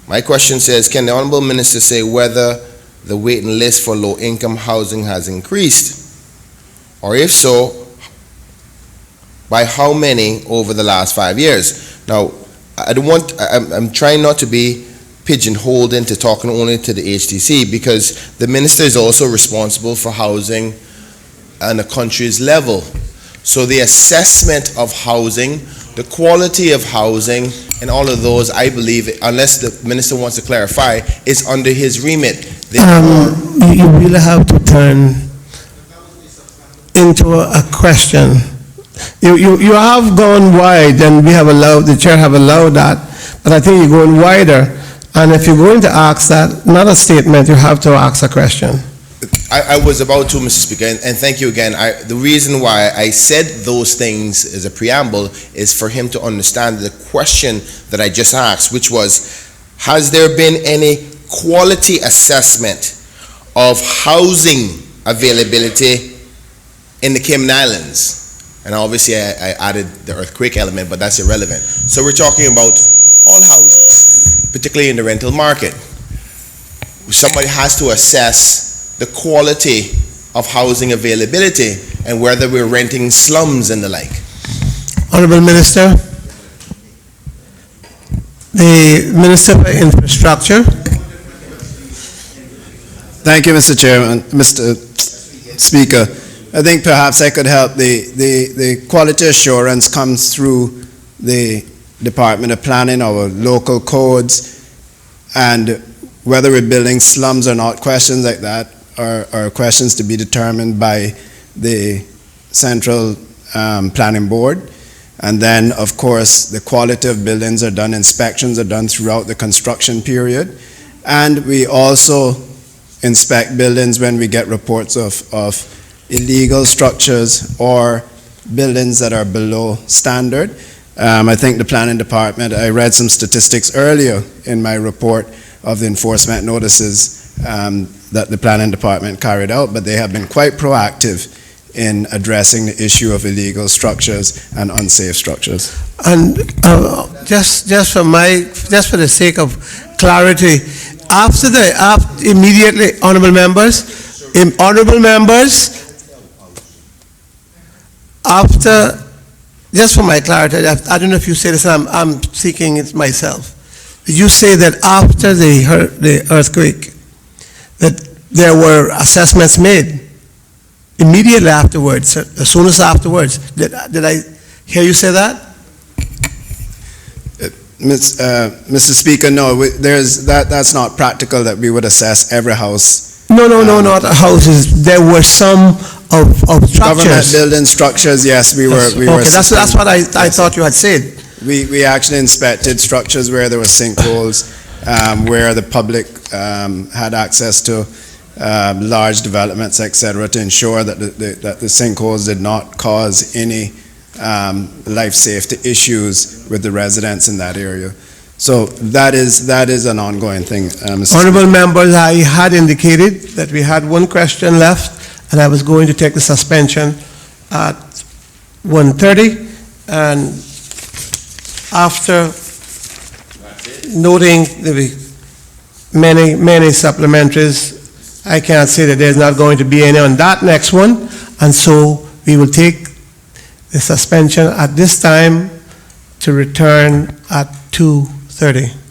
[SPEAKER 9] My question says, can the Honorable Minister say whether the waiting list for low-income housing has increased? Or if so, by how many over the last 5 years? Now, I'm trying not to be pigeonholed into talking only to the HTC, because the minister is also responsible for housing on the country's level. So the assessment of housing, the quality of housing, and all of those, I believe, unless the minister wants to clarify, is under his remit.
[SPEAKER 1] You really have to turn into a question. You have gone wide, and we have allowed, the chair have allowed that, but I think you're going wider. And if you're going to ask that, not a statement, you have to ask a question.
[SPEAKER 9] I was about to, Mr. Speaker, and thank you again. The reason why I said those things as a preamble is for him to understand the question that I just asked, which was, has there been any quality assessment of housing availability in the Cayman Islands? And obviously I added the earthquake element, but that's irrelevant. So we're talking about all houses, particularly in the rental market. Somebody has to assess the quality of housing availability and whether we're renting slums and the like.
[SPEAKER 1] Honorable Minister, the Minister for Infrastructure.
[SPEAKER 6] Thank you, Mr. Chairman, Mr. Speaker. I think perhaps I could help. The quality assurance comes through the Department of Planning, our local codes, and whether we're building slums or not, questions like that are questions to be determined by the Central Planning Board. And then, of course, the quality of buildings are done, inspections are done throughout the construction period. And we also inspect buildings when we get reports of illegal structures or buildings that are below standard. I think the planning department, I read some statistics earlier in my report of the enforcement notices that the planning department carried out, but they have been quite proactive in addressing the issue of illegal structures and unsafe structures.
[SPEAKER 1] And just for the sake of clarity, immediately, honorable members, after, just for my clarity, I don't know if you say this, I'm seeking it myself. You say that after the earthquake, that there were assessments made immediately afterwards, as soon as afterwards. Did I hear you say that?
[SPEAKER 6] Mr. Speaker, no, that's not practical that we would assess every house.
[SPEAKER 1] No, not houses. There were some of structures.
[SPEAKER 6] Government building structures, yes, we were.
[SPEAKER 1] Okay, that's what I thought you had said.
[SPEAKER 6] We actually inspected structures where there were sinkholes, where the public had access to large developments, etc., to ensure that the sinkholes did not cause any life safety issues with the residents in that area. So that is an ongoing thing, Mr.
[SPEAKER 1] Honorable
[SPEAKER 6] Speaker.
[SPEAKER 1] members, I had indicated that we had one question left, and I was going to take the suspension at 1:30, and after noting the many supplementaries, I can't say that there's not going to be any on that next one, and so we will take the suspension at this time to return at 2:30.